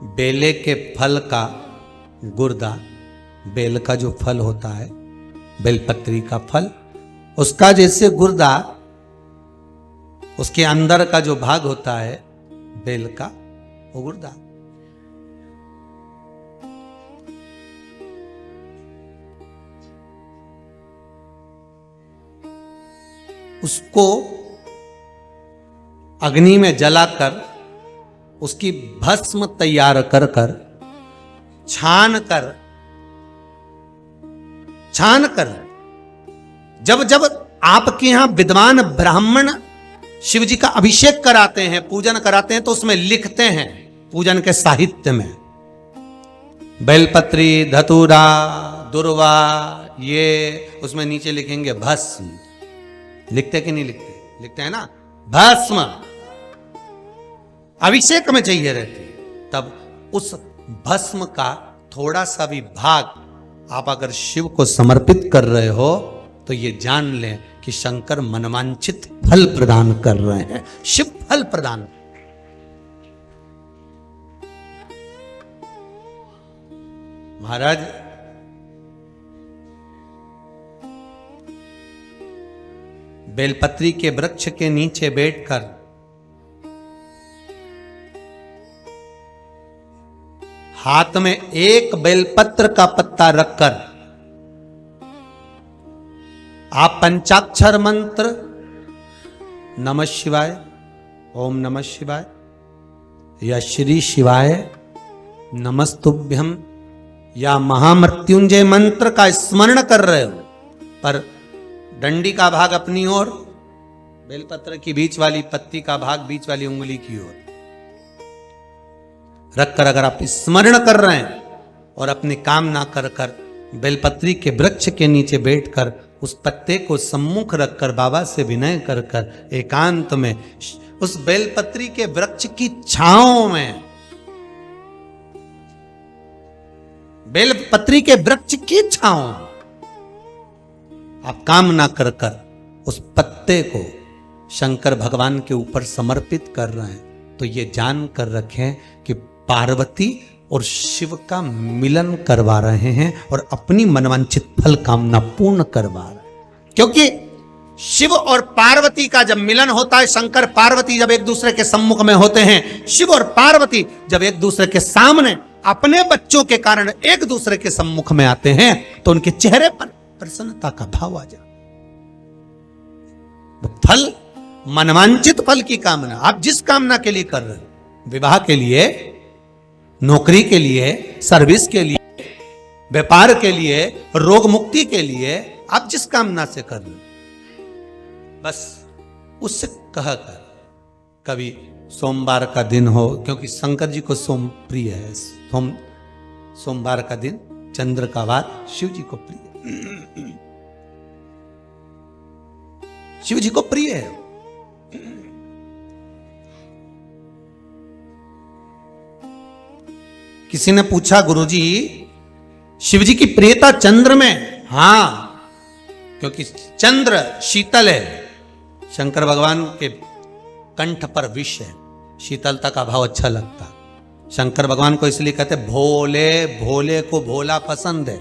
बेले के फल का गुर्दा, बेल का जो फल होता है, बेलपत्री का फल, उसका जैसे गुर्दा, उसके अंदर का जो भाग होता है बेल का, वो गुर्दा। उसको अग्नि में जलाकर उसकी भस्म तैयार कर कर छान कर जब जब आपके यहां विद्वान ब्राह्मण शिव जी का अभिषेक कराते हैं, पूजन कराते हैं, तो उसमें लिखते हैं पूजन के साहित्य में बेलपत्री, धतूरा, दुर्वा, ये उसमें नीचे लिखेंगे भस्म। लिखते कि नहीं लिखते? लिखते हैं ना, भस्म अभिषेक में चाहिए रहती है। तब उस भस्म का थोड़ा सा भी भाग आप अगर शिव को समर्पित कर रहे हो तो ये जान लें कि शंकर मनवांछित फल प्रदान कर रहे हैं। शिव फल प्रदान। महाराज बेलपत्री के वृक्ष के नीचे बैठकर हाथ में एक बेलपत्र का पत्ता रखकर आप पंचाक्षर मंत्र नमः शिवाय, ओम नमः शिवाय या श्री शिवाय नमस्तुभ्यम या महामृत्युंजय मंत्र का स्मरण कर रहे हो, पर डंडी का भाग अपनी ओर, बेलपत्र की बीच वाली पत्ती का भाग बीच वाली उंगली की ओर रखकर अगर आप स्मरण कर रहे हैं और अपनी कामना कर कर बेलपत्री के वृक्ष के नीचे बैठकर उस पत्ते को सम्मुख रखकर बाबा से विनय कर कर एकांत में उस बेलपत्री के वृक्ष की छांव में, बेलपत्री के वृक्ष की छांव आप कामना कर कर उस पत्ते को शंकर भगवान के ऊपर समर्पित कर रहे हैं, तो ये जान कर रखें कि पार्वती और शिव का मिलन करवा रहे हैं और अपनी मनवांछित फल कामना पूर्ण करवा रहे हैं। क्योंकि शिव और पार्वती का जब मिलन होता है, शंकर पार्वती जब एक दूसरे के सम्मुख में होते हैं, शिव और पार्वती जब एक दूसरे के सामने अपने बच्चों के कारण एक दूसरे के सम्मुख में आते हैं, तो उनके चेहरे पर प्रसन्नता का भाव आ जाए। फल, मनवांछित फल की कामना आप जिस कामना के लिए कर रहे हैं, विवाह के लिए, नौकरी के लिए, सर्विस के लिए, व्यापार के लिए, रोग मुक्ति के लिए, आप जिस कामना से कर रहे हो, बस उससे कहकर कभी सोमवार का दिन हो, क्योंकि शंकर जी को सोम प्रिय है, सोमवार का दिन, चंद्र का वार शिव जी को प्रिय है, शिव जी को प्रिय है। किसी ने पूछा, गुरुजी शिव जी की प्रियता चंद्र में? हां, क्योंकि चंद्र शीतल है, शंकर भगवान के कंठ पर विष है, शीतलता का भाव अच्छा लगता। शंकर भगवान को इसलिए कहते भोले, भोले को भोला पसंद है।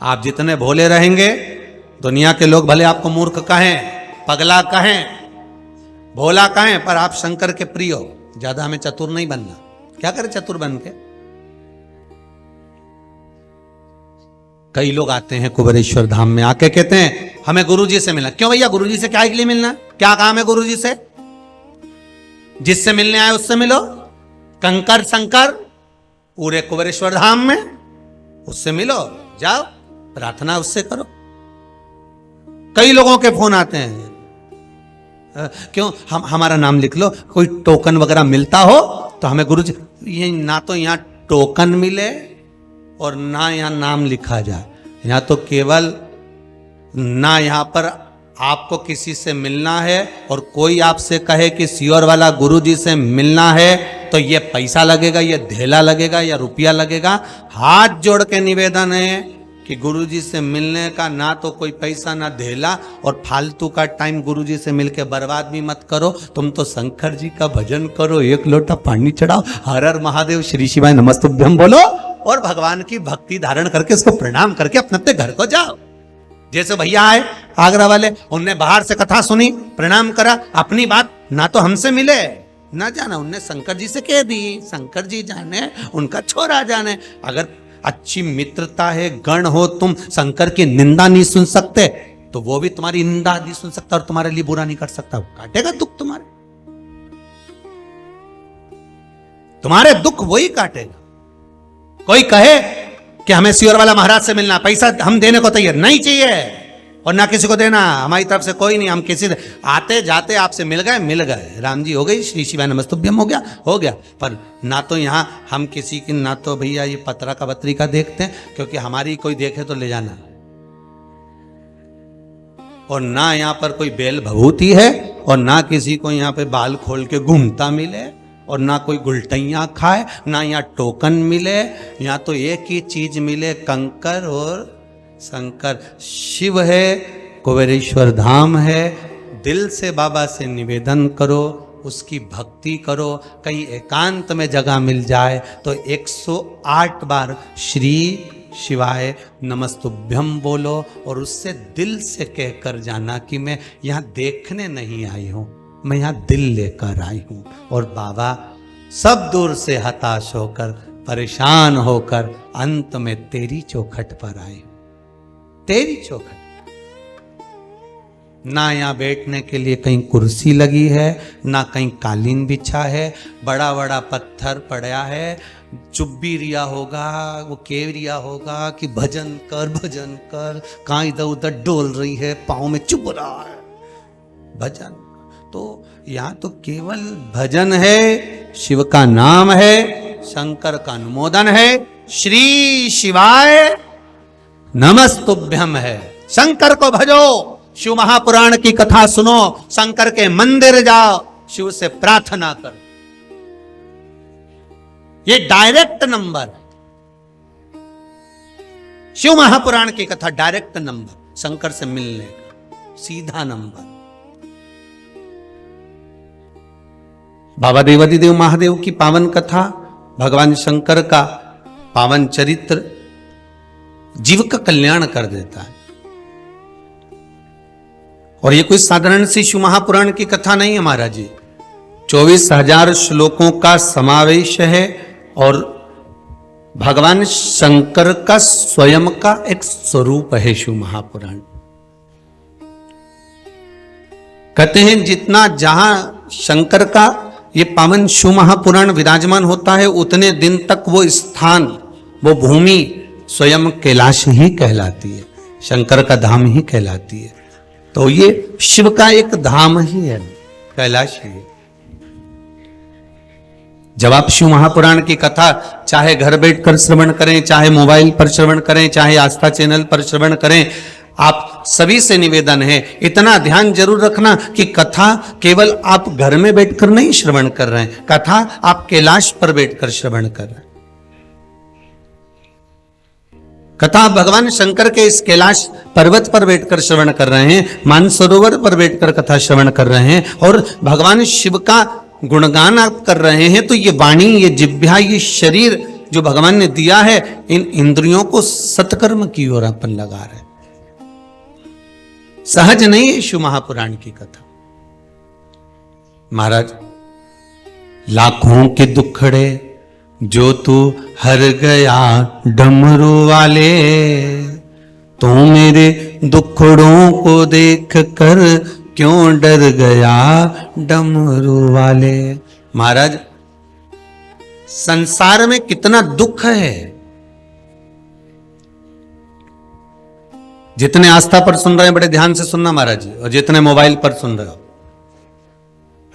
आप जितने भोले रहेंगे, दुनिया के लोग भले आपको मूर्ख कहें, पगला कहें, भोला कहें, पर आप शंकर के प्रिय हो। ज्यादा हमें चतुर नहीं बनना। क्या करें चतुर बन के? कई लोग आते हैं कुबेरेश्वर धाम में, आके कहते हैं हमें गुरुजी से मिलना। क्यों भैया, गुरुजी से क्या के लिए मिलना? क्या काम है गुरुजी से? जिससे मिलने आए उससे मिलो। कंकर शंकर पूरे कुबेरेश्वर धाम में, उससे मिलो, जाओ प्रार्थना उससे करो। कई लोगों के फोन आते हैं, क्यों हमारा नाम लिख लो, कोई टोकन वगैरह मिलता हो तो हमें गुरुजी। ये ना तो यहाँ टोकन मिले और ना यहाँ नाम लिखा जाए, यहाँ तो केवल ना यहाँ पर आपको किसी से मिलना है और कोई आपसे कहे कि सियोर वाला गुरुजी से मिलना है तो ये पैसा लगेगा, ये धेला लगेगा या रुपया लगेगा। हाथ जोड़ के निवेदन है कि गुरुजी से मिलने का ना तो कोई पैसा ना धेला, और फालतू का टाइम गुरुजी से मिलके बर्बाद भी मत करो। तुम तो शंकर जी का भजन करो, एक लोटा पानी चढ़ाओ, हर हर महादेव श्री शिवाय नमस्तुभ्यम बोलो, और भगवान की भक्ति धारण करके उसको प्रणाम करके अपने अपने घर को जाओ। जैसे भैया आए आगरा वाले, उनने बाहर से कथा सुनी, प्रणाम करा, अपनी बात ना तो हमसे मिले ना जाना, उनने शंकर जी से कह दी, शंकर जी जाने, उनका छोरा जाने। अगर अच्छी मित्रता है, गण हो, तुम शंकर की निंदा नहीं सुन सकते तो वो भी तुम्हारी निंदा नहीं सुन सकता और तुम्हारे लिए बुरा नहीं कर सकता, काटेगा दुख तुम्हारे दुख वही काटेगा। कोई कहे कि हमें सियोर वाला महाराज से मिलना, पैसा हम देने को तैयार नहीं चाहिए और ना किसी को देना, हमारी तरफ से कोई नहीं, हम किसी आते जाते आपसे मिल गए, राम जी हो गई, श्री शिवाय नमस्तुभ्यम हो गया। पर ना तो यहाँ हम किसी की, ना तो भैया ये पत्रा का पत्रिका देखते हैं, क्योंकि हमारी कोई देखे तो ले जाना, और ना यहाँ पर कोई बेल भभूति है, और ना किसी को यहाँ पे बाल खोल के घूमता मिले, और ना कोई गुलटैया खाए, ना यहाँ टोकन मिले। यहाँ तो एक ही चीज मिले, कंकर और शंकर। शिव है, कुबेरेश्वर धाम है, दिल से बाबा से निवेदन करो, उसकी भक्ति करो। कहीं एकांत में जगह मिल जाए तो 108 बार श्री शिवाय नमस्तुभ्यम बोलो, और उससे दिल से कहकर जाना कि मैं यहाँ देखने नहीं आई हूँ, मैं यहाँ दिल लेकर आई हूँ। और बाबा सब दूर से हताश होकर, परेशान होकर अंत में तेरी चौखट पर आए, तेरी चौखट। ना यहाँ बैठने के लिए कहीं कुर्सी लगी है, ना कहीं कालीन बिछा है, बड़ा बड़ा पत्थर पड़ा है। चुप भी रिया होगा, वो केव रिया होगा कि भजन कर, कहाँ इधर उधर डोल रही है, पाँव में चुभ रहा है भजन। तो यहाँ तो केवल भजन है, शिव का नाम है, शंकर का अनुमोदन है, श्री शिवाय नमस्तुभ्यम है। शंकर को भजो, शिव महापुराण की कथा सुनो, शंकर के मंदिर जाओ, शिव से प्रार्थना करो। ये डायरेक्ट नंबर, शिव महापुराण की कथा डायरेक्ट नंबर, शंकर से मिलने का सीधा नंबर। बाबा देवादिदेव महादेव की पावन कथा, भगवान शंकर का पावन चरित्र जीव का कल्याण कर देता है। और ये कोई साधारण सी शिव महापुराण की कथा नहीं है महाराज जी, 24,000 श्लोकों का समावेश है, और भगवान शंकर का स्वयं का एक स्वरूप है शिव महापुराण। कहते हैं जितना जहां शंकर का ये पावन शिव महापुराण विराजमान होता है, उतने दिन तक वो स्थान, वो भूमि स्वयं कैलाश ही कहलाती है, शंकर का धाम ही कहलाती है। तो ये शिव का एक धाम ही है, कैलाश ही है। जब आप शिव महापुराण की कथा चाहे घर बैठकर श्रवण करें, चाहे मोबाइल पर श्रवण करें, चाहे आस्था चैनल पर श्रवण करें, आप सभी से निवेदन है, इतना ध्यान जरूर रखना कि कथा केवल आप घर में बैठकर नहीं श्रवण कर रहे हैं, कथा आप कैलाश पर बैठकर श्रवण कर रहे हैं। कथा भगवान शंकर के इस कैलाश पर्वत पर बैठकर श्रवण कर रहे हैं, मानसरोवर पर बैठकर कथा श्रवण कर रहे हैं, और भगवान शिव का गुणगान आप कर रहे हैं। तो ये वाणी, ये जिह्वा, ये शरीर जो भगवान ने दिया है, इन इंद्रियों को सत्कर्म की ओर अपन लगा रहे हैं। सहज नहीं है शिव महापुराण की कथा। महाराज, लाखों के दुखड़े जो तू हर गया डमरू वाले, तो मेरे दुखड़ों को देख कर क्यों डर गया डमरू वाले। महाराज, संसार में कितना दुख है। जितने आस्था पर सुन रहे हैं बड़े ध्यान से सुनना महाराज जी, और जितने मोबाइल पर सुन रहे हो,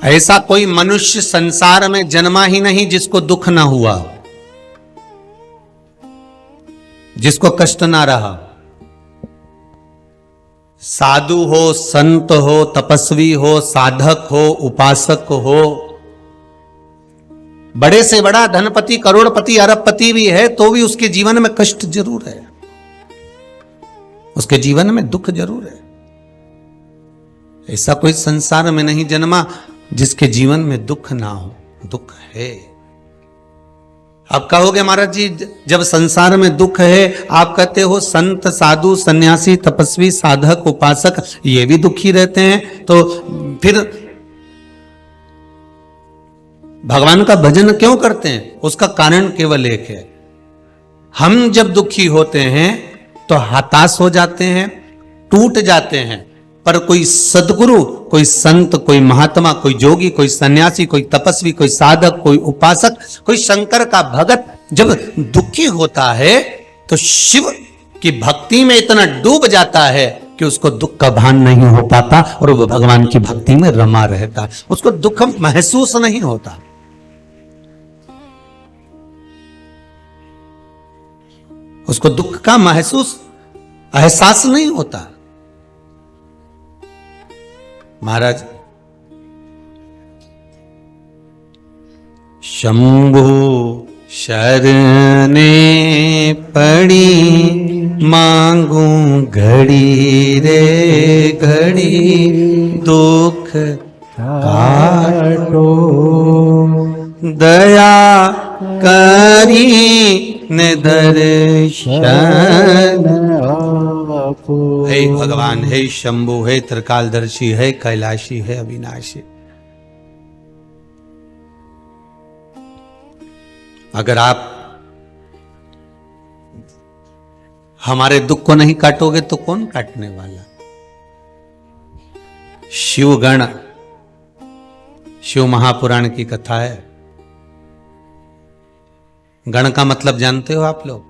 ऐसा कोई मनुष्य संसार में जन्मा ही नहीं जिसको दुख ना हुआ, जिसको कष्ट ना रहा। साधु हो, संत हो, तपस्वी हो, साधक हो, उपासक हो, बड़े से बड़ा धनपति, करोड़पति, अरबपति भी है तो भी उसके जीवन में कष्ट जरूर है। उसके जीवन में दुख जरूर है। ऐसा कोई संसार में नहीं जन्मा जिसके जीवन में दुख ना हो, दुख है। आप कहोगे महाराज जी जब संसार में दुख है, आप कहते हो संत साधु सन्यासी तपस्वी साधक उपासक ये भी दुखी रहते हैं, तो फिर भगवान का भजन क्यों करते हैं? उसका कारण केवल एक है, हम जब दुखी होते हैं तो हताश हो जाते हैं, टूट जाते हैं, पर कोई सदगुरु, कोई संत, कोई महात्मा, कोई जोगी, कोई सन्यासी, कोई तपस्वी, कोई साधक, कोई उपासक, कोई शंकर का भगत जब दुखी होता है तो शिव की भक्ति में इतना डूब जाता है कि उसको दुख का भान नहीं हो पाता और वो भगवान की भक्ति में रमा रहता, उसको दुख महसूस नहीं होता। उसको दुख का एहसास नहीं होता। महाराज शंभु शरणे पड़ी मांगू घड़ी रे घड़ी दुख काटो दया करी ने दर्शन हे भगवान, हे शंभु, हे त्रिकालदर्शी, हे कैलाशी, हे अविनाशी। अगर आप हमारे दुख को नहीं काटोगे तो कौन काटने वाला? शिवगण, शिव महापुराण की कथा है। गण का मतलब जानते हो आप लोग?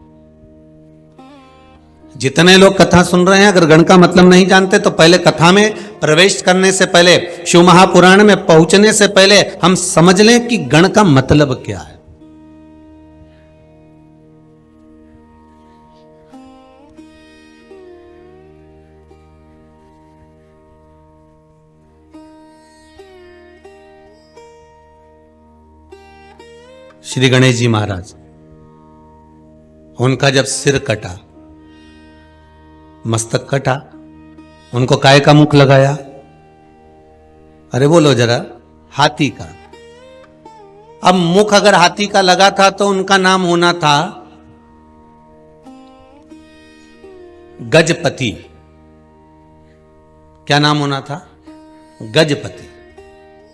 जितने लोग कथा सुन रहे हैं अगर गण का मतलब नहीं जानते तो पहले कथा में प्रवेश करने से पहले, शिव महापुराण में पहुंचने से पहले हम समझ लें कि गण का मतलब क्या है। श्री गणेश जी महाराज, उनका जब सिर कटा, मस्तक कटा, उनको काय का मुख लगाया? अरे बोलो जरा, हाथी का। अब मुख अगर हाथी का लगा था तो उनका नाम होना था गजपति। क्या नाम होना था? गजपति,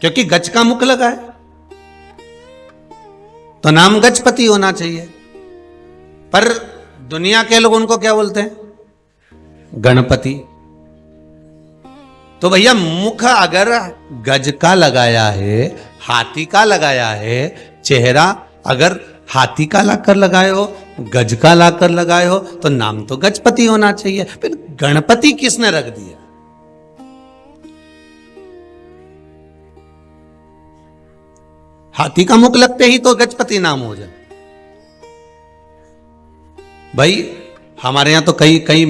क्योंकि गज का मुख लगा है तो नाम गजपति होना चाहिए। पर दुनिया के लोग उनको क्या बोलते हैं? गणपति। तो भैया मुख अगर गज का लगाया है, हाथी का लगाया है, चेहरा अगर हाथी का लाकर लगाए हो, गज का लाकर लगाए हो, तो नाम तो गजपति होना चाहिए। फिर गणपति किसने रख दिया? हाथी का मुख लगते ही तो गजपति नाम हो जाए। भाई हमारे यहां तो कई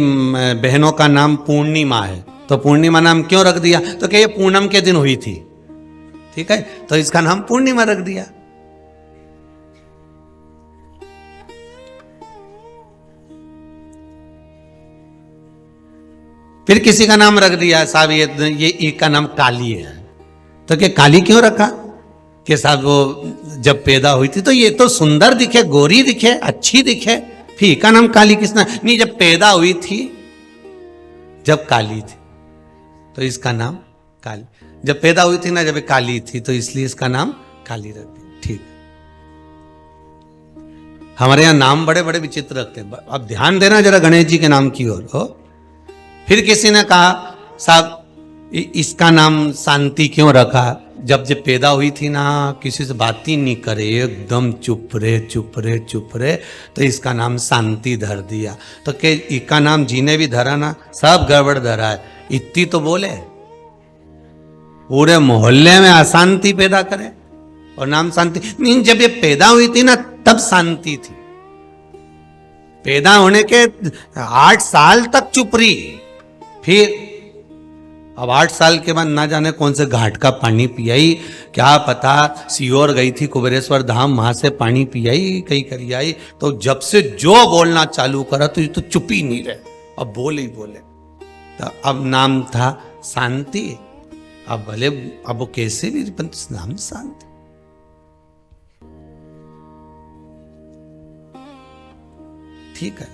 बहनों का नाम पूर्णिमा है, तो पूर्णिमा नाम क्यों रख दिया? तो क्या ये पूनम के दिन हुई थी, ठीक है, तो इसका नाम पूर्णिमा रख दिया। फिर किसी का नाम रख दिया साहब ये एक का नाम काली है, तो क्या काली क्यों रखा? कि साहब वो जब पैदा हुई थी तो ये तो सुंदर दिखे, गोरी दिखे, अच्छी दिखे, फिर का नाम काली किसने? नहीं, जब पैदा हुई थी, जब काली थी तो इसका नाम काली, जब पैदा हुई थी ना जब काली थी तो इसलिए इसका नाम काली रख दिया। ठीक, हमारे यहाँ नाम बड़े बड़े विचित्र रखते हैं। अब ध्यान देना जरा गणेश जी के नाम की ओर हो। फिर किसी ने कहा साहब इसका नाम शांति क्यों रखा? जब पैदा हुई थी ना किसी से बात ही नहीं करे, एकदम चुप रहे, तो इसका नाम शांति धर दिया। तो के इसका नाम जीने भी धरा ना, सब गड़बड़ धरा है। इतनी तो बोले, पूरे मोहल्ले में अशांति पैदा करे और नाम शांति नहीं। जब ये पैदा हुई थी ना तब शांति थी, पैदा होने के 8 साल तक चुप रही। फिर अब 8 साल के बाद ना जाने कौन से घाट का पानी पियाई, क्या पता सीहोर गई थी कुबेरेश्वर धाम, वहां से पानी पियाई, कहीं करी आई। तो जब से जो बोलना चालू करा तो ये तो चुप ही नहीं रहे अब बोले ही बोले। तो अब नाम था शांति। अब भले अब वो कैसे भी नाम शांति। ठीक है।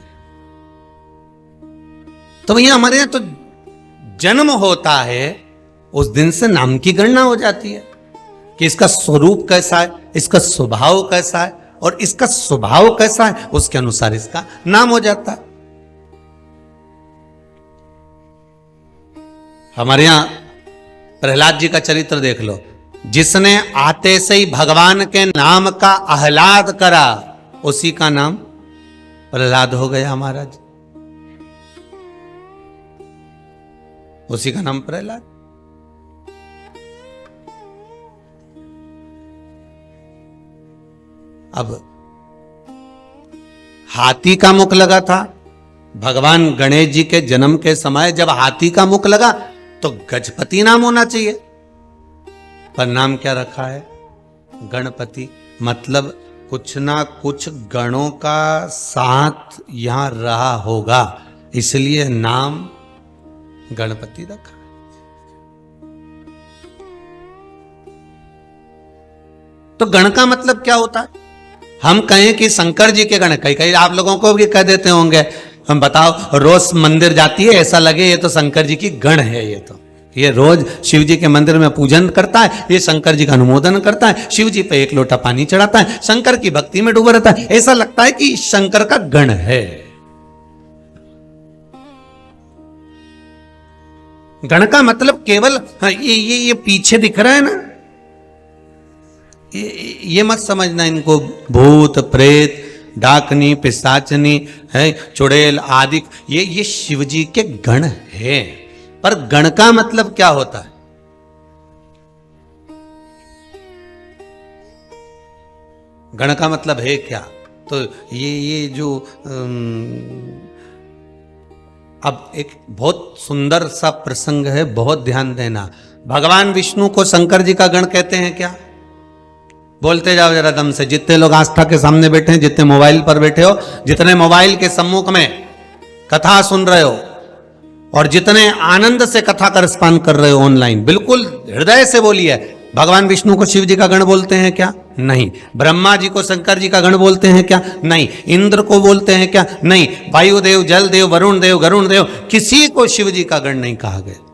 तो भैया हमारे यहां तो जन्म होता है, उस दिन से नाम की गणना हो जाती है कि इसका स्वरूप कैसा है, इसका स्वभाव कैसा है, और इसका स्वभाव कैसा है उसके अनुसार इसका नाम हो जाता है। हमारे यहां प्रहलाद जी का चरित्र देख लो। जिसने आते से ही भगवान के नाम का आह्लाद करा, उसी का नाम प्रहलाद हो गया महाराज। उसी का नाम प्रहलाद। अब हाथी का मुख लगा था भगवान गणेश जी के जन्म के समय। जब हाथी का मुख लगा तो गजपति नाम होना चाहिए, पर नाम क्या रखा है? गणपति। मतलब कुछ ना कुछ गणों का साथ यहां रहा होगा, इसलिए नाम गणपति रखा। तो गण का मतलब क्या होता है? हम कहें कि शंकर जी के गण, कई कई आप लोगों को भी कह देते होंगे, हम बताओ रोज मंदिर जाती है, ऐसा लगे ये तो शंकर जी की गण है, ये रोज शिव जी के मंदिर में पूजन करता है, ये शंकर जी का अनुमोदन करता है, शिव जी पे एक लोटा पानी चढ़ाता है, शंकर की भक्ति में डूबा रहता है, ऐसा लगता है कि शंकर का गण है। गण का मतलब केवल ये पीछे दिख रहा है ना, ये मत समझना इनको भूत प्रेत डाकनी पिशाचनी है चुड़ैल आदि, ये शिव जी के गण है। पर गण का मतलब क्या होता है? गण का मतलब है क्या? तो ये जो अब एक बहुत सुंदर सा प्रसंग है, बहुत ध्यान देना। भगवान विष्णु को शंकर जी का गण कहते हैं क्या? बोलते जाओ जरा दम से। जितने लोग आस्था के सामने बैठे हैं, जितने मोबाइल पर बैठे हो, जितने मोबाइल के सम्मुख में कथा सुन रहे हो, और जितने आनंद से कथा का रसपान कर रहे हो ऑनलाइन, बिल्कुल हृदय से बोलिए, भगवान विष्णु को शिव जी का गण बोलते हैं क्या? नहीं। ब्रह्मा जी को शंकर जी का गण बोलते हैं क्या? नहीं। इंद्र को बोलते हैं क्या? नहीं। वायुदेव, जल देव, वरुण देव, गरुण देव, किसी को शिव जी का गण नहीं कहा गया।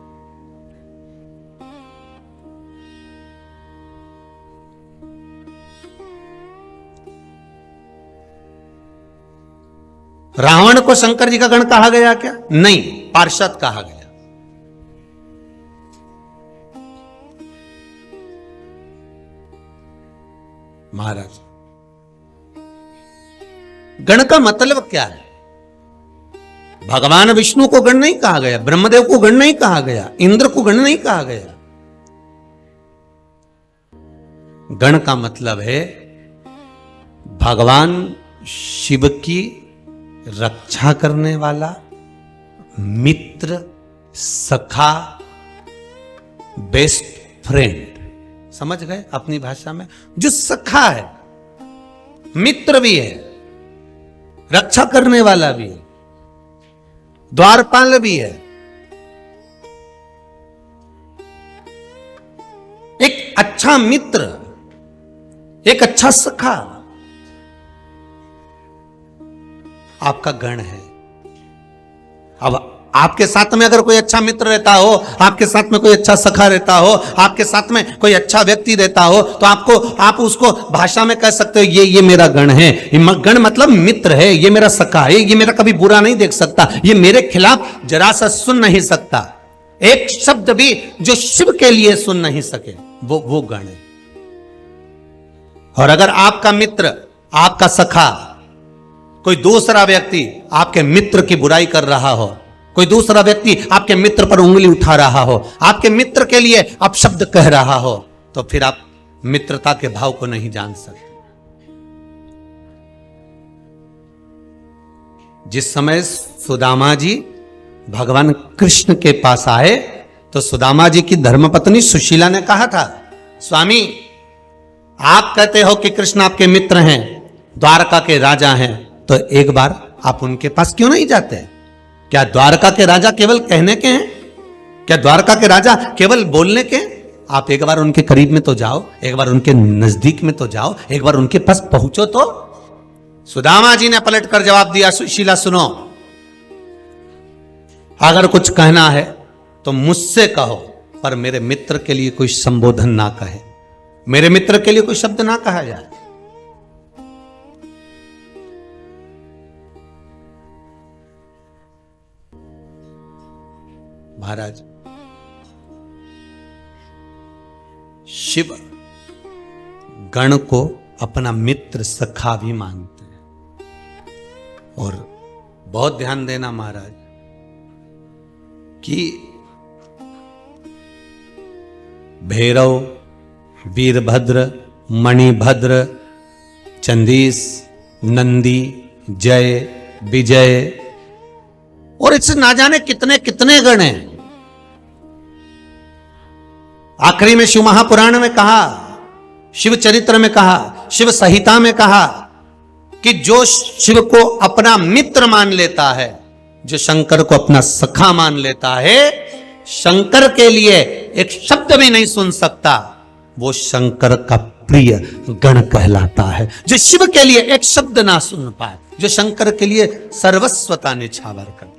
रावण को शंकर जी का गण कहा गया क्या? नहीं, पार्षद कहा गया। महाराज, गण का मतलब क्या है? भगवान विष्णु को गण नहीं कहा गया, ब्रह्मदेव को गण नहीं कहा गया, इंद्र को गण नहीं कहा गया। गण का मतलब है भगवान शिव की रक्षा करने वाला, मित्र, सखा, बेस्ट फ्रेंड। समझ गए? अपनी भाषा में जो सखा है, मित्र भी है, रक्षा करने वाला भी है, द्वारपाल भी है, एक अच्छा मित्र, एक अच्छा सखा आपका गण है। अब आपके साथ में अगर कोई अच्छा मित्र रहता हो, आपके साथ में कोई अच्छा सखा रहता हो, आपके साथ में कोई अच्छा व्यक्ति रहता हो, तो आप उसको भाषा में कह सकते हो ये मेरा गण है। गण मतलब मित्र है, ये मेरा सखा है, ये मेरा कभी बुरा नहीं देख सकता, ये मेरे खिलाफ जरा सा सुन नहीं सकता, एक शब्द भी जो शिव के लिए सुन नहीं सके, वो गण है। और अगर आपका मित्र, आपका सखा, कोई दूसरा व्यक्ति आपके मित्र की बुराई कर रहा हो, कोई दूसरा व्यक्ति आपके मित्र पर उंगली उठा रहा हो, आपके मित्र के लिए आप शब्द कह रहा हो, तो फिर आप मित्रता के भाव को नहीं जान सकते। जिस समय सुदामा जी भगवान कृष्ण के पास आए, तो सुदामा जी की धर्मपत्नी सुशीला ने कहा था, स्वामी आप कहते हो कि कृष्ण आपके मित्र हैं, द्वारका के राजा हैं, तो एक बार आप उनके पास क्यों नहीं जाते? क्या द्वारका के राजा केवल कहने के हैं? क्या द्वारका के राजा केवल बोलने के हैं? आप एक बार उनके करीब में तो जाओ, एक बार उनके नजदीक में तो जाओ, एक बार उनके पास पहुंचो तो। सुदामा जी ने पलट कर जवाब दिया, सुशीला सुनो, अगर कुछ कहना है तो मुझसे कहो, पर मेरे मित्र के लिए कोई संबोधन ना कहे, मेरे मित्र के लिए कोई शब्द ना कहा जाए। महाराज, शिव गण को अपना मित्र सखा भी मानते हैं। और बहुत ध्यान देना महाराज कि भैरव, वीरभद्र, मणिभद्र, चंदीस, नंदी, जय, विजय और इससे ना जाने कितने कितने गण हैं। आखिरी में शिव महापुराण में कहा, शिव चरित्र में कहा, शिव संहिता में कहा कि जो शिव को अपना मित्र मान लेता है, जो शंकर को अपना सखा मान लेता है, शंकर के लिए एक शब्द भी नहीं सुन सकता, वो शंकर का प्रिय गण कहलाता है। जो शिव के लिए एक शब्द ना सुन पाए, जो शंकर के लिए सर्वस्वता निछावर कर।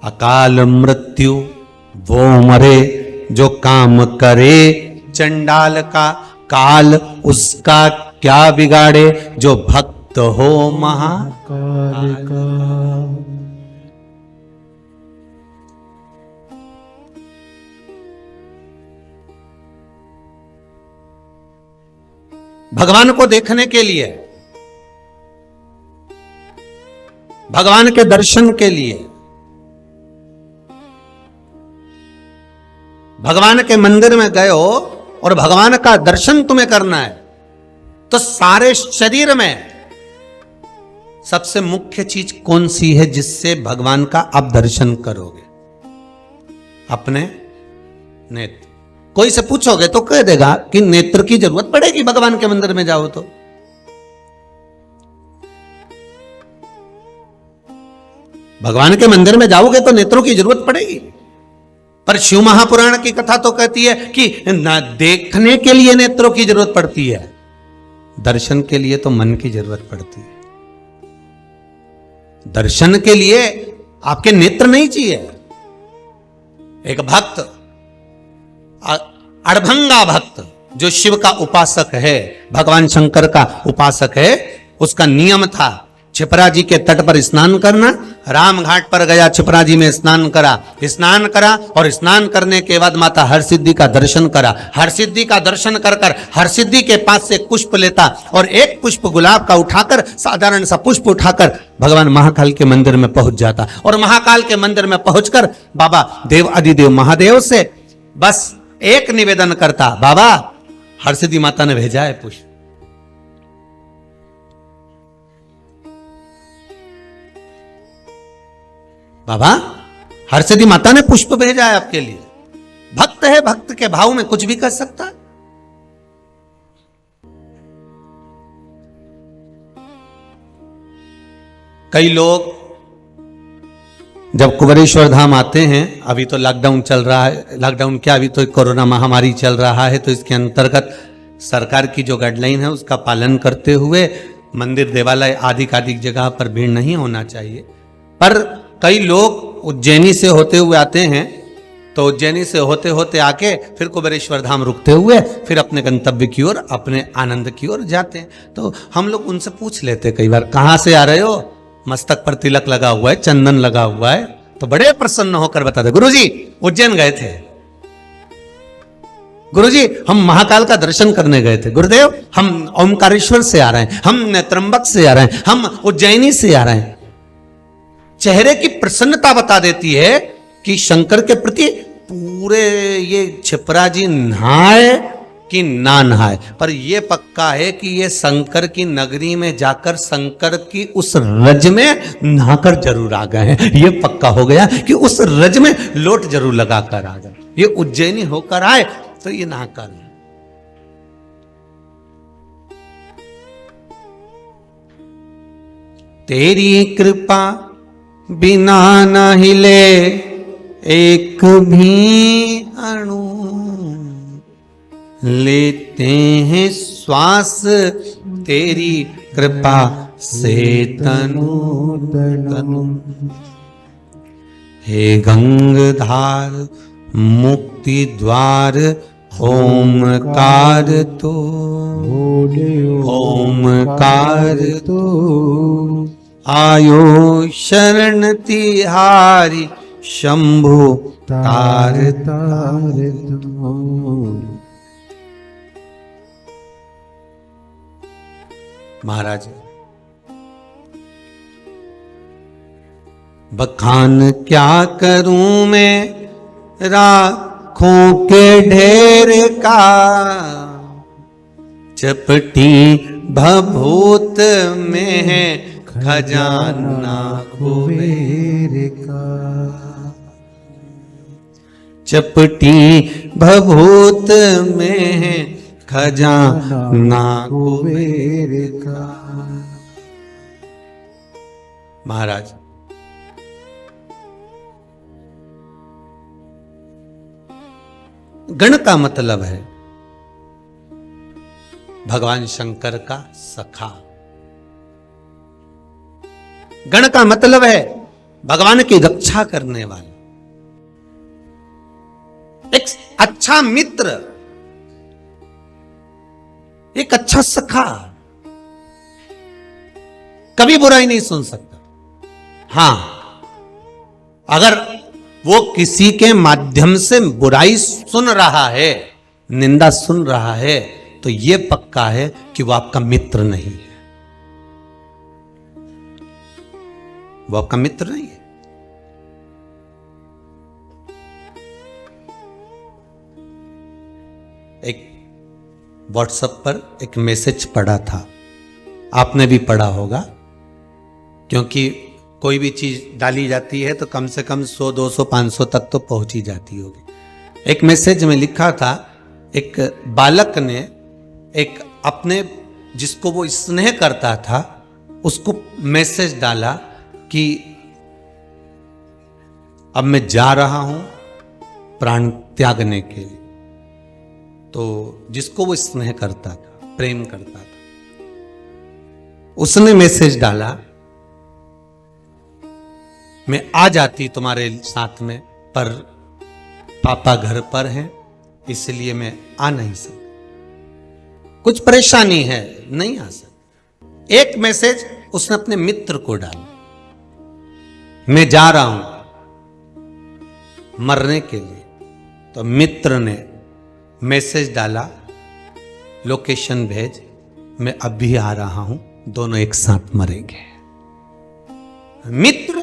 अकाल मृत्यु वो मरे जो काम करे, चंडाल का काल उसका क्या बिगाड़े, जो भक्त हो महाकाल का। भगवान को देखने के लिए, भगवान के दर्शन के लिए, भगवान के मंदिर में गए हो और भगवान का दर्शन तुम्हें करना है, तो सारे शरीर में सबसे मुख्य चीज कौन सी है जिससे भगवान का आप दर्शन करोगे? अपने नेत्र। कोई से पूछोगे तो कह देगा कि नेत्र की जरूरत पड़ेगी भगवान के मंदिर में जाओ तो। भगवान के मंदिर में जाओगे तो नेत्रों की जरूरत पड़ेगी। पर शिव महापुराण की कथा तो कहती है कि ना देखने के लिए नेत्रों की जरूरत पड़ती है, दर्शन के लिए तो मन की जरूरत पड़ती है। दर्शन के लिए आपके नेत्र नहीं चाहिए। एक भक्त, अड़भंगा भक्त जो शिव का उपासक है, भगवान शंकर का उपासक है, उसका नियम था छिपरा जी के तट पर स्नान करना। राम घाट पर गया, छिपरा जी में स्नान करा और स्नान करने के बाद माता हरसिद्धि का दर्शन करा। हरसिद्धि का दर्शन कर कर हरसिद्धि के पास से पुष्प लेता और एक पुष्प गुलाब का उठाकर, साधारण सा पुष्प उठाकर भगवान महाकाल के मंदिर में पहुंच जाता। और महाकाल के मंदिर में पहुंचकर बाबा देव अधिदेव महादेव से बस एक निवेदन करता, बाबा हरसिद्धि माता ने भेजा है पुष्प। बाबा हरसिद्धि माता ने पुष्प भेजा है आपके लिए। भक्त है, भक्त के भाव में कुछ भी कर सकता है। कई लोग जब कुबेरेश्वर धाम आते हैं, अभी तो लॉकडाउन चल रहा है, लॉकडाउन क्या, अभी तो कोरोना महामारी चल रहा है, तो इसके अंतर्गत सरकार की जो गाइडलाइन है उसका पालन करते हुए मंदिर देवालय आदि जगह पर भीड़ नहीं होना चाहिए। पर कई लोग उज्जैनी से होते हुए आते हैं, तो उज्जैनी से होते होते आके फिर कुबेरेश्वर धाम रुकते हुए फिर अपने गंतव्य की ओर, अपने आनंद की ओर जाते हैं। तो हम लोग उनसे पूछ लेते कई बार, कहाँ से आ रहे हो? मस्तक पर तिलक लगा हुआ है, चंदन लगा हुआ है, तो बड़े प्रसन्न होकर बताते, गुरुजी उज्जैन गए थे, गुरुजी हम महाकाल का दर्शन करने गए थे, गुरुदेव हम ओमकारेश्वर से आ रहे हैं, हम त्र्यंबक से आ रहे हैं, हम उज्जैनी से आ रहे हैं। चेहरे की प्रसन्नता बता देती है कि शंकर के प्रति पूरे ये छिपरा जी नहाए कि ना नहाए, पर ये पक्का है कि ये शंकर की नगरी में जाकर शंकर की उस रज में नहाकर जरूर आ गए हैं। ये पक्का हो गया कि उस रज में लोट जरूर लगाकर आ गए। ये उज्जैनी होकर आए तो ये नहाकर। तेरी कृपा बिना न हिले एक भी अणु, लेते हैं श्वास तेरी कृपा से तनु तनु। हे गंगाधार मुक्ति द्वार ओमकार तो, ओमकार तो आयो शरण तिहारी शंभु तार तार तो। महाराज बखान क्या करूं मैं राखों के ढेर का, चपटी भभूत में है खजाना कुबेर का, चपटी भभूत में है खजाना कुबेर का। महाराज गण का मतलब है भगवान शंकर का सखा। गण का मतलब है भगवान की रक्षा करने वाला, एक अच्छा मित्र, एक अच्छा सखा, कभी बुराई नहीं सुन सकता। हां, अगर वो किसी के माध्यम से बुराई सुन रहा है, निंदा सुन रहा है, तो यह पक्का है कि वो आपका मित्र नहीं है, वो आपका मित्र नहीं है। एक व्हाट्सएप पर एक मैसेज पढ़ा था, आपने भी पढ़ा होगा, क्योंकि कोई भी चीज डाली जाती है तो कम से कम 100, 200, 500 तक तो पहुंची जाती होगी। एक मैसेज में लिखा था, एक बालक ने एक अपने जिसको वो स्नेह करता था उसको मैसेज डाला कि अब मैं जा रहा हूं प्राण त्यागने के लिए। तो जिसको वो स्नेह करता था, प्रेम करता था, उसने मैसेज डाला, मैं आ जाती तुम्हारे साथ में, पर पापा घर पर हैं इसलिए मैं आ नहीं सकती, कुछ परेशानी है, नहीं आ सकती। एक मैसेज उसने अपने मित्र को डाला, मैं जा रहा हूं मरने के लिए। तो मित्र ने मैसेज डाला, लोकेशन भेज, मैं अभी आ रहा हूं, दोनों एक साथ मरेंगे। मित्र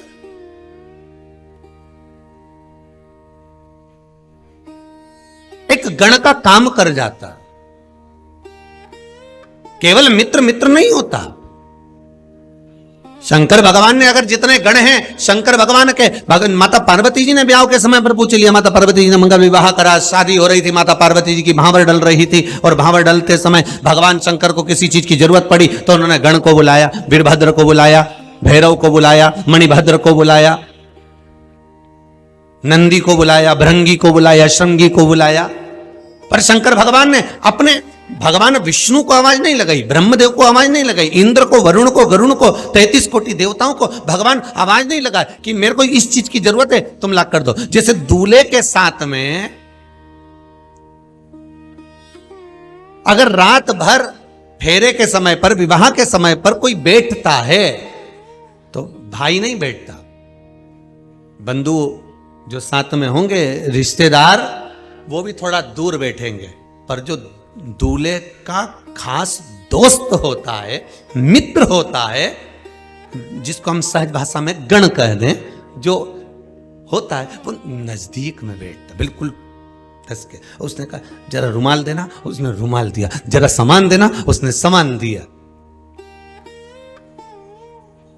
एक गण का काम कर जाता। केवल मित्र मित्र नहीं होता। शंकर भगवान ने अगर जितने गण हैं, शंकर भगवान के माता पार्वती जी ने ब्याह के समय पर पूछ लिया, माता पार्वती जी ने मंगल विवाह करा, शादी हो रही थी, माता पार्वती जी की भांवर डल रही थी, और भांवर डलते समय भगवान शंकर को किसी चीज की जरूरत पड़ी तो उन्होंने गण को बुलाया, वीरभद्र को बुलाया, भैरव को बुलाया, मणिभद्र को बुलाया, नंदी को बुलाया, भृंगी को बुलाया, श्रृंगी को बुलाया। पर शंकर भगवान ने अपने भगवान विष्णु को आवाज नहीं लगाई, ब्रह्मदेव को आवाज नहीं लगाई, इंद्र को, वरुण को, गरुण को, 33 कोटि देवताओं को भगवान आवाज नहीं लगा कि मेरे को इस चीज की जरूरत है, तुम ला कर दो। जैसे दूल्हे के साथ में अगर रात भर फेरे के समय पर, विवाह के समय पर कोई बैठता है तो भाई नहीं बैठता, बंधु जो साथ में होंगे, रिश्तेदार, वो भी थोड़ा दूर बैठेंगे। पर जो दूल्हे का खास दोस्त होता है, मित्र होता है, जिसको हम सहज भाषा में गण कह दें, जो होता है वो नजदीक में बैठता, बिल्कुल धस के। उसने कहा जरा रुमाल देना, उसने रुमाल दिया, जरा सामान देना, उसने सामान दिया।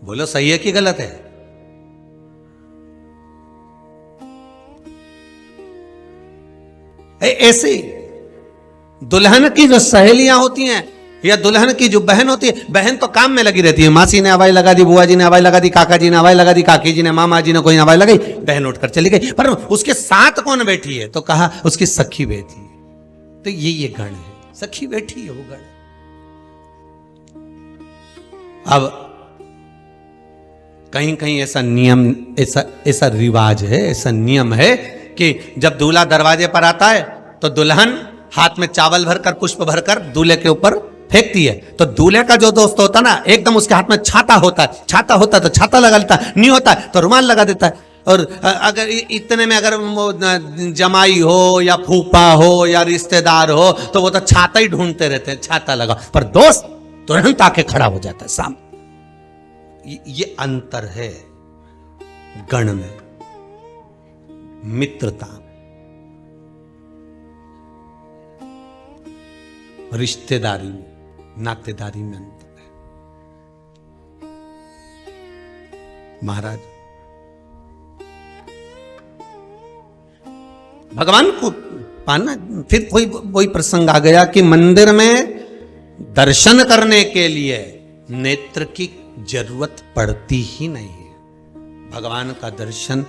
बोलो सही है कि गलत है? ऐसे दुल्हन की जो सहेलियां होती हैं, या दुल्हन की जो बहन होती है, बहन तो काम में लगी रहती है, मासी ने हवाई लगा दी, बुआ जी ने हवाई लगा दी, काका जी ने हवाई लगा दी, काकी जी ने, मामा जी ने कोई हवाई लगाई, बहन उठकर चली गई। पर उसके साथ कौन बैठी है? तो कहा उसकी सखी बैठी है। तो ये गण है, सखी बैठी है, वो गण। अब कहीं कहीं ऐसा नियम, ऐसा रिवाज है, ऐसा नियम है कि जब दूल्हा दरवाजे पर आता है तो दुल्हन हाथ में चावल भरकर, पुष्प भरकर दूल्हे के ऊपर फेंकती है। तो दूल्हे का जो दोस्त होता ना, एकदम उसके हाथ में छाता होता है, छाता होता है तो छाता लगा लेता है, नहीं होता है तो रुमाल लगा देता है। और अगर इतने में अगर वो जमाई हो या फूफा हो या रिश्तेदार हो तो वो तो छाता ही ढूंढते रहते हैं, छाता लगा। पर दोस्त तुरंत आके खड़ा हो जाता है सामने। ये अंतर है गण में, मित्रता, रिश्तेदारी में, नातेदारी में अंतर है। महाराज भगवान को पाना, फिर वही प्रसंग आ गया कि मंदिर में दर्शन करने के लिए नेत्र की जरूरत पड़ती ही नहीं है। भगवान का दर्शन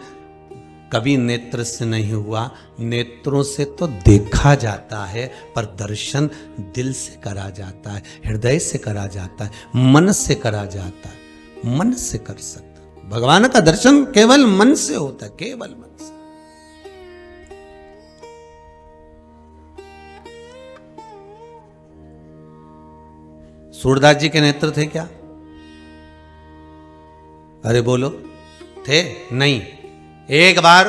कभी नेत्र से नहीं हुआ, नेत्रों से तो देखा जाता है, पर दर्शन दिल से करा जाता है, हृदय से करा जाता है, मन से करा जाता है, मन से कर सकता है। भगवान का दर्शन केवल मन से होता है, केवल मन से। सूरदास जी के नेत्र थे क्या? अरे बोलो, थे? नहीं। एक बार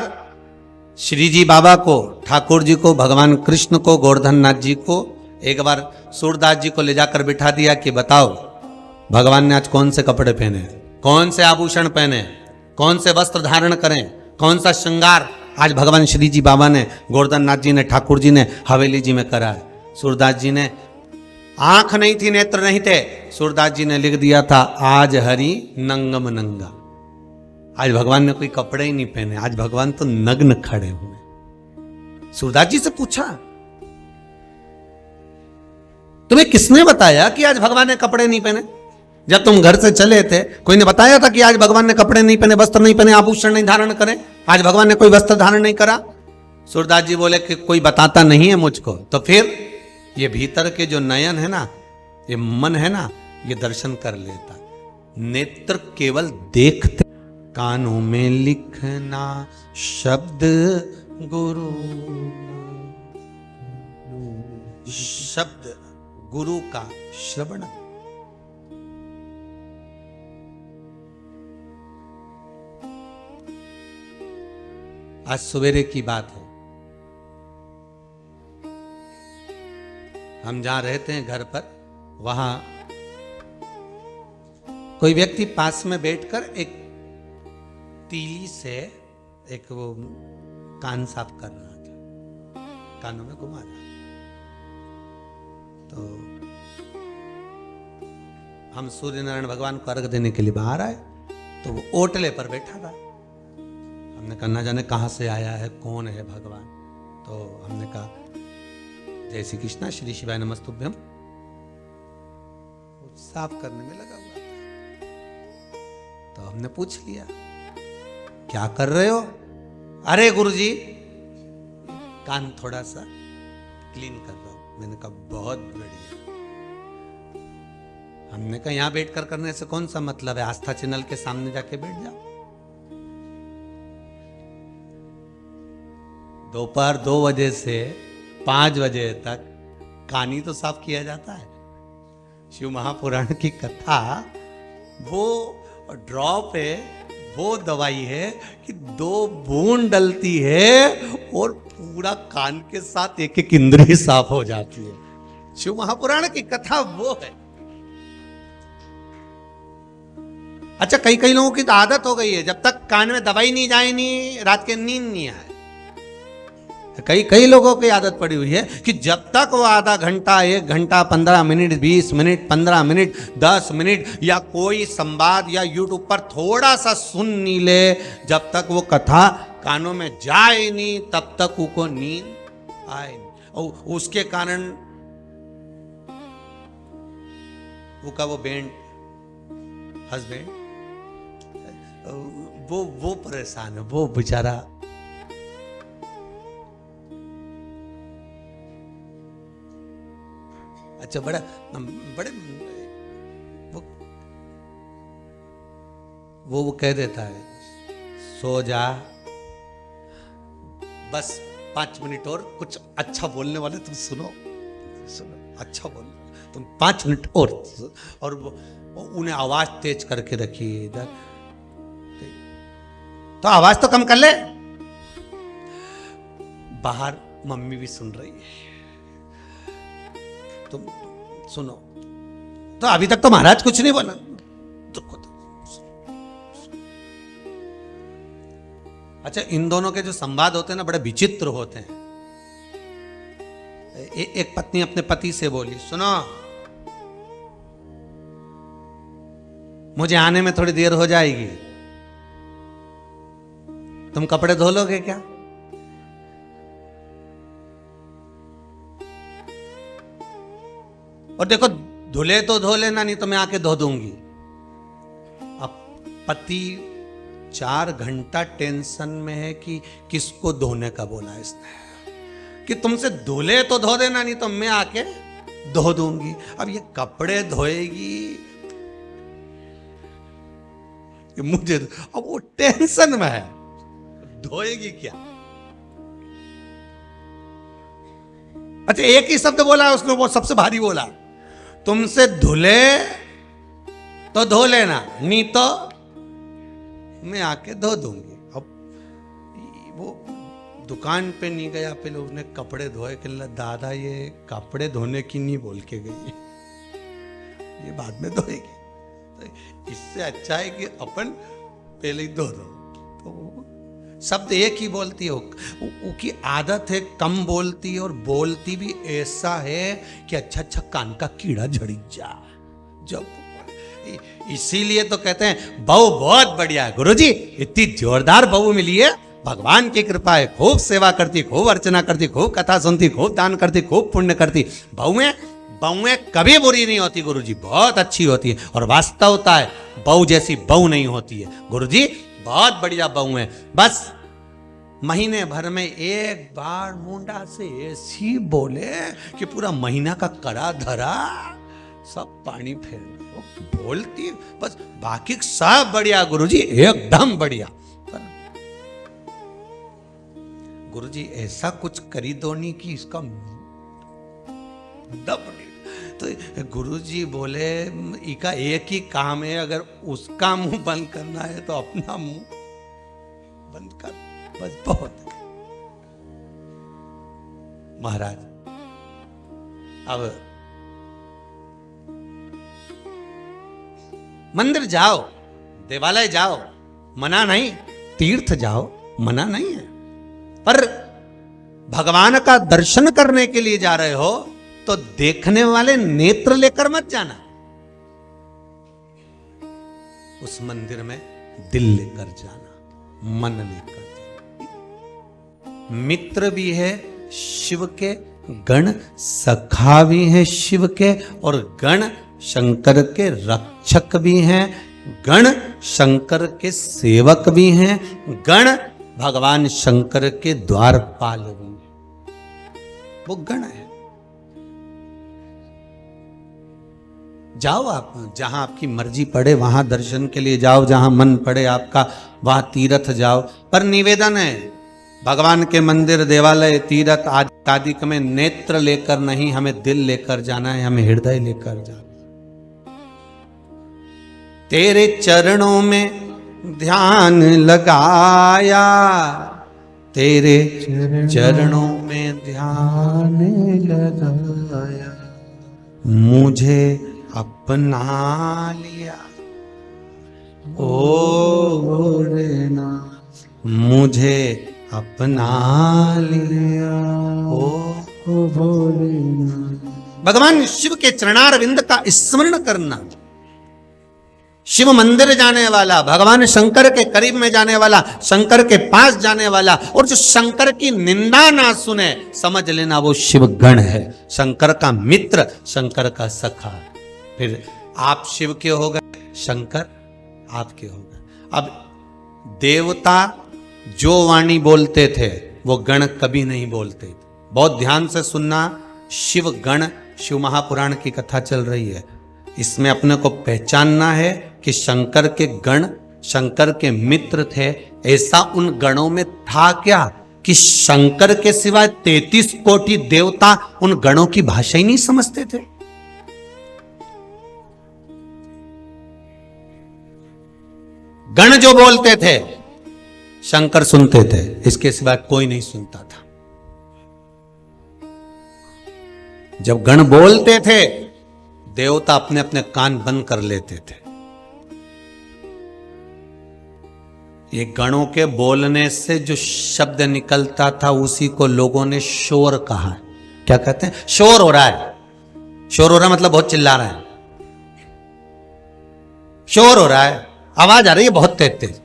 श्री जी बाबा को, ठाकुर जी को, भगवान कृष्ण को, गोवर्धन नाथ जी को एक बार सूरदास जी को ले जाकर बिठा दिया कि बताओ भगवान ने आज कौन से कपड़े पहने, कौन से आभूषण पहने, कौन से वस्त्र धारण करें, कौन सा श्रृंगार आज भगवान श्री जी बाबा ने, गोवर्धन नाथ जी ने, ठाकुर जी ने हवेली जी में करा है। सूरदास जी ने, आंख नहीं थी, नेत्र नहीं थे, सूरदास जी ने लिख दिया था, आज हरि नंगम नंगा। आज भगवान ने कोई कपड़े ही नहीं पहने, आज भगवान तो नग्न खड़े हुए। सूरदास जी से पूछा, तुम्हें किसने बताया कि आज भगवान ने कपड़े नहीं पहने? जब तुम घर से चले थे कोई ने बताया था कि आज भगवान ने कपड़े नहीं पहने, वस्त्र नहीं पहने, आभूषण नहीं धारण करें, आज भगवान ने कोई वस्त्र धारण नहीं करा? सूरदास जी बोले कि कोई बताता नहीं है मुझको। तो फिर ये भीतर के जो नयन है ना, ये मन है ना, ये दर्शन कर लेता। नेत्र केवल देखते, कानों में लिखना शब्द गुरु, शब्द गुरु का श्रवण। आज सवेरे की बात है, हम जहां रहते हैं घर पर, वहां कोई व्यक्ति पास में बैठकर एक तीली से एक वो कान साफ कर रहा था, कानों में घुमा रहा। तो हम सूर्य नारायण भगवान को अर्घ देने के लिए बाहर आए, तो वो ओटले पर बैठा था। हमने कहा ना जाने कहां से आया है, कौन है भगवान। तो हमने कहा जय श्री कृष्णा, श्री शिवाय नमस्तुभ्यम। साफ करने में लगा हुआ था। तो हमने पूछ लिया, क्या कर रहे हो? अरे गुरुजी, कान थोड़ा सा क्लीन कर रहा हूं। मैंने कहा बहुत बढ़िया। हमने कहा यहां बैठकर करने से कौन सा मतलब है, आस्था चैनल के सामने जाके बैठ जाओ। दोपहर 2 बजे से 5 बजे तक कानी तो साफ किया जाता है। शिव महापुराण की कथा वो ड्रॉप है, वो दवाई है कि 2 बूंद डलती है और पूरा कान के साथ एक एक इंद्रिय साफ हो जाती है। शिव महापुराण की कथा वो है। अच्छा, कई लोगों की तो आदत हो गई है, जब तक कान में दवाई नहीं जाए, नहीं रात के नींद नहीं आए। कई लोगों की आदत पड़ी हुई है कि जब तक वो आधा घंटा, 1 घंटा, 15 मिनट, 20 मिनट, 15 मिनट, 10 मिनट या कोई संवाद या यूट्यूब पर थोड़ा सा सुन नहीं ले, जब तक वो कथा कानों में जाए नहीं, तब तक उनको नींद आए नहीं। और उसके कारण का वो बैंड हस्बैंड, वो परेशान है, वो बेचारा अच्छा बड़े वो कह देता है सो जा, बस 5 मिनट और, कुछ अच्छा बोलने वाले तुम सुनो, अच्छा बोल तुम 5 मिनट और वो उन्हें आवाज तेज करके रखिए इधर, तो आवाज तो कम कर ले, बाहर मम्मी भी सुन रही है, तुम सुनो। तो अभी तक तो महाराज कुछ नहीं बोला, अच्छा इन दोनों के जो संवाद होते हैं ना बड़े विचित्र होते हैं। एक पत्नी अपने पति से बोली, सुनो मुझे आने में थोड़ी देर हो जाएगी, तुम कपड़े धो लोगे क्या? और देखो धुले तो धो लेना, नहीं तो मैं आके धो दूंगी। अब पति 4 घंटा टेंशन में है कि किसको धोने का बोला इसने, कि तुमसे धुले तो धो देना, नहीं तो मैं आके धो दूंगी। अब ये कपड़े धोएगी मुझे, अब वो टेंशन में है, धोएगी क्या? अच्छा एक ही शब्द बोला उसने, वो सबसे भारी बोला, तुमसे धुले तो धो लेना, नहीं तो मैं आके धो दूंगी। अब वो दुकान पे नहीं गया, पहले उसने कपड़े धोए के लिए, दादा ये कपड़े धोने की नहीं बोल के गई, ये बाद में धोएगी, तो इससे अच्छा है कि अपन पहले ही धो दो। तो शब्द एक ही बोलती है, उसकी आदत है कम बोलती है, और बोलती भी ऐसा है कि अच्छा अच्छा कान का कीड़ा झड़ जा जब। इसीलिए तो कहते हैं बहू बहुत बढ़िया है गुरुजी, इतनी जोरदार बहू मिली है, भगवान की कृपा है, खूब सेवा करती, खूब अर्चना करती, खूब कथा सुनती, खूब दान करती, खूब पुण्य करती। बहुएं कभी बुरी नहीं होती गुरुजी, बहुत अच्छी होती है, और वास्तवता है बहू जैसी बहू नहीं होती है गुरुजी, बहुत बढ़िया बहू है। बस महीने भर में एक बार मुंडा से ऐसी बोले कि पूरा महीना का कड़ा धरा सब पानी फेर बोलती, बस बाकी सब बढ़िया गुरुजी, एकदम बढ़िया। पर गुरुजी ऐसा कुछ करी दो नहीं कि इसका दब नहीं। तो गुरुजी बोले इका एक ही काम है, अगर उसका मुंह बंद करना है तो अपना मुंह बंद कर, बस बहुत है। महाराज अब मंदिर जाओ, देवालय जाओ, मना नहीं, तीर्थ जाओ, मना नहीं है, पर भगवान का दर्शन करने के लिए जा रहे हो तो देखने वाले नेत्र लेकर मत जाना, उस मंदिर में दिल लेकर जाना, मन लेकर जाना। मित्र भी है शिव के, गण सखा भी है शिव के, और गण शंकर के रक्षक भी हैं, गण शंकर के सेवक भी हैं, गण भगवान शंकर के द्वारपाल भी हैं, वो गण है। जाओ आप जहां आपकी मर्जी पड़े वहां दर्शन के लिए जाओ, जहां मन पड़े आपका वहां तीर्थ जाओ, पर निवेदन है भगवान के मंदिर, देवालय, तीर्थ आदि में नेत्र लेकर नहीं, हमें दिल लेकर जाना है, हमें हृदय लेकर जाना। तेरे चरणों में ध्यान लगाया, तेरे चरणों में ध्यान लगाया, मुझे अपना लिया ओ रेना, मुझे अपना लिया ओ भोलेनाथ। भगवान शिव के चरणारविंद का स्मरण करना, शिव मंदिर जाने वाला, भगवान शंकर के करीब में जाने वाला, शंकर के पास जाने वाला, और जो शंकर की निंदा ना सुने, समझ लेना वो शिव गण है, शंकर का मित्र, शंकर का सखा। फिर आप शिव के हो गए, शंकर आपके हो गए। अब देवता जो वाणी बोलते थे वो गण कभी नहीं बोलते थे। बहुत ध्यान से सुनना, शिव गण, शिव महापुराण की कथा चल रही है। इसमें अपने को पहचानना है कि शंकर के गण, शंकर के मित्र थे। ऐसा उन गणों में था क्या कि शंकर के सिवाय 33 कोटि देवता उन गणों की भाषा ही नहीं समझते थे। गण जो बोलते थे शंकर सुनते थे, इसके सिवाय कोई नहीं सुनता था। जब गण बोलते थे देवता अपने अपने कान बंद कर लेते थे। ये गणों के बोलने से जो शब्द निकलता था उसी को लोगों ने शोर कहा। क्या कहते हैं? शोर हो रहा है। शोर हो रहा है मतलब बहुत चिल्ला रहा है, शोर हो रहा है, आवाज आ रही है बहुत तेज तेज,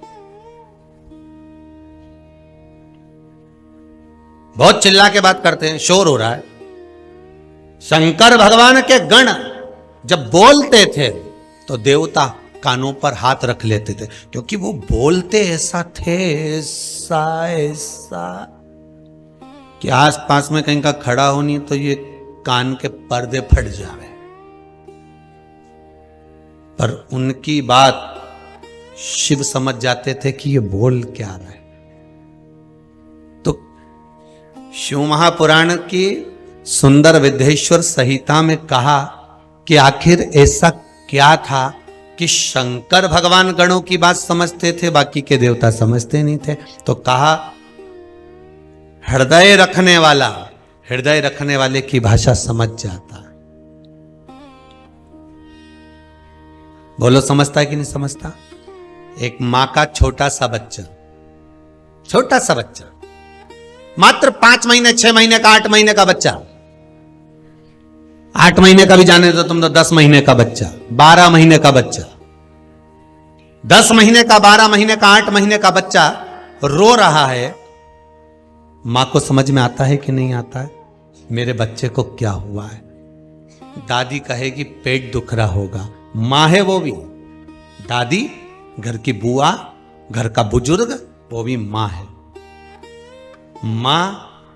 बहुत चिल्ला के बात करते हैं, शोर हो रहा है। शंकर भगवान के गण जब बोलते थे तो देवता कानों पर हाथ रख लेते थे, क्योंकि वो बोलते ऐसा थे, ऐसा ऐसा कि आस पास में कहीं का खड़ा होनी तो ये कान के पर्दे फट जावे। पर उनकी बात शिव समझ जाते थे कि ये बोल क्या रहा है। तो शिव महापुराण की सुंदर विद्येश्वर संहिता में कहा कि आखिर ऐसा क्या था कि शंकर भगवान गणों की बात समझते थे, बाकी के देवता समझते नहीं थे। तो कहा हृदय रखने वाला हृदय रखने वाले की भाषा समझ जाता है। बोलो समझता है कि नहीं समझता? एक मां का छोटा सा बच्चा मात्र 5 महीने 6 महीने का 8 महीने का बच्चा, 8 महीने का भी जाने दो तुम तो, 10 महीने का बच्चा, 12 महीने का बच्चा, 10 महीने का, 12 महीने का, 8 महीने का बच्चा रो रहा है। मां को समझ में आता है कि नहीं आता है मेरे बच्चे को क्या हुआ है? दादी कहेगी पेट दुख रहा होगा, मां है वो भी, दादी घर की बुआ, घर का बुजुर्ग, वो भी मां है। मां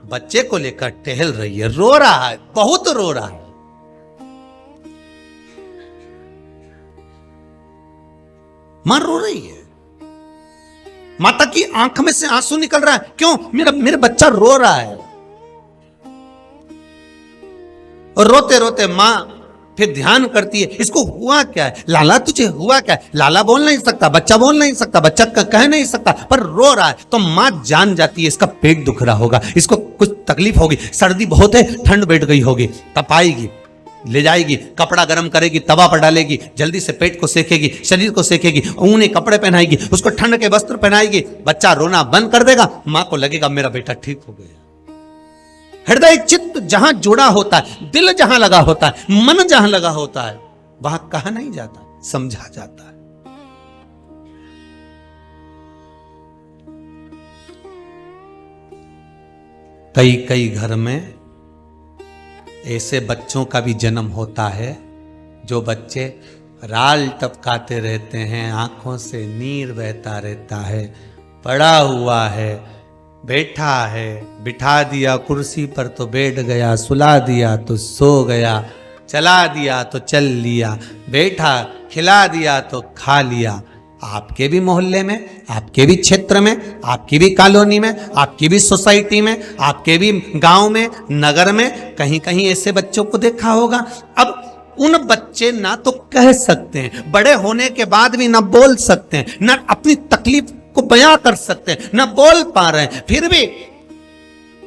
बच्चे को लेकर टहल रही है, रो रहा है, बहुत रो रहा है। मां रो रही है, माता की आंख में से आंसू निकल रहा है। क्यों? मेरा बच्चा रो रहा है। और रोते रोते मां फिर ध्यान करती है इसको हुआ क्या है, लाला तुझे हुआ क्या है? लाला बोल नहीं सकता, बच्चा बोल नहीं सकता, बच्चा कह नहीं सकता, पर रो रहा है। तो मां जान जाती है इसका पेट दुख रहा होगा, इसको कुछ तकलीफ होगी, सर्दी बहुत है, ठंड बैठ गई होगी, तपाएगी, ले जाएगी, कपड़ा गर्म करेगी, तवा पर डालेगी, जल्दी से पेट को सेकेगी, शरीर को सेकेगी, ऊनी कपड़े पहनाएगी, उसको ठंड के वस्त्र पहनाएगी। बच्चा रोना बंद कर देगा, मां को लगेगा मेरा बेटा ठीक हो गया। हृदय चित्त जहां जुड़ा होता है, दिल जहां लगा होता है, मन जहां लगा होता है, वहां कहा नहीं जाता, समझा जाता है। कई कई घर में ऐसे बच्चों का भी जन्म होता है जो बच्चे राल टपकाते रहते हैं, आंखों से नीर बहता रहता है, पड़ा हुआ है, बैठा है, बिठा दिया कुर्सी पर तो बैठ गया, सुला दिया तो सो गया, चला दिया तो चल लिया, बैठा, खिला दिया तो खा लिया। आपके भी मोहल्ले में, आपके भी क्षेत्र में, आपकी भी कॉलोनी में, आपकी भी सोसाइटी में, आपके भी गांव में, नगर में कहीं कहीं ऐसे बच्चों को देखा होगा। अब उन बच्चे ना तो कह सकते हैं, बड़े होने के बाद भी ना बोल सकते हैं, ना अपनी तकलीफ को बयां कर सकते हैं, ना बोल पा रहे हैं, फिर भी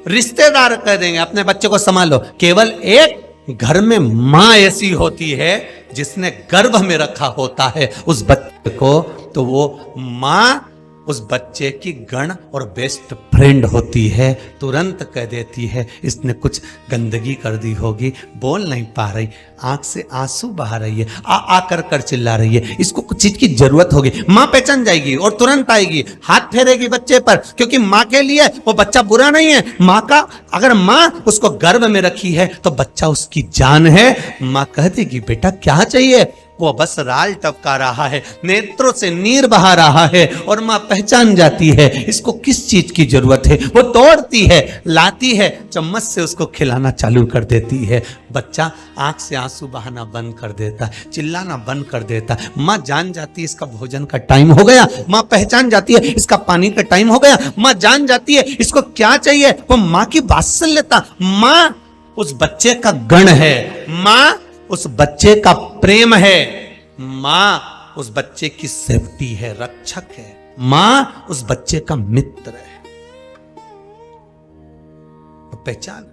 रिश्तेदार कह देंगे अपने बच्चे को संभालो। केवल एक घर में मां ऐसी होती है जिसने गर्भ में रखा होता है उस बच्चे को, तो वो मां उस बच्चे की गण और बेस्ट फ्रेंड होती है। तुरंत कह देती है इसने कुछ गंदगी कर दी होगी, बोल नहीं पा रही, आंख से आंसू बहा रही है, आ कर चिल्ला रही है, इसको कुछ चीज की जरूरत होगी। मां पहचान जाएगी और तुरंत आएगी, हाथ फेरेगी बच्चे पर, क्योंकि मां के लिए वो बच्चा बुरा नहीं है। मां का अगर मां उसको गर्भ में रखी है तो बच्चा उसकी जान है। मां कह देगी बेटा क्या चाहिए, वो बस राल टपका रहा है, नेत्रों से नीर बहा रहा है, और माँ पहचान जाती है इसको किस चीज की जरूरत है। वो तोड़ती है, लाती है, चम्मच से उसको खिलाना चालू कर देती है। बच्चा आंख से आंसू बहाना बंद कर देता है, चिल्लाना बंद कर देता है। माँ जान जाती है इसका भोजन का टाइम हो गया, माँ पहचान जाती है इसका पानी का टाइम हो गया, माँ जान जाती है इसको क्या चाहिए। वो माँ की वात्सल्यता, माँ उस बच्चे का गण है, माँ उस बच्चे का प्रेम है, माँ उस बच्चे की सेफ्टी है, रक्षक है, माँ उस बच्चे का मित्र है। तो पहचान।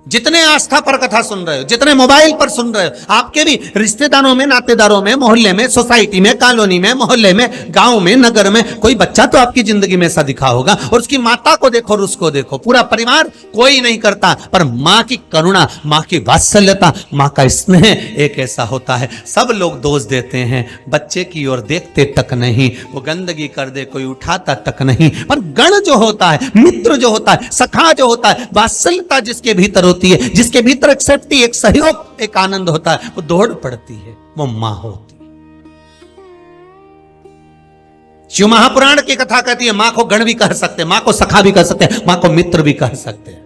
जितने आस्था पर कथा सुन रहे हो, जितने मोबाइल पर सुन रहे हो, आपके भी रिश्तेदारों में, नातेदारों में, मोहल्ले में, सोसाइटी में, कॉलोनी में, मोहल्ले में, गांव में, नगर में कोई बच्चा तो आपकी जिंदगी में ऐसा दिखा होगा। और उसकी माता को देखो और उसको देखो, पूरा परिवार कोई नहीं करता, पर मां की करुणा, मां की वात्सल्यता, मां का स्नेह एक ऐसा होता है। सब लोग दोष देते हैं, बच्चे की ओर देखते तक नहीं, वो गंदगी कर दे कोई उठाता तक नहीं, पर गण जो होता है, मित्र जो होता है, सखा जो होता है, वात्सल्यता जिसके भीतर होती है, जिसके भीतर एक सेफ्टी, एक सहयोग, एक आनंद होता है, वो दौड़ पड़ती है, वो मां होती है। शिव महापुराण की कथा कहती है मां को गण भी कह सकते हैं, मां को सखा भी कह सकते हैं, मां को मित्र भी कह सकते हैं।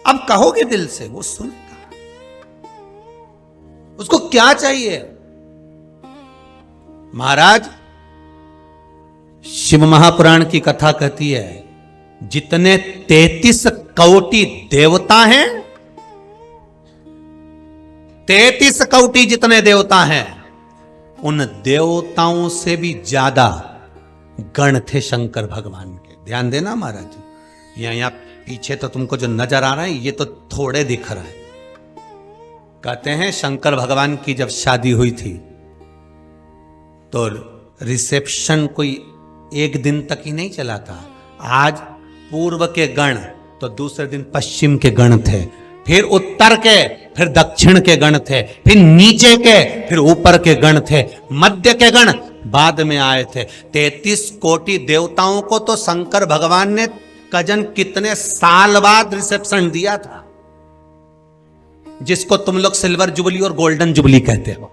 अब कहोगे दिल से, वो सुनेगा। उसको क्या चाहिए? महाराज, शिव महापुराण की कथा कहती है जितने 33 कोटि देवता हैं, 33 कोटि जितने देवता हैं, उन देवताओं से भी ज्यादा गण थे शंकर भगवान के। ध्यान देना महाराज, यहां पीछे तो तुमको जो नजर आ रहा है ये तो थोड़े दिख रहा है। कहते हैं शंकर भगवान की जब शादी हुई थी तो रिसेप्शन कोई एक दिन तक ही नहीं चला था। आज पूर्व के गण तो दूसरे दिन पश्चिम के गण थे, फिर उत्तर के, फिर दक्षिण के गण थे, फिर नीचे के, फिर ऊपर के गण थे, मध्य के गण बाद में आए थे। 33 कोटि देवताओं को तो शंकर भगवान ने कजन कितने साल बाद रिसेप्शन दिया था, जिसको तुम लोग सिल्वर जुबली और गोल्डन जुबली कहते हो,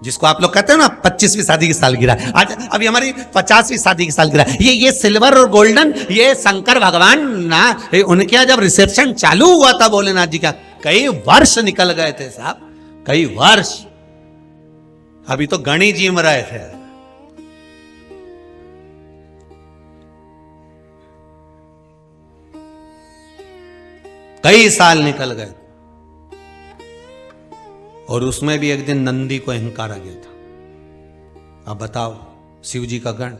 जिसको आप लोग कहते हो ना 25वीं शादी की सालगिरह। आज अभी हमारी 50वीं शादी की सालगिरह। ये सिल्वर और गोल्डन, ये शंकर भगवान ना, उनके यहाँ जब रिसेप्शन चालू हुआ था भोलेनाथ जी का, कई वर्ष निकल गए थे साहब, कई वर्ष। अभी तो गणी जीम रहे थे। कई साल निकल गए और उसमें भी एक दिन नंदी को अहंकार आ गया था। अब बताओ, शिव जी का गण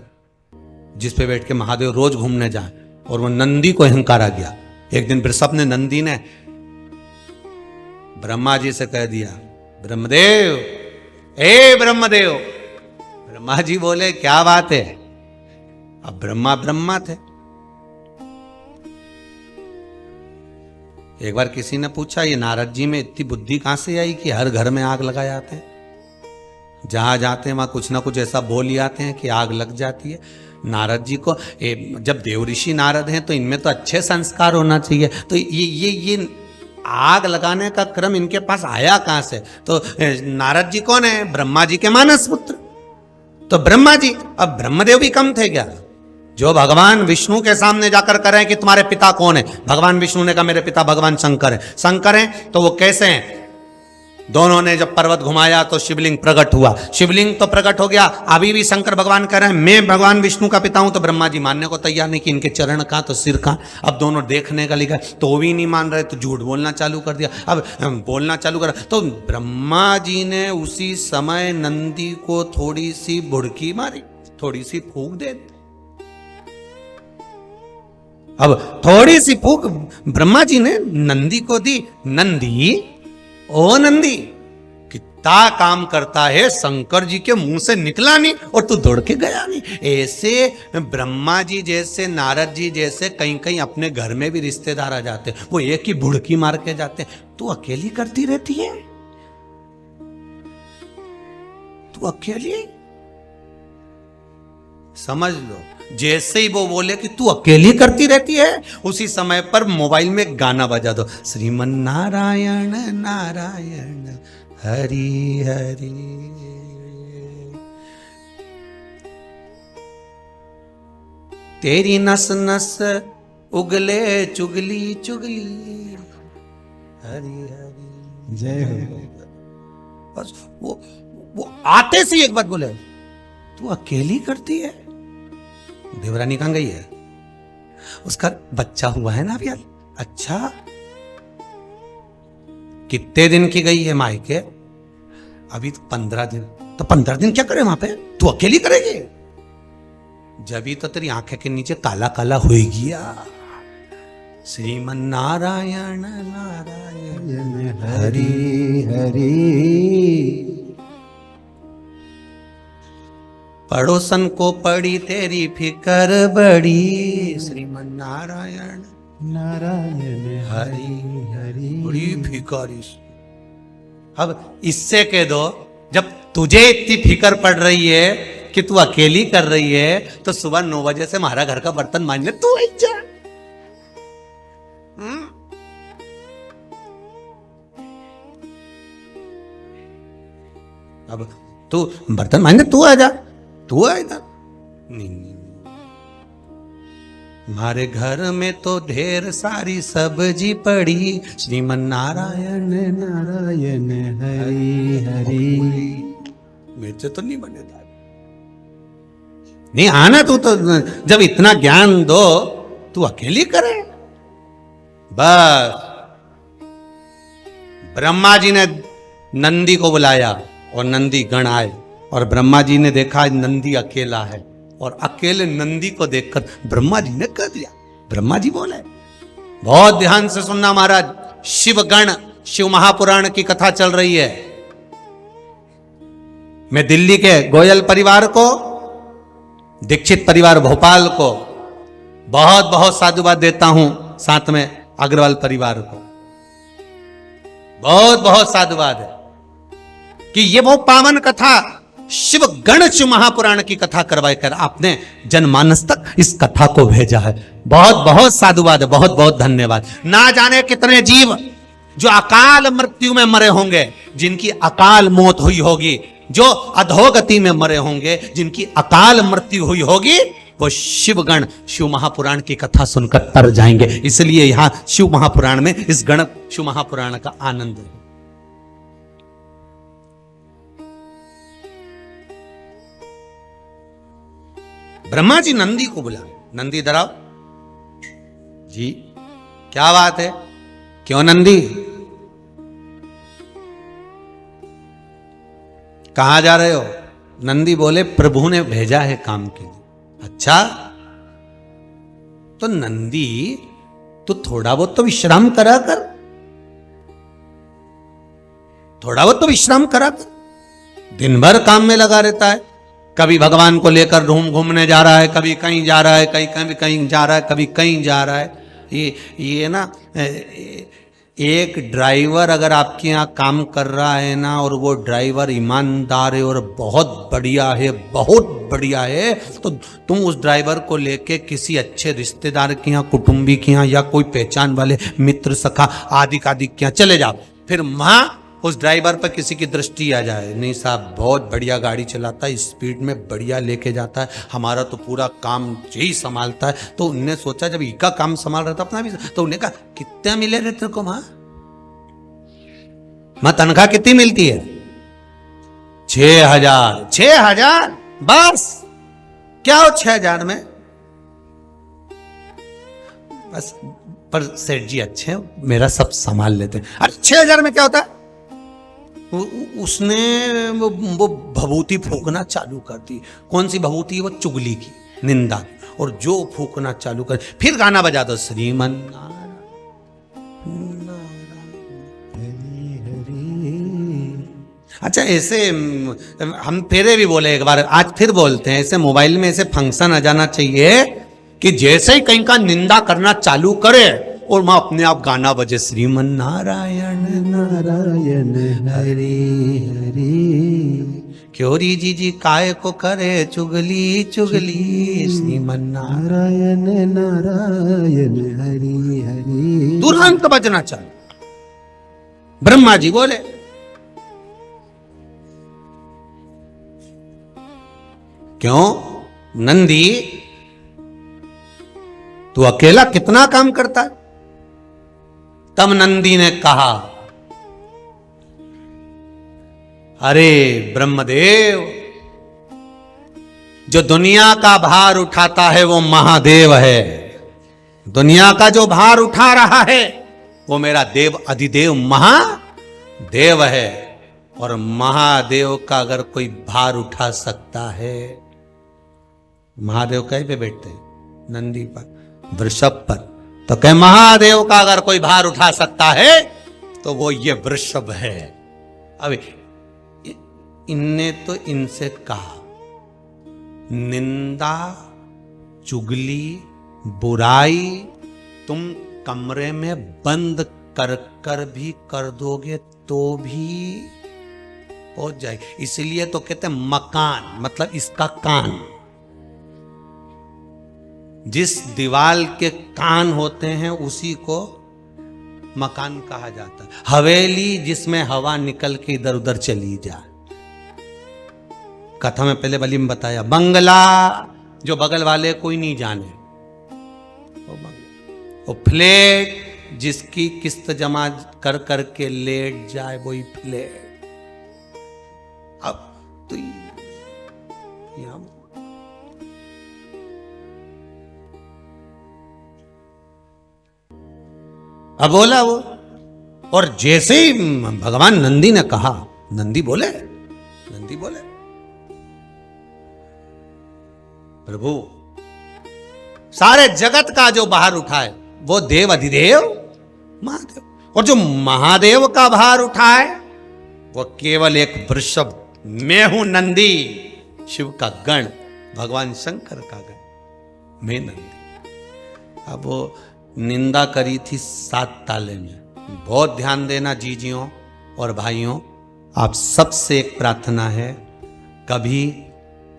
जिस पे बैठ के महादेव रोज घूमने जाए, और वो नंदी को अहंकार आ गया। एक दिन वृषभ ने, नंदी ने ब्रह्मा जी से कह दिया, ब्रह्मदेव, ए ब्रह्मदेव। ब्रह्मा जी बोले क्या बात है? अब ब्रह्मा थे। एक बार किसी ने पूछा ये नारद जी में इतनी बुद्धि कहां से आई कि हर घर में आग लगा जाते हैं, जहां जाते हैं वहां कुछ ना कुछ ऐसा बोल ही आते हैं कि आग लग जाती है। नारद जी को जब देव ऋषि नारद हैं तो इनमें तो अच्छे संस्कार होना चाहिए, तो ये आग लगाने का क्रम इनके पास आया कहां से? तो नारद जी कौन है? ब्रह्मा जी के मानस पुत्र। तो ब्रह्मा जी, अब ब्रह्मदेव भी कम थे क्या? जो भगवान विष्णु के सामने जाकर करें कि तुम्हारे पिता कौन है, भगवान विष्णु ने कहा मेरे पिता भगवान शंकर है। शंकर हैं तो वो कैसे हैं? दोनों ने जब पर्वत घुमाया तो शिवलिंग प्रकट हुआ, शिवलिंग तो प्रकट हो गया। अभी भी शंकर भगवान कह रहे हैं मैं भगवान विष्णु का पिता हूं, तो ब्रह्मा जी मानने को तैयार नहीं कि इनके चरण कहां तो सिर कहां। अब दोनों देखने का लिखा तो वो भी नहीं मान रहे, तो झूठ बोलना चालू कर दिया। अब बोलना चालू करा तो ब्रह्मा जी ने उसी समय नंदी को थोड़ी सी बुड़की मारी, थोड़ी सी फूंक दे। अब थोड़ी सी फूंक ब्रह्मा जी ने नंदी को दी। नंदी, ओ नंदी, कितना काम करता है, शंकर जी के मुंह से निकला नहीं और तू दौड़ के गया नहीं। ऐसे ब्रह्मा जी जैसे, नारद जी जैसे कहीं कहीं अपने घर में भी रिश्तेदार आ जाते, वो एक ही बुड़की मार के जाते, तू अकेली करती रहती है। तू अकेली? समझ लो, जैसे ही वो बोले कि तू अकेली करती रहती है, उसी समय पर मोबाइल में गाना बजा दो, श्रीमन नारायण नारायण हरि हरि। तेरी नस नस उगले चुगली चुगली हरि हरि जय हो। बस वो आते से एक बात बोले, तू अकेली करती है। देवरानी कहां गई है? उसका बच्चा हुआ है ना अभी। अच्छा, कितने दिन की गई है मायके? अभी तो 15 दिन। तो 15 दिन क्या करे वहां पे? तू अकेली करेगी? जब तो तेरी आंखें के नीचे काला काला होएगी। श्रीमन नारायण नारायण हरि हरि। पड़ोसन को पड़ी तेरी फिकर बड़ी, श्रीमन नारायण नारायण हरि हरि। बड़ी फिकर। अब इससे कह दो, जब तुझे इतनी फिकर पड़ रही है कि तू अकेली कर रही है, तो सुबह 9 बजे से हमारा घर का बर्तन मांजने तू आई जा। अब तू बर्तन मांजने तू आ जा, तू आ इधर। नहीं, हमारे घर में तो ढेर सारी सब्जी पड़ी, श्रीमन नारायण नारायण हरि हरि। मेरे तो नहीं बने था। नहीं आना तू तो, जब इतना ज्ञान दो तू अकेली करे। बस ब्रह्मा जी ने नंदी को बुलाया और नंदी गण आए, और ब्रह्मा जी ने देखा नंदी अकेला है, और अकेले नंदी को देखकर ब्रह्मा जी ने कह दिया। ब्रह्मा जी बोले, बहुत ध्यान से सुनना महाराज, शिव गण, शिव महापुराण की कथा चल रही है। मैं दिल्ली के गोयल परिवार को, दीक्षित परिवार भोपाल को बहुत बहुत साधुवाद देता हूं, साथ में अग्रवाल परिवार को बहुत बहुत साधुवाद है कि ये वो पावन कथा शिव गण शिव महापुराण की कथा करवाए कर आपने जनमानस तक इस कथा को भेजा है। बहुत बहुत साधुवाद है, बहुत बहुत धन्यवाद। ना जाने कितने जीव जो अकाल मृत्यु में मरे होंगे, जिनकी अकाल मौत हुई होगी, जो अधोगति में मरे होंगे, जिनकी अकाल मृत्यु हुई होगी, वो शिवगण शिव महापुराण की कथा सुनकर तर जाएंगे। इसलिए यहां शिव महापुराण में इस गण शिव महापुराण का आनंद है। ब्रह्मा जी नंदी को बुला, नंदी इधर आओ जी। क्या बात है? क्यों नंदी, कहां जा रहे हो? नंदी बोले, प्रभु ने भेजा है काम के लिए। अच्छा, तो नंदी तो थोड़ा बहुत तो विश्राम करा कर, थोड़ा बहुत तो विश्राम करा कर। दिन भर काम में लगा रहता है, कभी भगवान को लेकर घूमने जा रहा है, कभी कहीं जा रहा है, कहीं जा रहा है, कभी कहीं जा रहा है। ये ना, एक ड्राइवर अगर आपके यहाँ काम कर रहा है ना, और वो ड्राइवर ईमानदार है और बहुत बढ़िया है, बहुत बढ़िया है, तो तुम उस ड्राइवर को लेके किसी अच्छे रिश्तेदार के यहाँ, कुटुंबी के यहाँ, या कोई पहचान वाले मित्र सखा आदि के यहाँ चले जाओ। फिर वहां उस ड्राइवर पर किसी की दृष्टि आ जाए, नहीं साहब बहुत बढ़िया गाड़ी चलाता है, स्पीड में बढ़िया लेके जाता है, हमारा तो पूरा काम यही संभालता है। तो उनने सोचा, जब इका काम संभाल रहा था अपना भी, तो उन्हें कहा, कितने मिले रे तेरे को वहां? मां तनख्वाह कितनी मिलती है? 6,000। 6,000 बस? क्या हो 6,000 में? बस, पर सेठ जी अच्छे, मेरा सब संभाल लेते हैं। अरे 6,000 में क्या होता है? उसने वो भभूति फूकना चालू कर दी। कौन सी भभूति है? वो चुगली की, निंदा की। और जो फूकना चालू कर, फिर गाना बजा दो, श्रीमन अच्छा, ऐसे हम फिर भी बोले एक बार, आज फिर बोलते हैं, ऐसे मोबाइल में ऐसे फंक्शन आ जाना चाहिए कि जैसे ही कहीं का निंदा करना चालू करे और वहां अपने आप गाना बजे, श्रीमन नारायण नारायण हरि हरि। क्योरी जी काय को करे चुगली चुगली श्रीमन नारायण नारायण हरि हरि। तुरंत बजना चाहिए। ब्रह्मा जी बोले क्यों नंदी तू अकेला कितना काम करता है? तब नंदी ने कहा अरे ब्रह्मदेव, जो दुनिया का भार उठाता है वो महादेव है। दुनिया का जो भार उठा रहा है वो मेरा देव अधिदेव महादेव है। और महादेव का अगर कोई भार उठा सकता है, महादेव कहीं पे बैठते हैं? नंदी पर, वृषभ पर। तो कह महादेव का अगर कोई भार उठा सकता है तो वो ये वृषभ है। अब इनने तो इनसे कहा निंदा चुगली बुराई तुम कमरे में बंद कर कर भी कर दोगे तो भी पहुंच जाएगी। इसलिए तो कहते हैं मकान, मतलब इसका कान। जिस दीवाल के कान होते हैं उसी को मकान कहा जाता है। हवेली जिसमें हवा निकल के इधर उधर चली जाए। कथा में पहले वाली में बताया बंगला जो बगल वाले कोई नहीं जाने, वो फ्लैट जिसकी किस्त जमा कर कर के लेट जाए वही फ्लैट। अब तो अब बोला वो, और जैसे ही भगवान नंदी ने कहा, नंदी बोले प्रभु सारे जगत का जो भार उठाए वो देव अधिदेव महादेव, और जो महादेव का भार उठाए वो केवल एक वृषभ, मैं हूं नंदी, शिव का गण, भगवान शंकर का गण, मैं नंदी। अब वो निंदा करी थी 7 ताले में। बहुत ध्यान देना जीजियों और भाइयों, आप सबसे एक प्रार्थना है, कभी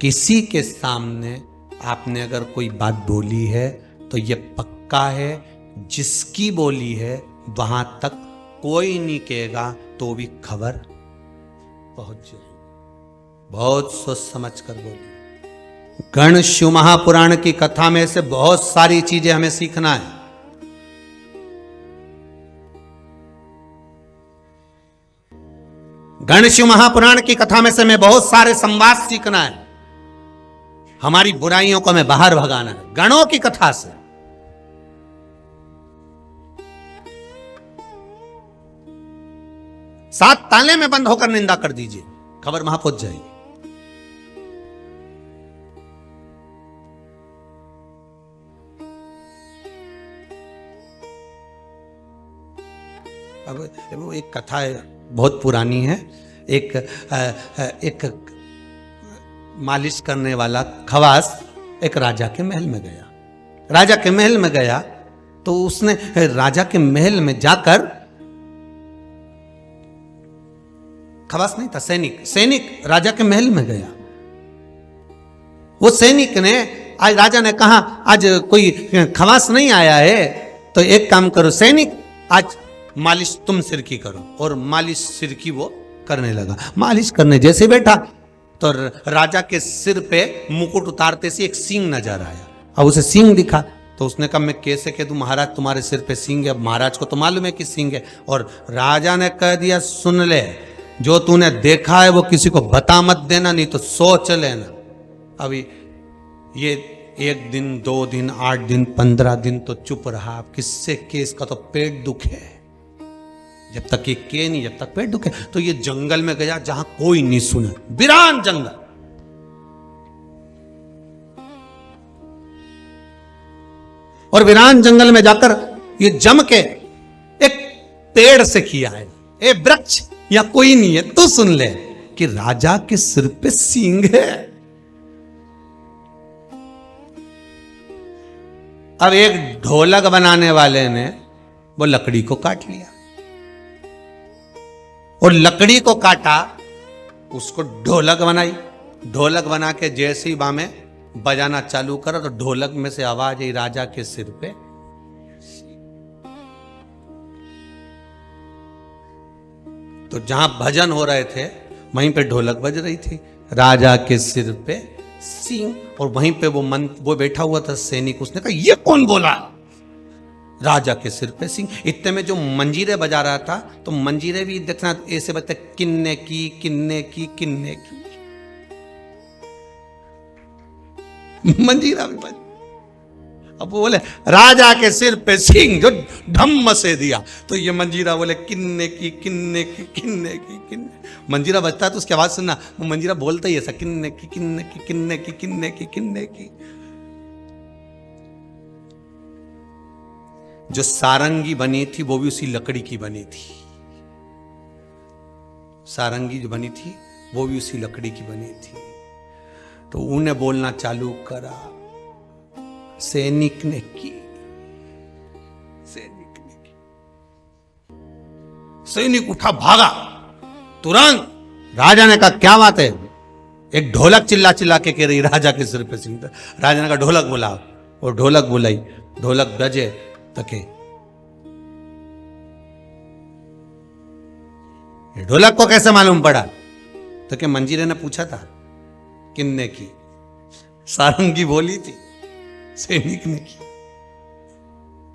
किसी के सामने आपने अगर कोई बात बोली है तो ये पक्का है जिसकी बोली है वहां तक कोई नहीं कहेगा तो भी खबर पहुंच जाएगी। बहुत सोच समझ कर बोली। गण शिव महापुराण की कथा में से बहुत सारी चीजें हमें सीखना है। गण शिव महापुराण की कथा में से हमें बहुत सारे संवाद सीखना है। हमारी बुराइयों को हमें बाहर भगाना है गणों की कथा से। सात ताले में बंद होकर निंदा कर दीजिए, खबर वहां पहुंच जाएगी। अब वो एक कथा है, बहुत पुरानी है। एक मालिश करने वाला खवास एक राजा के महल में गया। राजा के महल में गया तो उसने राजा के महल में जाकर, खवास नहीं था, सैनिक राजा के महल में गया। वो सैनिक ने, आज राजा ने कहा आज कोई खवास नहीं आया है तो एक काम करो सैनिक, आज मालिश तुम सिर की करो। और मालिश सिर की वो करने लगा। मालिश करने जैसे बैठा तो राजा के सिर पे मुकुट उतारते से एक सींग नजर आया। अब उसे सींग दिखा तो उसने कहा मैं कैसे कह दूं महाराज तुम्हारे सिर पे सींग है। अब महाराज को तो मालूम है कि सींग है। और राजा ने कह दिया सुन ले, जो तूने देखा है वो किसी को बता मत देना, नहीं तो सोच लेना। अभी ये 1 दिन 2 दिन 8 दिन 15 दिन तो चुप रहा। अब किससे के, इसका तो पेट दुखे, जब तक ये के नहीं, जब तक पेट दुखे। तो ये जंगल में गया जहां कोई नहीं सुने, वीरान जंगल। और वीरान जंगल में जाकर ये जम के एक पेड़ से किया है, ए वृक्ष या कोई नहीं है तो सुन ले कि राजा के सिर पे सींग है। अब एक ढोलक बनाने वाले ने वो लकड़ी को काट लिया और लकड़ी को काटा उसको ढोलक बनाई। ढोलक बना के जैसे ही बामे बजाना चालू करा तो ढोलक में से आवाज आई राजा के सिर पे। तो जहां भजन हो रहे थे वहीं पे ढोलक बज रही थी, राजा के सिर पे सिंह। और वहीं पे वो बैठा हुआ था सैनिक, उसने कहा ये कौन बोला, राजा के सिर पे सिंह। इतने में जो मंजीरे बजा रहा था, तो मंजीरे भी देखना ऐसे बजते, किन्ने की किन्ने की किन्ने की, मंजीरा भी बज। अब वो बोले राजा के सिर पे सिंह, जो ढम से दिया, तो ये मंजीरा बोले किन्ने की किन्ने की किन्ने की किन्ने। मंजीरा बजता है तो उसकी आवाज सुनना, वो मंजीरा बोलता ही ऐसा, किन्ने की किन्ने की किन्ने की किन्ने की किन्ने की। जो सारंगी बनी थी वो भी उसी लकड़ी की बनी थी। सारंगी जो बनी थी वो भी उसी लकड़ी की बनी थी। तो उन्हें बोलना चालू करा, सैनिक ने की, सैनिक ने की। सैनिक उठा भागा तुरंत। राजा ने कहा क्या बात है, एक ढोलक चिल्ला चिल्ला के कह रही राजा के सिर पे सिंह। राजा ने कहा ढोलक बुलाओ, और ढोलक बुलाई। ढोलक बजे तके, ढोलक को कैसे मालूम पड़ा, तो क्या मंजीरे ने पूछा था किन्ने की, सारंगी बोली थी, सैनिक ने की।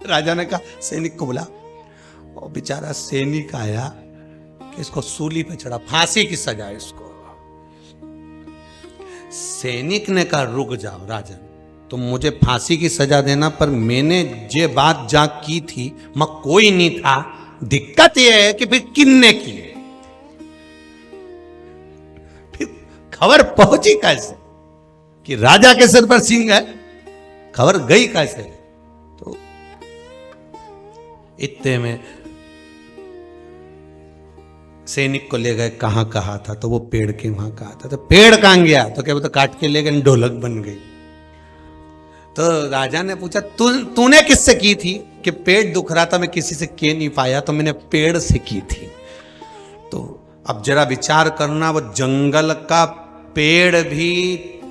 राजा ने कहा सैनिक को बुला। और बेचारा सैनिक आया कि इसको सूली पे चढ़ा, फांसी की सजा इसको। सैनिक ने कहा रुक जाओ राजन, तुम मुझे फांसी की सजा देना, पर मैंने जे बात जा की थी मैं कोई नहीं था। दिक्कत यह है कि फिर किन्ने की है, फिर खबर पहुंची कैसे कि राजा के सिर पर सिंह है, खबर गई कैसे। तो इतने में सैनिक को ले गए, कहां कहा था, तो वो पेड़ के वहां कहा था। तो पेड़ कहां गया, तो क्या वो तो काट के ले गए, ढोलक बन गई। तो राजा ने पूछा तूने किससे की थी, कि पेट दुख रहा था मैं किसी से कह नहीं पाया तो मैंने पेड़ से की थी। तो अब जरा विचार करना, वो जंगल का पेड़ भी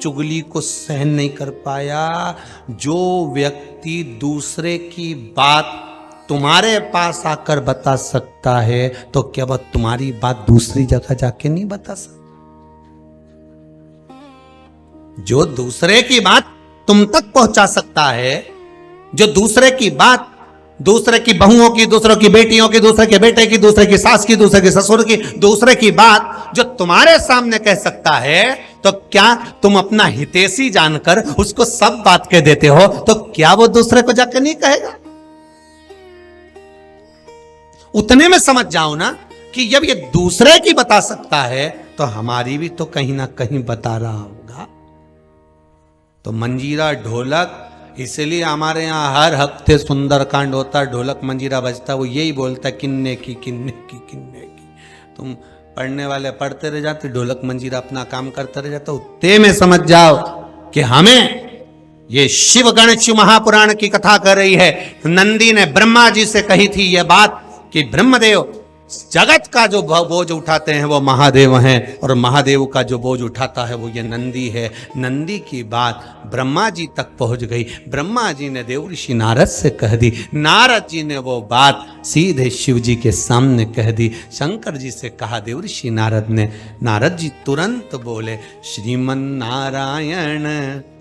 चुगली को सहन नहीं कर पाया। जो व्यक्ति दूसरे की बात तुम्हारे पास आकर बता सकता है, तो क्या वह तुम्हारी बात दूसरी जगह जाके नहीं बता सकता। जो दूसरे की बात तुम तक पहुंचा सकता है, जो दूसरे की बात, दूसरे की बहुओं की, दूसरों की बेटियों की, दूसरे के बेटे की, दूसरे की सास की, दूसरे के ससुर की, दूसरे की बात जो तुम्हारे सामने कह सकता है, तो क्या तुम अपना हितैषी जानकर उसको सब बात कह देते हो, तो क्या वो दूसरे को जाकर नहीं कहेगा। उतने में समझ जाओ ना कि जब ये दूसरे की बता सकता है, तो हमारी भी तो कहीं ना कहीं बता रहा होगा। तो मंजीरा ढोलक, इसलिए हमारे यहाँ हर हफ्ते सुंदरकांड होता है, ढोलक मंजीरा बजता, वो यही बोलता है किन्ने की किन्ने की किन्ने की। तुम पढ़ने वाले पढ़ते रह जाते, ढोलक मंजीरा अपना काम करते रह जाते। उतने में समझ जाओ कि हमें ये शिव गणेश महापुराण की कथा कर रही है। नंदी ने ब्रह्मा जी से कही थी यह बात कि ब्रह्मदेव, जगत का जो बोझ उठाते हैं वो महादेव हैं, और महादेव का जो बोझ उठाता है वो ये नंदी है। नंदी की बात ब्रह्मा जी तक पहुंच गई। ब्रह्मा जी ने देवऋषि नारद से कह दी, नारद जी ने वो बात सीधे शिव जी के सामने कह दी। शंकर जी से कहा देवऋषि नारद ने, नारद जी तुरंत बोले श्रीमन नारायण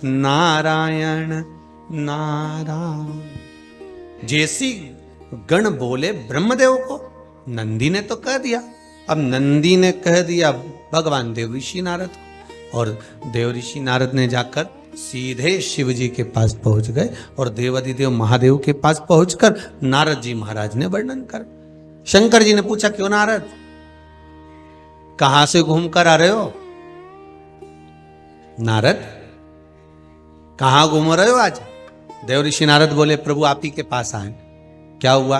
नारायण नारायण। जैसी गण बोले ब्रह्मदेव को, नंदी ने तो कह दिया। अब नंदी ने कह दिया भगवान देवऋषि नारद को, और देवऋषि नारद ने जाकर सीधे शिव जी के पास पहुंच गए, और देवाधिदेव महादेव के पास पहुंचकर नारद जी महाराज ने वर्णन कर। शंकर जी ने पूछा क्यों नारद, कहां से घूम कर आ रहे हो? नारद कहां घूम रहे हो आज? देवऋषि नारद बोले प्रभु आप ही के पास आए। क्या हुआ?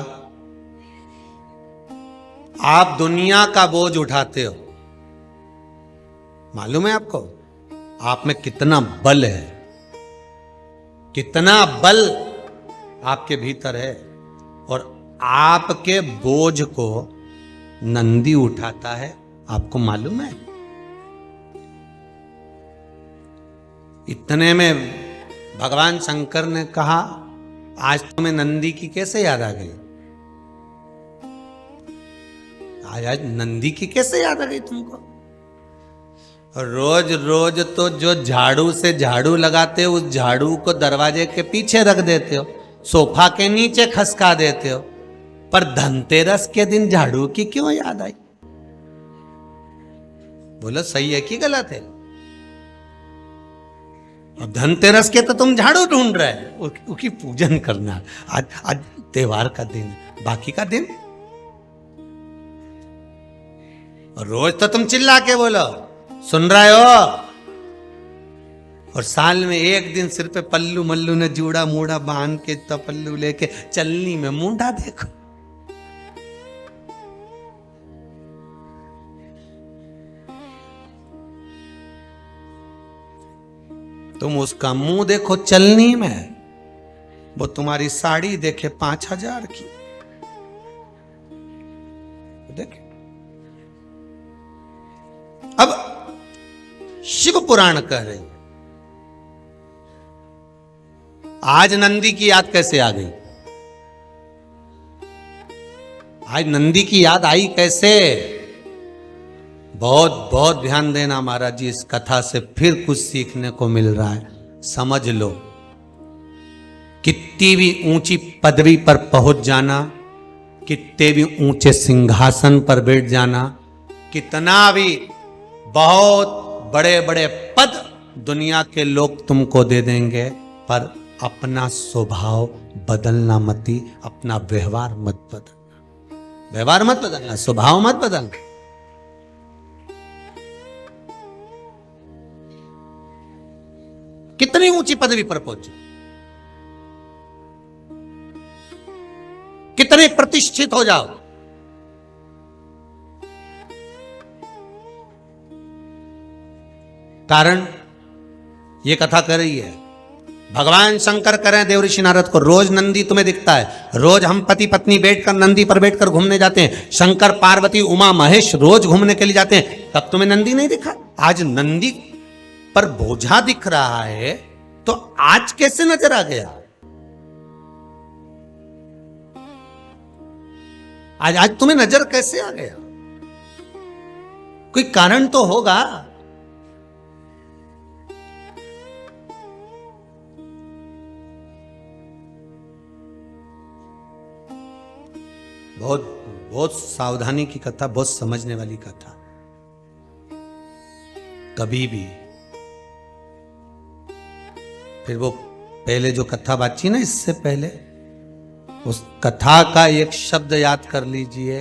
आप दुनिया का बोझ उठाते हो, मालूम है आपको? आप में कितना बल है, कितना बल आपके भीतर है, और आपके बोझ को नंदी उठाता है, आपको मालूम है? इतने में भगवान शंकर ने कहा, आज तुम्हें नंदी की कैसे याद आ गई? आज नंदी की कैसे याद आ गई तुमको? रोज रोज तो जो झाड़ू से झाड़ू लगाते हो, उस झाड़ू को दरवाजे के पीछे रख देते हो, सोफा के नीचे खसका देते हो, पर धनतेरस के दिन झाड़ू की क्यों याद आई? बोलो सही है कि गलत है? अब धनतेरस के तो तुम झाड़ू ढूंढ रहे हो, उसकी पूजन करना। आज त्योहार का दिन, बाकी का दिन रोज तो तुम चिल्ला के बोलो, सुन रहे हो? और साल में एक दिन सिर पे पल्लू मल्लू ने जूड़ा मूड़ा बांध के तो पल्लू लेके चलनी में मुंडा देखो। तुम उसका मुंह देखो चलनी में, वो तुम्हारी साड़ी देखे 5,000 की। देखे अब शिव पुराण कह रही है, आज नंदी की याद कैसे आ गई? आज नंदी की याद आई कैसे? बहुत बहुत ध्यान देना महाराज जी, इस कथा से फिर कुछ सीखने को मिल रहा है। समझ लो, कितनी भी ऊंची पदवी पर पहुंच जाना, कितने भी ऊंचे सिंहासन पर बैठ जाना, कितना भी बहुत बड़े बड़े पद दुनिया के लोग तुमको दे देंगे, पर अपना स्वभाव बदलना मती, अपना व्यवहार मत बदलना। व्यवहार मत बदलना, स्वभाव मत बदलना। कितनी ऊंची पदवी पर पहुंचे, कितने प्रतिष्ठित हो जाओ, कारण ये कथा कर रही है, भगवान शंकर करें देव ऋषि नारद को, रोज नंदी तुम्हें दिखता है, रोज हम पति पत्नी बैठकर नंदी पर बैठकर घूमने जाते हैं, शंकर पार्वती उमा महेश रोज घूमने के लिए जाते हैं, तब तुम्हें नंदी नहीं दिखा? आज नंदी पर बोझा दिख रहा है, तो आज कैसे नजर आ गया? आज तुम्हें नजर कैसे आ गया? कोई कारण तो होगा। बहुत बहुत सावधानी की कथा, बहुत समझने वाली कथा। कभी भी फिर वो पहले जो कथा बातची ना, इससे पहले उस कथा का एक शब्द याद कर लीजिए,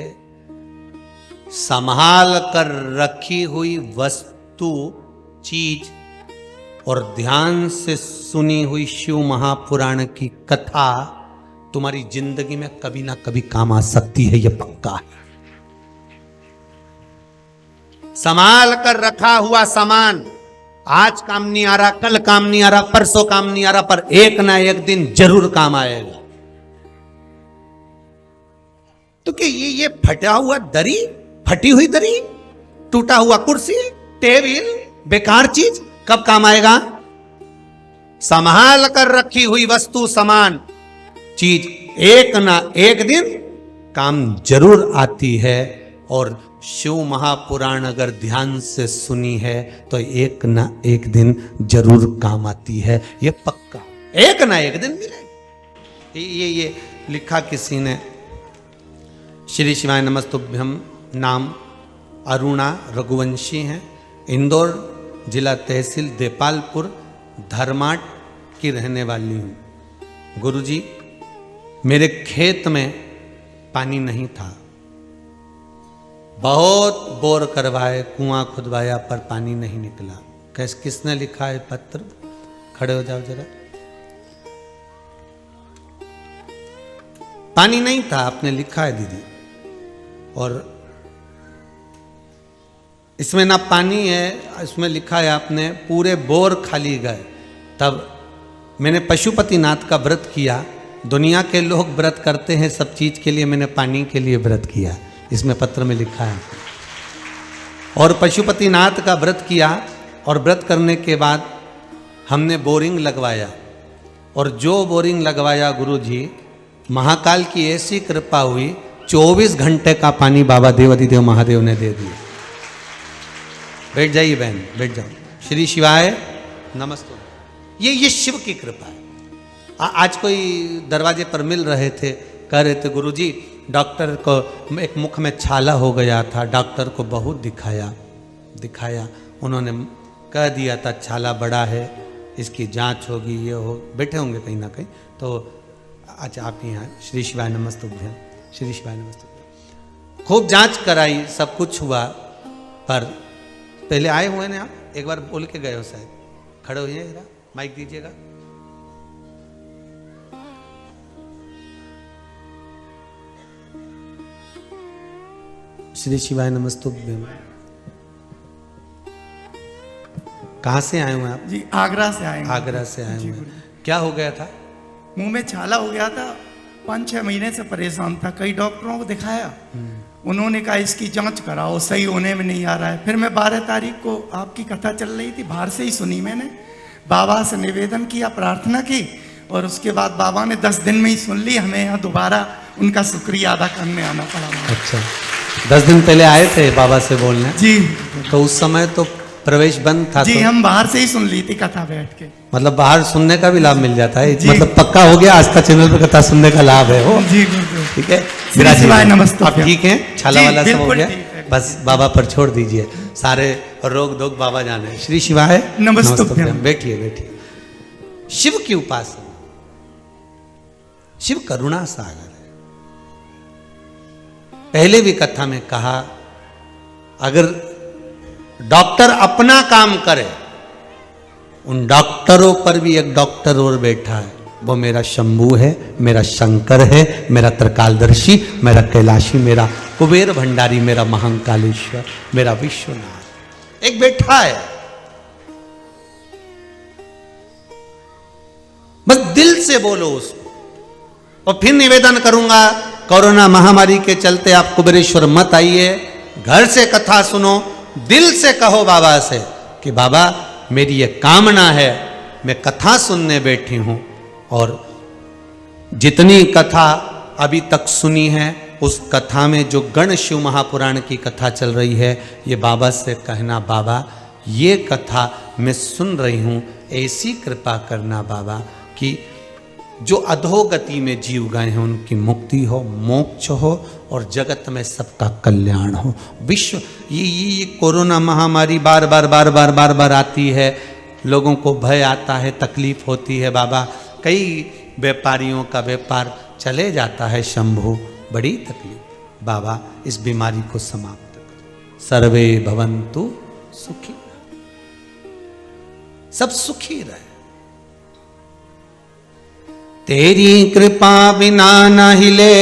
संभाल कर रखी हुई वस्तु चीज और ध्यान से सुनी हुई शिव महापुराण की कथा तुम्हारी जिंदगी में कभी ना कभी काम आ सकती है, यह पक्का है। संभाल कर रखा हुआ सामान आज काम नहीं आ रहा, कल काम नहीं आ रहा, परसों काम नहीं आ रहा, पर एक ना एक दिन जरूर काम आएगा। तो क्या ये फटा हुआ दरी, फटी हुई दरी, टूटा हुआ कुर्सी, टेबल, बेकार चीज कब काम आएगा? संभाल कर रखी हुई वस्तु सामान चीज एक ना एक दिन काम जरूर आती है, और शिव महापुराण अगर ध्यान से सुनी है तो एक ना एक दिन जरूर काम आती है, ये पक्का, एक ना एक दिन मिलेगी। ये लिखा किसी ने, श्री शिवाय नमस्तुभ्यम, नाम अरुणा रघुवंशी हैं, इंदौर जिला तहसील देपालपुर धर्माट की रहने वाली हूँ। गुरुजी, मेरे खेत में पानी नहीं था, बहुत बोर करवाए, कुआं खुदवाया, पर पानी नहीं निकला। किसने लिखा है पत्र? खड़े हो जाओ जरा। पानी नहीं था, आपने लिखा है दीदी, और इसमें ना पानी है, इसमें लिखा है आपने पूरे बोर खाली गए। तब मैंने पशुपतिनाथ का व्रत किया। दुनिया के लोग व्रत करते हैं सब चीज के लिए, मैंने पानी के लिए व्रत किया, इसमें पत्र में लिखा है। और पशुपतिनाथ का व्रत किया, और व्रत करने के बाद हमने बोरिंग लगवाया, और जो बोरिंग लगवाया गुरुजी, महाकाल की ऐसी कृपा हुई, 24 घंटे का पानी बाबा देवाधिदेव महादेव ने दे दिया। बैठ जाइए बहन, बैठ जाओ। श्री शिवाय नमस्ते। ये शिव की कृपा है। आज कोई दरवाजे पर मिल रहे थे, कह रहे थे गुरुजी डॉक्टर को एक मुख में छाला हो गया था, डॉक्टर को बहुत दिखाया, उन्होंने कह दिया था छाला बड़ा है, इसकी जांच होगी, ये हो, बैठे होंगे कहीं ना कहीं। तो अच्छा आप यहाँ श्री शिवाय नमस्तुभ्यं, श्री शिवाय नमस्तुभ्यं। खूब जांच कराई, सब कुछ हुआ, पर पहले आए हुए ना आप, एक बार बोल के गए हो शायद, खड़े हो जाइए, माइक दीजिएगा। श्री शिवाय नमस्तुभ्यं। कहाँ से आए हुए आप? जी आगरा से आए हैं। आगरा से आए हुए हैं। क्या हो गया था? मुंह में छाला हो गया था, 5-6 महीने से परेशान था, कई डॉक्टरों को दिखाया, उन्होंने कहा इसकी जांच कराओ, सही होने में नहीं आ रहा है। फिर मैं 12 तारीख को आपकी कथा चल रही थी, बाहर से ही सुनी मैंने, बाबा से निवेदन किया, प्रार्थना की, और उसके बाद बाबा ने 10 दिन में ही सुन ली। हमें यहाँ दोबारा उनका शुक्रिया अदा करने आना पड़ा। अच्छा, 10 दिन पहले आए थे बाबा से बोलने जी, तो उस समय तो प्रवेश बंद था। जी तो हम बाहर से ही सुन ली थी कथा बैठ के। मतलब बाहर सुनने का भी लाभ मिल जाता है, जी। मतलब पक्का हो गया, आस्था चैनल पर कथा सुनने का लाभ है वो। जी बिल्कुल। ठीक है, श्री शिवाय नमस्ते। आप ठीक हैं? छाला जी, वाला सब हो बिल्कुल गया, ठीक है। बस बाबा पर छोड़ दीजिए, सारे रोग दोग बाबा जाने। श्री शिवाय नमस्तुभ्यं। बैठिए बैठिए। शिव की उपासना, शिव करुणा सागर है। पहले भी कथा में कहा, अगर डॉक्टर अपना काम करे, उन डॉक्टरों पर भी एक डॉक्टर और बैठा है, वो मेरा शंभू है, मेरा शंकर है, मेरा त्रिकालदर्शी, मेरा कैलाशी, मेरा कुबेर भंडारी, मेरा महाकालेश्वर, मेरा विश्वनाथ, एक बैठा है। बस दिल से बोलो उसको। और फिर निवेदन करूंगा, कोरोना महामारी के चलते आप कुबेरेश्वर मत आइए, घर से कथा सुनो, दिल से कहो बाबा से कि बाबा मेरी ये कामना है, मैं कथा सुनने बैठी हूं, और जितनी कथा अभी तक सुनी है, उस कथा में जो गण शिव महापुराण की कथा चल रही है, ये बाबा से कहना, बाबा ये कथा मैं सुन रही हूं, ऐसी कृपा करना बाबा कि जो अधोगति में जीव गए हैं उनकी मुक्ति हो, मोक्ष हो, और जगत में सबका कल्याण हो। विश्व ये कोरोना महामारी बार बार आती है, लोगों को भय आता है, तकलीफ होती है बाबा, कई व्यापारियों का व्यापार चले जाता है शंभू, बड़ी तकलीफ। बाबा इस बीमारी को समाप्त करो, सर्वे भवन्तु सुखी, सब सुखी रहे। तेरी कृपा बिना न हिले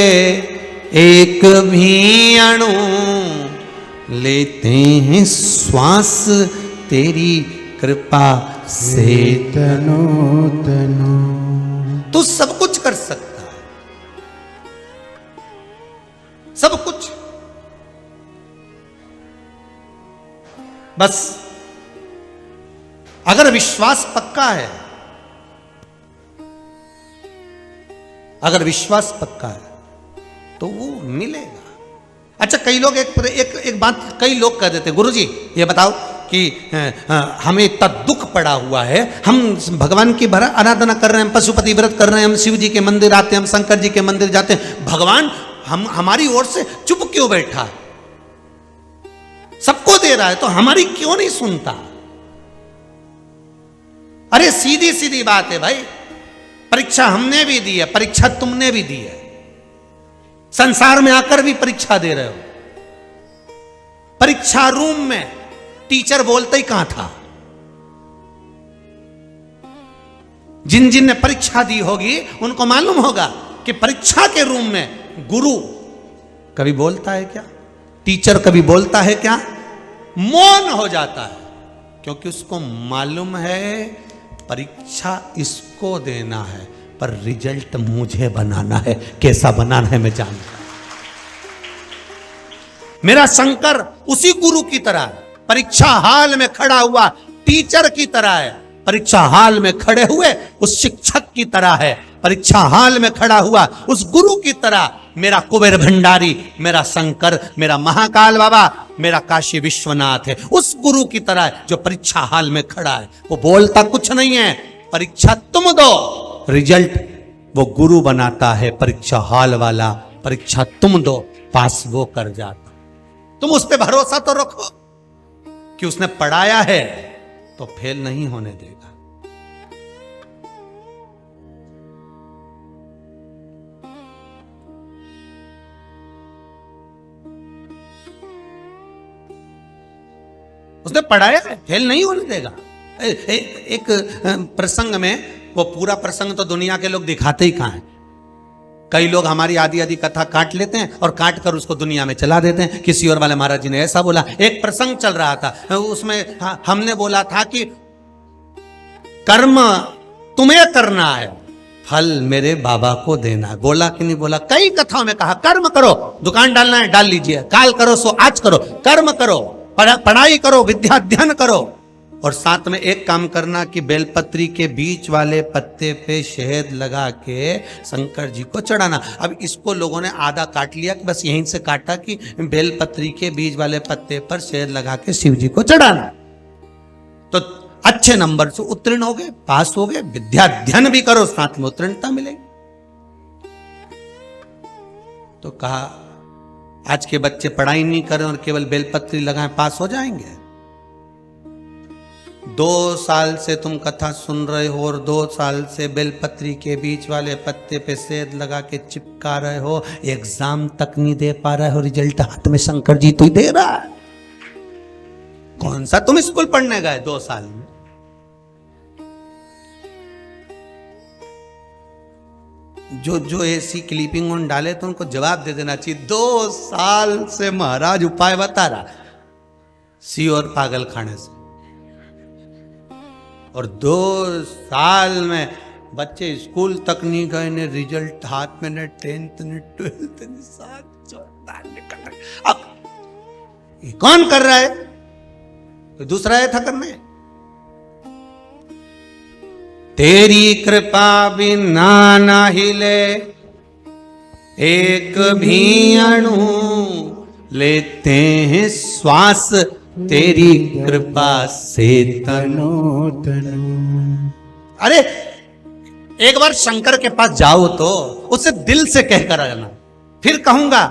एक भी अणु, लेते हैं श्वास तेरी कृपा से तनो तनो। तू सब कुछ कर सकता है, सब कुछ, बस अगर विश्वास पक्का है, अगर विश्वास पक्का है तो वो मिलेगा। अच्छा, कई लोग एक बात कई लोग कह देते, गुरुजी ये बताओ कि हमें इतना दुख पड़ा हुआ है, हम भगवान की आराधना कर रहे हैं, पशुपति व्रत कर रहे हैं, हम शिव जी के मंदिर आते हैं, हम शंकर जी के मंदिर जाते हैं, भगवान हमारी ओर से चुप क्यों बैठा है? सबको दे रहा है तो हमारी क्यों नहीं सुनता? अरे सीधी सीधी बात है भाई, परीक्षा हमने भी दी है, परीक्षा तुमने भी दी है, संसार में आकर भी परीक्षा दे रहे हो। परीक्षा रूम में टीचर बोलते ही कहां था? जिन जिन ने परीक्षा दी होगी उनको मालूम होगा कि परीक्षा के रूम में गुरु कभी बोलता है क्या? टीचर कभी बोलता है क्या? मौन हो जाता है, क्योंकि उसको मालूम है परीक्षा इसको देना है, पर रिजल्ट मुझे बनाना है। कैसा बनाना है मैं जानता हूं। मेरा शंकर उसी गुरु की तरह परीक्षा हाल में खड़ा हुआ टीचर की तरह है, परीक्षा हाल में खड़े हुए उस शिक्षक की तरह है, परीक्षा हाल में खड़ा हुआ उस गुरु की तरह मेरा कुबेर भंडारी, मेरा शंकर, मेरा महाकाल बाबा, मेरा काशी विश्वनाथ है, उस गुरु की तरह है जो परीक्षा हाल में खड़ा है। वो बोलता कुछ नहीं है, परीक्षा तुम दो, रिजल्ट वो गुरु बनाता है, परीक्षा हाल वाला। परीक्षा तुम दो, पास वो कर जाता। तुम उस पर भरोसा तो रखो कि उसने पढ़ाया है तो फेल नहीं होने देगा। उसने पढ़ाया है, फेल नहीं होने देगा। एक प्रसंग में, वो पूरा प्रसंग तो दुनिया के लोग दिखाते ही कहां है। कई लोग हमारी आधी आधी कथा काट लेते हैं और काट कर उसको दुनिया में चला देते हैं। किसी और वाले महाराज जी ने ऐसा बोला। एक प्रसंग चल रहा था, उसमें हमने बोला था कि कर्म तुम्हें करना है, फल मेरे बाबा को देना है। बोला कि नहीं बोला? कई कथाओं में कहा कर्म करो, दुकान डालना है डाल लीजिए, काल करो सो आज करो, कर्म करो, पढ़ाई करो, विद्या अध्ययन करो, और साथ में एक काम करना कि बेलपत्री के बीच वाले पत्ते पे शहद लगा के शंकर जी को चढ़ाना। अब इसको लोगों ने आधा काट लिया कि बस यहीं से काटा कि बेलपत्री के बीच वाले पत्ते पर शहद लगा के शिव जी को चढ़ाना। तो अच्छे नंबर से उत्तीर्ण हो गए, पास हो गए, विद्या अध्ययन भी करो, साथ में उत्तीर्णता मिलेगी। तो कहा आज के बच्चे पढ़ाई नहीं करें और केवल बेलपत्री लगाएं, पास हो जाएंगे? 2 साल से तुम कथा सुन रहे हो और 2 साल से बेलपत्री के बीच वाले पत्ते पे शहद लगा के चिपका रहे हो, एग्जाम तक नहीं दे पा रहे हो, रिजल्ट हाथ में शंकर जी तो ही दे रहा है। कौन सा तुम स्कूल पढ़ने गए 2 साल में? जो ऐसी क्लिपिंग ऑन डाले तो उनको जवाब दे देना चाहिए। 2 साल से महाराज उपाय बता रहा, सी और पागल खाने से, और 2 साल में बच्चे स्कूल तक नहीं गए ने, रिजल्ट हाथ में ने, 10th ने, 12th ने, 7 निकल रहे। अब ये कौन कर रहा है? कोई दूसरा है था करने? तेरी कृपा बिना ना हिले एक भी अणु, लेते हैं श्वास तेरी कृपा से तनु तनु। अरे एक बार शंकर के पास जाओ तो उसे दिल से कहकर आना। फिर कहूंगा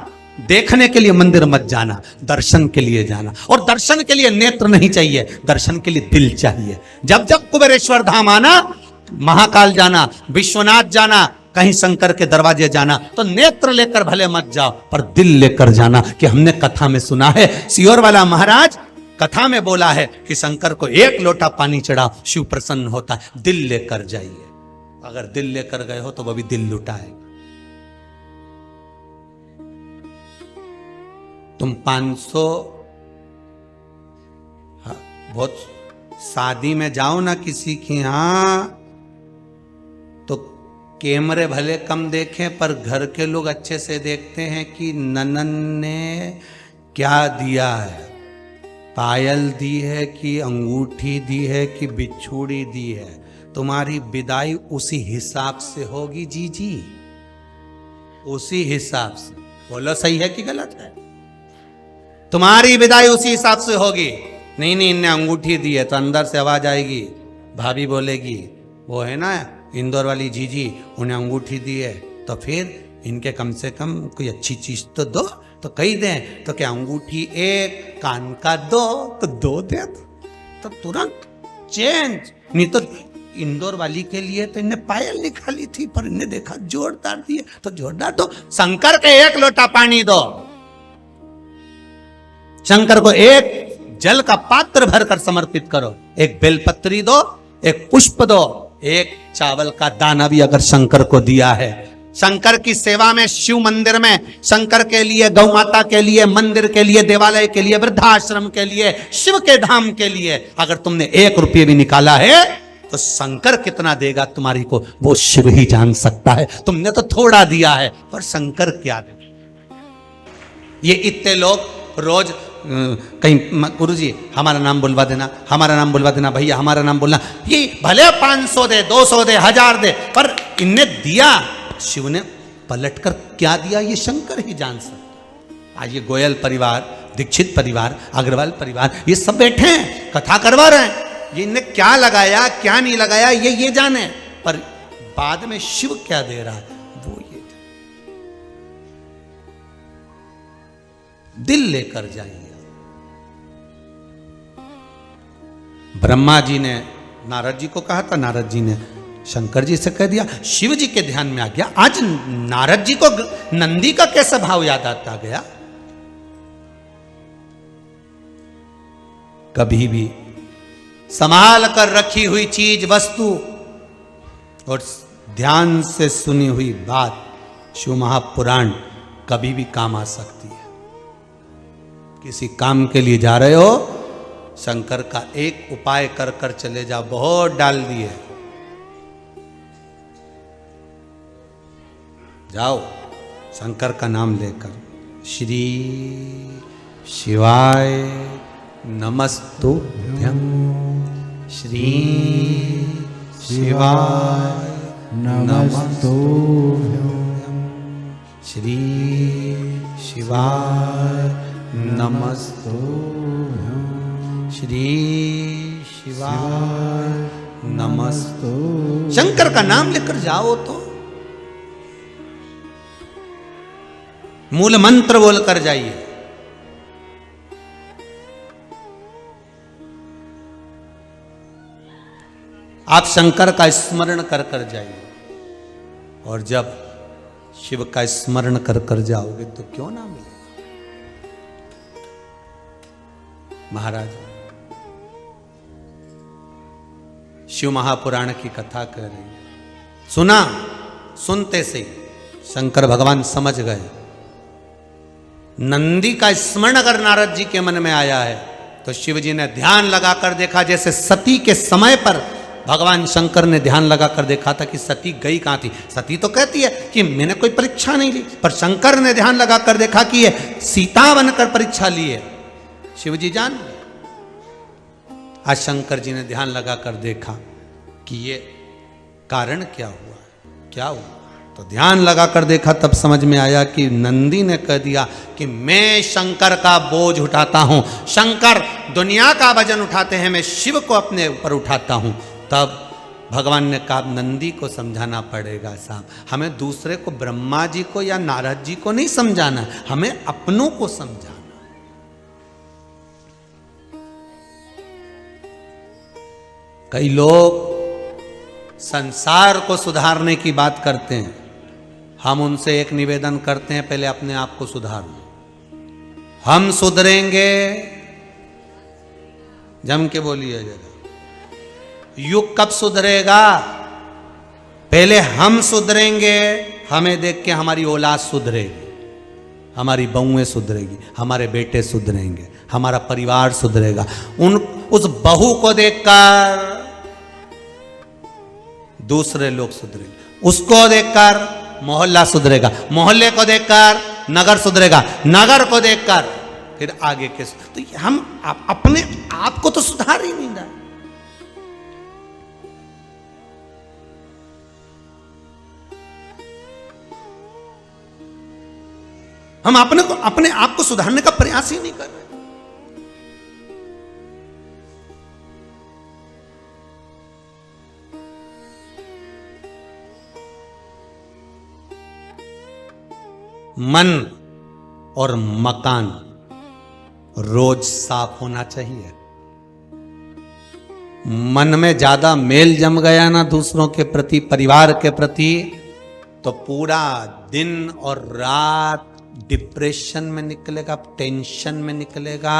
देखने के लिए मंदिर मत जाना, दर्शन के लिए जाना। और दर्शन के लिए नेत्र नहीं चाहिए, दर्शन के लिए दिल चाहिए। जब जब कुबेरेश्वर धाम आना, महाकाल जाना, विश्वनाथ जाना, कहीं शंकर के दरवाजे जाना, तो नेत्र लेकर भले मत जाओ पर दिल लेकर जाना। कि हमने कथा में सुना है, सियोर वाला महाराज कथा में बोला है कि शंकर को 1 लोटा पानी चढ़ाओ, शिव प्रसन्न होता है। दिल लेकर जाइए। अगर दिल लेकर गए हो तो वो भी दिल लुटाएगा। तुम 500 बहुत शादी में जाओ ना किसी की यहां, तो कैमरे भले कम देखें पर घर के लोग अच्छे से देखते हैं कि ननन ने क्या दिया है। पायल दी है कि अंगूठी दी है कि बिछुड़ी दी है। तुम्हारी विदाई उसी हिसाब से होगी जी, उसी हिसाब से। बोलो सही है कि गलत है? तुम्हारी विदाई उसी हिसाब से होगी। नहीं इनने अंगूठी दी है तो अंदर से आवाज आएगी, भाभी बोलेगी वो है ना इंदौर वाली जीजी, उन्हें अंगूठी दी है, तो फिर इनके कम से कम कोई अच्छी चीज तो दो। तो कही दें तो क्या अंगूठी 1, कान का 2, तो 2 दे तो तुरंत चेंज। नहीं तो इंदौर वाली के लिए तो इन्हें पायल निकाली थी पर इन्हें देखा जोरदार दिए तो जोरदार दो। शंकर के 1 लोटा पानी दो, शंकर को 1 जल का पात्र भरकर समर्पित करो। 1 बेलपत्री दो, 1 पुष्प दो, 1 चावल का दाना भी अगर शंकर को दिया है। शंकर की सेवा में, शिव मंदिर में, शंकर के लिए, गौ माता के लिए, मंदिर के लिए, देवालय के लिए, वृद्धाश्रम के लिए, शिव के धाम के लिए अगर तुमने 1 रुपये भी निकाला है तो शंकर कितना देगा तुम्हारी को वो शिव ही जान सकता है। तुमने तो थोड़ा दिया है पर शंकर क्या दे। ये इतने लोग रोज कहीं गुरुजी हमारा नाम बुलवा देना, हमारा नाम बुलवा देना, भैया हमारा नाम बोलना। ये भले 500 दे, 200 दे, 1000 दे, पर इनने दिया, शिव ने पलटकर क्या दिया ये शंकर ही जान सकता। आज ये गोयल परिवार, दीक्षित परिवार, अग्रवाल परिवार, ये सब बैठे हैं, कथा करवा रहे हैं, ये इनने क्या लगाया क्या नहीं लगाया ये जाने, पर बाद में शिव क्या दे रहा है वो ये दिल लेकर जाइए। ब्रह्मा जी ने नारद जी को कहा था, नारद जी ने शंकर जी से कह दिया, शिव जी के ध्यान में आ गया। आज नारद जी को नंदी का कैसा भाव याद आता गया। कभी भी संभाल कर रखी हुई चीज, वस्तु और ध्यान से सुनी हुई बात शिव महापुराण कभी भी काम आ सकती है। किसी काम के लिए जा रहे हो, शंकर का एक उपाय कर कर चले जाओ, बहुत डाल दिए, जाओ शंकर का नाम लेकर, श्री शिवाय नमस्तुभ्यं, श्री शिवाय नमस्तुभ्यं, श्री शिवाय नमस्तुभ्यं, श्री शिवाय नमस्तुभ्यं। शंकर का नाम लेकर जाओ तो मूल मंत्र बोलकर जाइए। आप शंकर का स्मरण कर कर जाइए, और जब शिव का स्मरण कर कर जाओगे तो क्यों ना मिलेगा। महाराज शिव महापुराण की कथा कह रही है, सुना, सुनते से शंकर भगवान समझ गए। नंदी का स्मरण अगर नारद जी के मन में आया है तो शिव जी ने ध्यान लगाकर देखा, जैसे सती के समय पर भगवान शंकर ने ध्यान लगाकर देखा था कि सती गई कहां थी। सती तो कहती है कि मैंने कोई परीक्षा नहीं ली, पर शंकर ने ध्यान लगाकर देखा कि ये सीता बनकर परीक्षा ली है। शिव जी जान गए। आज शंकर जी ने ध्यान लगाकर देखा कि ये कारण क्या हुआ, क्या हुआ, तो ध्यान लगाकर देखा, तब समझ में आया कि नंदी ने कह दिया कि मैं शंकर का बोझ उठाता हूं, शंकर दुनिया का वजन उठाते हैं, मैं शिव को अपने ऊपर उठाता हूं। तब भगवान ने कहा नंदी को समझाना पड़ेगा साहब, हमें दूसरे को, ब्रह्मा जी को या नारद जी को नहीं समझाना, हमें अपनों को समझाना। कई लोग संसार को सुधारने की बात करते हैं, हम उनसे एक निवेदन करते हैं, पहले अपने आप को सुधार लो। हम सुधरेंगे, जम के बोलिए जरा, युग कब सुधरेगा? पहले हम सुधरेंगे, हमें देख के हमारी औलाद सुधरेगी, हमारी बहुएं सुधरेगी, हमारे बेटे सुधरेंगे, हमारा परिवार सुधरेगा। उस बहू को देखकर दूसरे लोग सुधरेंगे, उसको देखकर मोहल्ला सुधरेगा, मोहल्ले को देखकर नगर सुधरेगा, नगर को देखकर फिर आगे के। तो हम अपने आप को तो सुधार ही नहीं रहा। हम अपने आप को सुधारने का प्रयास ही नहीं कर रहे। मन और मकान रोज साफ होना चाहिए। मन में ज्यादा मेल जम गया ना दूसरों के प्रति, परिवार के प्रति, तो पूरा दिन और रात डिप्रेशन में निकलेगा, टेंशन में निकलेगा,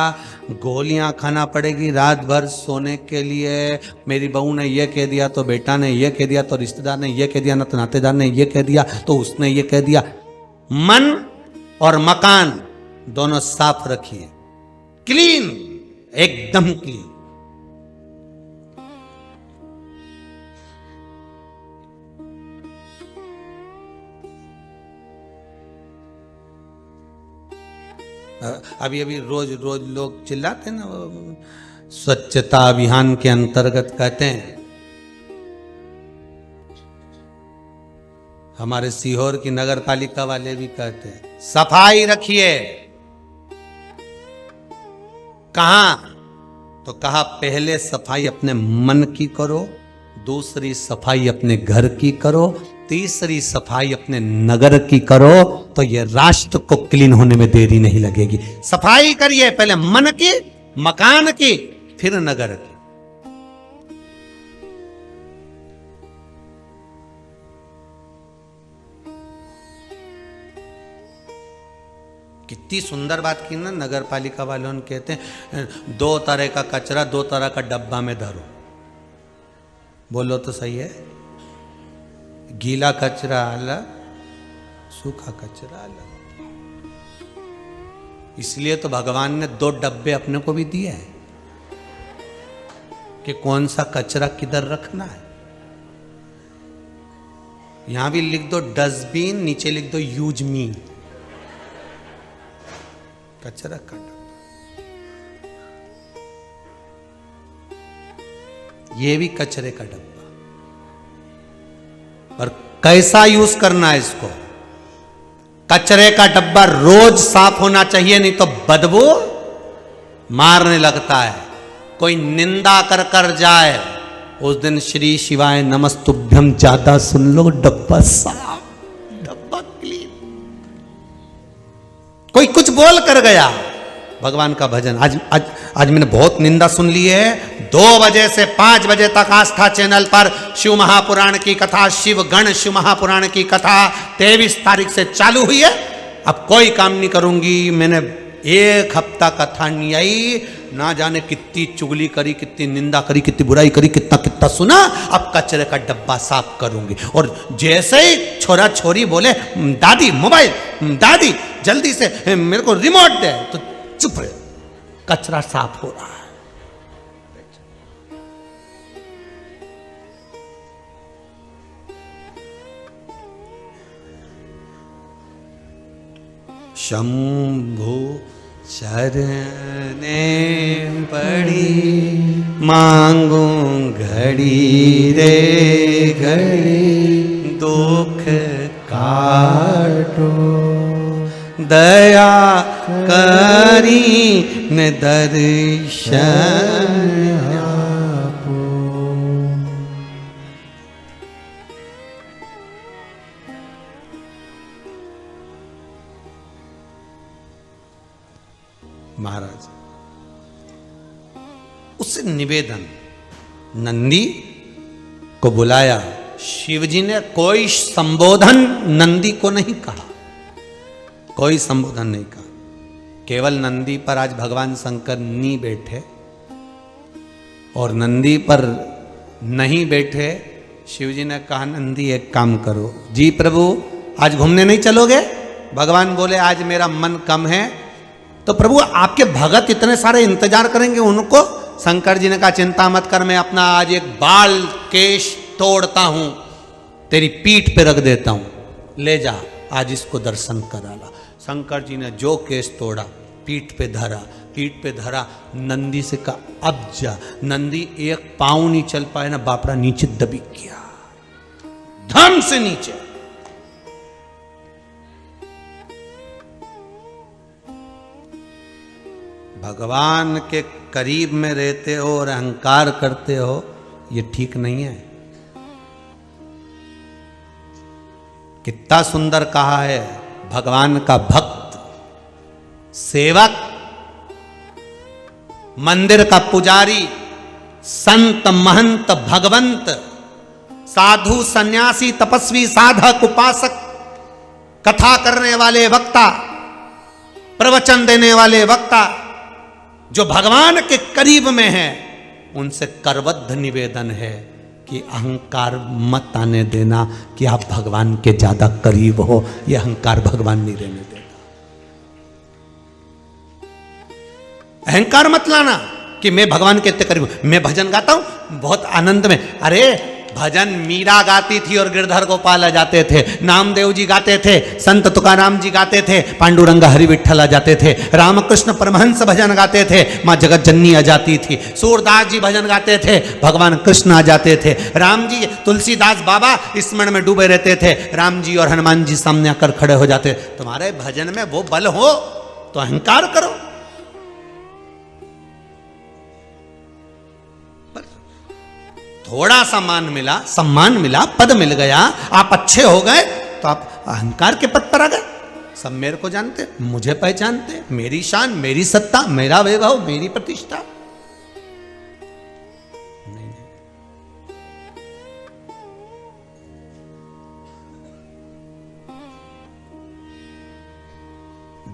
गोलियां खाना पड़ेगी रात भर सोने के लिए। मेरी बहू ने ये कह दिया, तो बेटा ने ये कह दिया, तो रिश्तेदार ने ये कह दिया, ना तो नातेदार ने ये कह दिया, तो उसने ये कह दिया। मन और मकान दोनों साफ रखिए, क्लीन, एकदम क्लीन। अभी अभी रोज रोज लोग चिल्लाते हैं ना, वो स्वच्छता अभियान के अंतर्गत कहते हैं, हमारे सीहोर की नगर पालिका वाले भी कहते हैं सफाई रखिए। कहां? तो कहा पहले सफाई अपने मन की करो, दूसरी सफाई अपने घर की करो, तीसरी सफाई अपने नगर की करो, तो ये राष्ट्र को क्लीन होने में देरी नहीं लगेगी। सफाई करिए पहले मन की, मकान की, फिर नगर की। कितनी सुंदर बात की ना नगर पालिका वालों ने। कहते हैं 2 तरह का कचरा 2 तरह का डब्बा में धरो। बोलो तो सही है। गीला कचरा अलग, सूखा कचरा अलग। इसलिए तो भगवान ने 2 डब्बे अपने को भी दिए हैं कि कौन सा कचरा किधर रखना है। यहां भी लिख दो डस्टबिन, नीचे लिख दो यूज मी। कचरा का डब्बा, ये भी कचरे का डब्बा। और कैसा यूज करना है इसको? कचरे का डब्बा रोज साफ होना चाहिए, नहीं तो बदबू मारने लगता है। कोई निंदा कर कर जाए, उस दिन श्री शिवाय नमस्तुभ्यम ज्यादा सुन लो, डब्बा साफ, डब्बा क्लीन। कोई कुछ बोल कर गया, भगवान का भजन। आज मैंने बहुत निंदा सुन ली है। 2 बजे से 5 बजे तक आस्था चैनल पर शिव महापुराण की कथा, शिव गण शिव महापुराण की कथा 23 तारीख से चालू हुई है। अब कोई काम नहीं करूंगी। मैंने 1 हफ्ता कथा नहीं आई, ना जाने कितनी चुगली करी, कितनी निंदा करी, कितनी बुराई करी, कितना कितना सुना। अब कचरे का डब्बा साफ करूंगी। और जैसे ही छोरा छोरी बोले दादी मोबाइल, दादी जल्दी से मेरे को रिमोट दे, तो चुप रहे, कचरा साफ हो रहा है। शंभु शरणे पड़ी, मांगू घड़ी रे घड़ी, दुख काटो दया करी न दर्शन आपो। महाराज उससे निवेदन, नंदी को बुलाया। शिवजी ने कोई संबोधन नंदी को नहीं कहा, कोई संबोधन नहीं कहा। केवल नंदी पर आज भगवान शंकर नहीं बैठे, और नंदी पर नहीं बैठे। शिवजी ने कहा नंदी एक काम करो। जी प्रभु आज घूमने नहीं चलोगे? भगवान बोले आज मेरा मन कम है। तो प्रभु आपके भगत इतने सारे इंतजार करेंगे, उनको? शंकर जी ने कहा चिंता मत कर, मैं अपना आज एक बाल केश तोड़ता हूं, तेरी पीठ पे रख देता हूं, ले जा आज इसको दर्शन करा ला। शंकर जी ने जो केश तोड़ा पीठ पे धरा, पीठ पे धरा, नंदी से कहा अब जा। नंदी 1 पांव नहीं चल पाए ना, बापड़ा नीचे दबी गया, धम से नीचे। भगवान के करीब में रहते हो और अहंकार करते हो, ये ठीक नहीं है। कितना सुंदर कहा है, भगवान का भक्त, सेवक, मंदिर का पुजारी, संत महंत भगवंत, साधु सन्यासी तपस्वी साधक उपासक, कथा करने वाले वक्ता, प्रवचन देने वाले वक्ता, जो भगवान के करीब में है, उनसे करबद्ध निवेदन है कि अहंकार मत आने देना कि आप भगवान के ज्यादा करीब हो। यह अहंकार भगवान नहीं रहने देता। अहंकार मत लाना कि मैं भगवान के इतने करीब हूं, मैं भजन गाता हूं बहुत आनंद में। अरे भजन मीरा गाती थी और गिरधर गोपाल आ जाते थे, नामदेव जी गाते थे, संत तुकाराम जी गाते थे, पांडुरंग हरि विठ्ठल आ जाते थे, रामकृष्ण परमहंस भजन गाते थे, माँ जगत जननी आ जाती थी, सूरदास जी भजन गाते थे, भगवान कृष्ण आ जाते थे, राम जी तुलसीदास बाबा स्मरण में डूबे रहते थे, राम जी और हनुमान जी सामने आकर खड़े हो जाते। तुम्हारे भजन में वो बल हो तो अहंकार करो। थोड़ा सा मान मिला, सम्मान मिला, पद मिल गया, आप अच्छे हो गए तो आप अहंकार के पद पर आ गए। सब मेरे को जानते, मुझे पहचानते, मेरी शान, मेरी सत्ता, मेरा वैभव, मेरी प्रतिष्ठा। नहीं।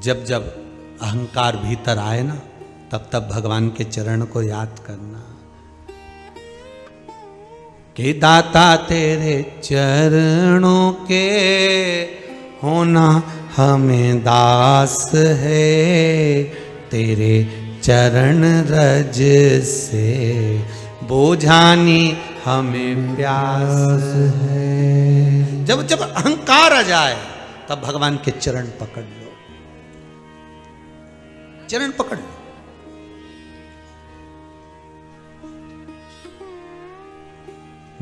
जब जब अहंकार भीतर आए ना, तब तब भगवान के चरण को याद करना कि दाता तेरे चरणों के होना हमें दास है, तेरे चरण रज से बुझानी हमें प्यास है। जब जब अहंकार आ जाए तब भगवान के चरण पकड़ लो, चरण पकड़ लो।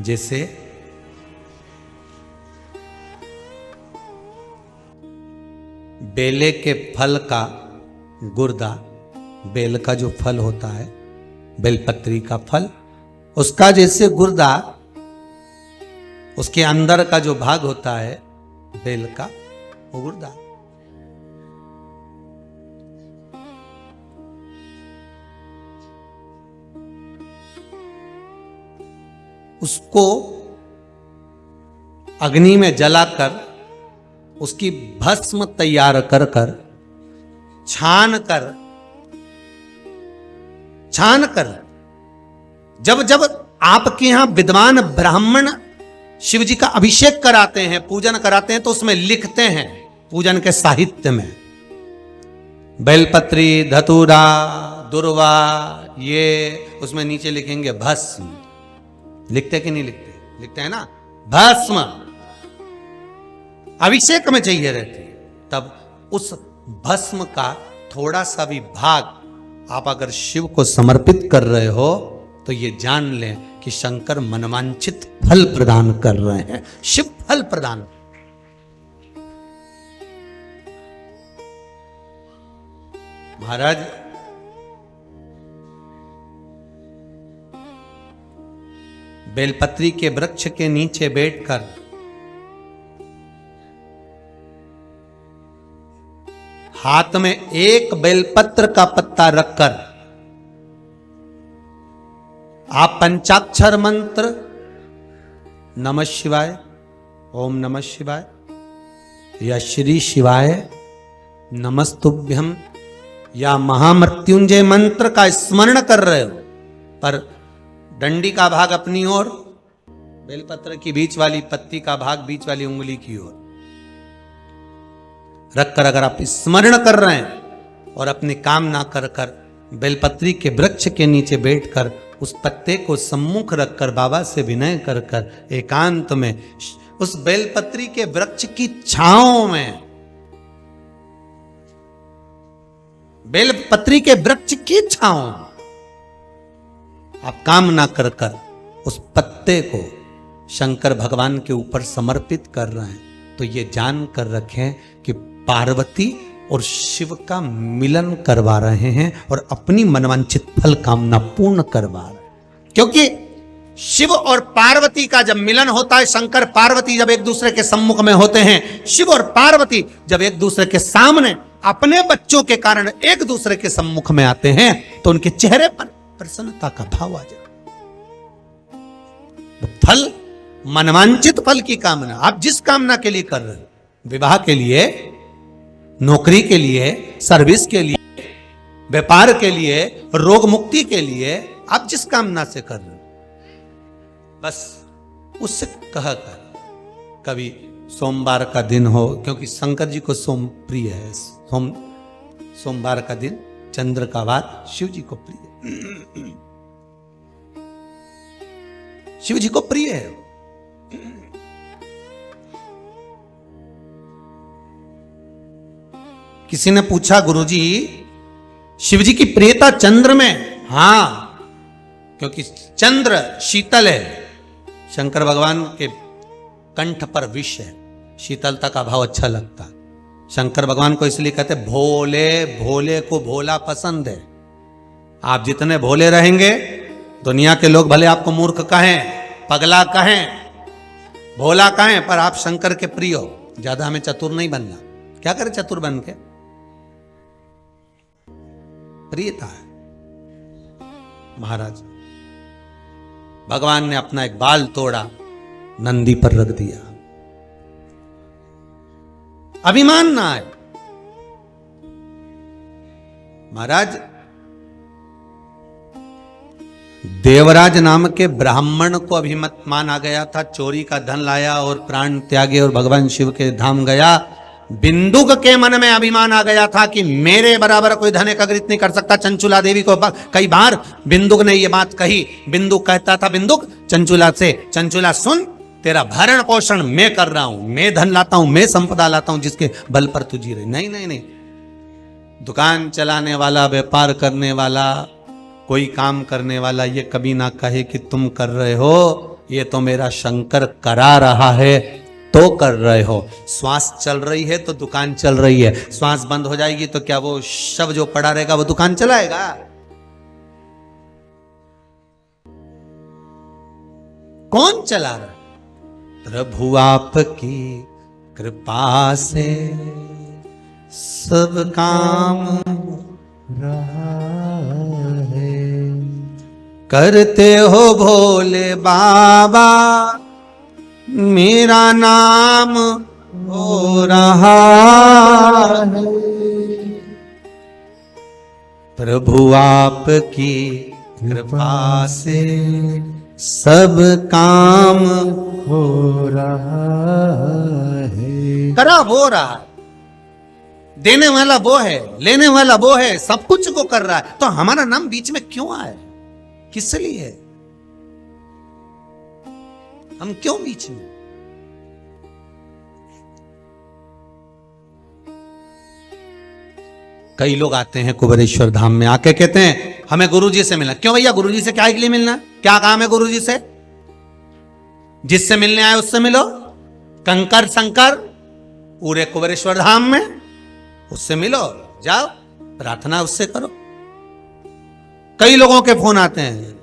जैसे बेले के फल का गुर्दा, बेल का जो फल होता है, बेलपत्री का फल, उसका जैसे गुर्दा, उसके अंदर का जो भाग होता है बेल का, वो गुर्दा। उसको अग्नि में जलाकर उसकी भस्म तैयार कर कर छान कर जब जब आपके यहां विद्वान ब्राह्मण शिव जी का अभिषेक कराते हैं, पूजन कराते हैं, तो उसमें लिखते हैं पूजन के साहित्य में बेलपत्री, धतूरा, दुर्वा, ये उसमें नीचे लिखेंगे भस्म। लिखते कि नहीं लिखते? लिखते हैं ना, भस्म अभिषेक में चाहिए रहती है। तब उस भस्म का थोड़ा सा भी भाग आप अगर शिव को समर्पित कर रहे हो तो ये जान लें कि शंकर मनवांछित फल प्रदान कर रहे हैं। शिव फल प्रदान। महाराज बेलपत्री के वृक्ष के नीचे बैठकर हाथ में एक बेलपत्र का पत्ता रखकर आप पंचाक्षर मंत्र नमः शिवाय, ओम नमः शिवाय या श्री शिवाय नमस्तुभ्यम या महामृत्युंजय मंत्र का स्मरण कर रहे हो, पर डंडी का भाग अपनी ओर, बेलपत्र की बीच वाली पत्ती का भाग बीच वाली उंगली की ओर रखकर अगर आप स्मरण कर रहे हैं और अपनी कामना कर कर बेलपत्री के वृक्ष के नीचे बैठकर उस पत्ते को सम्मुख रखकर बाबा से विनय कर कर एकांत में उस बेलपत्री के वृक्ष की छांव में, बेलपत्री के वृक्ष की छांव आप कामना कर कर उस पत्ते को शंकर भगवान के ऊपर समर्पित कर रहे हैं, तो ये जान कर रखें कि पार्वती और शिव का मिलन करवा रहे हैं और अपनी मनवांछित फल कामना पूर्ण करवा रहे हैं। क्योंकि शिव और पार्वती का जब मिलन होता है, शंकर पार्वती जब एक दूसरे के सम्मुख में होते हैं, शिव और पार्वती जब एक दूसरे के सामने अपने बच्चों के कारण एक दूसरे के सम्मुख में आते हैं, तो उनके चेहरे पर प्रसन्नता का भाव आ जाए। फल, मनवांछित फल की कामना आप जिस कामना के लिए कर रहे हैं, विवाह के लिए, नौकरी के लिए, सर्विस के लिए, व्यापार के लिए, रोग मुक्ति के लिए, आप जिस कामना से कर रहे हो, बस उससे कह कर कभी सोमवार का दिन हो, क्योंकि शंकर जी को सोम प्रिय है, सोमवार का दिन, चंद्र का वार शिव जी को प्रिय है, शिव जी को प्रिय है। किसी ने पूछा गुरुजी शिव जी की प्रियता चंद्र में? हां, क्योंकि चंद्र शीतल है, शंकर भगवान के कंठ पर विष है, शीतलता का भाव अच्छा लगता है। शंकर भगवान को इसलिए कहते भोले, भोले को भोला पसंद है। आप जितने भोले रहेंगे, दुनिया के लोग भले आपको मूर्ख कहें, पगला कहें, भोला कहें, पर आप शंकर के प्रिय हो। ज्यादा हमें चतुर नहीं बनना। क्या करें चतुर बन के? प्रियता है। महाराज भगवान ने अपना एक बाल तोड़ा, नंदी पर रख दिया। अभिमान ना आए। महाराज देवराज नाम के ब्राह्मण को अभिमान आ गया था, चोरी का धन लाया और प्राण त्यागे और भगवान शिव के धाम गया। बिंदुक के मन में अभिमान आ गया था कि मेरे बराबर कोई धन एकत्रित नहीं कर सकता। चंचुला देवी को कई बार बिंदुक ने यह बात कही। बिंदुक कहता था बिंदुक चंचुला से, चंचुला सुन, तेरा भरण पोषण मैं कर रहा हूं, मैं धन लाता हूं, मैं संपदा लाता हूं, जिसके बल पर तू जी रही। नहीं नहीं नहीं, दुकान चलाने वाला, व्यापार करने वाला, कोई काम करने वाला ये कभी ना कहे कि तुम कर रहे हो, ये तो मेरा शंकर करा रहा है तो कर रहे हो। श्वास चल रही है तो दुकान चल रही है, श्वास बंद हो जाएगी तो क्या वो शव जो पड़ा रहेगा वो दुकान चलाएगा? कौन चला रहा? प्रभु आपकी कृपा से सब काम रहा है। करते हो भोले बाबा, मेरा नाम हो रहा है। प्रभु आपकी कृपा से सब काम हो रहा है। करा वो रहा है, देने वाला वो है, लेने वाला वो है, सब कुछ को कर रहा है। तो हमारा नाम बीच में क्यों आए? किस लिए? हम क्यों बीच में? कई लोग आते हैं कुबेरेश्वर धाम में, आके कहते हैं हमें गुरुजी से मिलना। क्यों भैया, गुरुजी से क्या के लिए मिलना? क्या काम है गुरुजी से? जिससे मिलने आए उससे मिलो। कंकर शंकर पूरे कुबेरेश्वर धाम में, उससे मिलो, जाओ प्रार्थना उससे करो। कई लोगों के फोन आते हैं,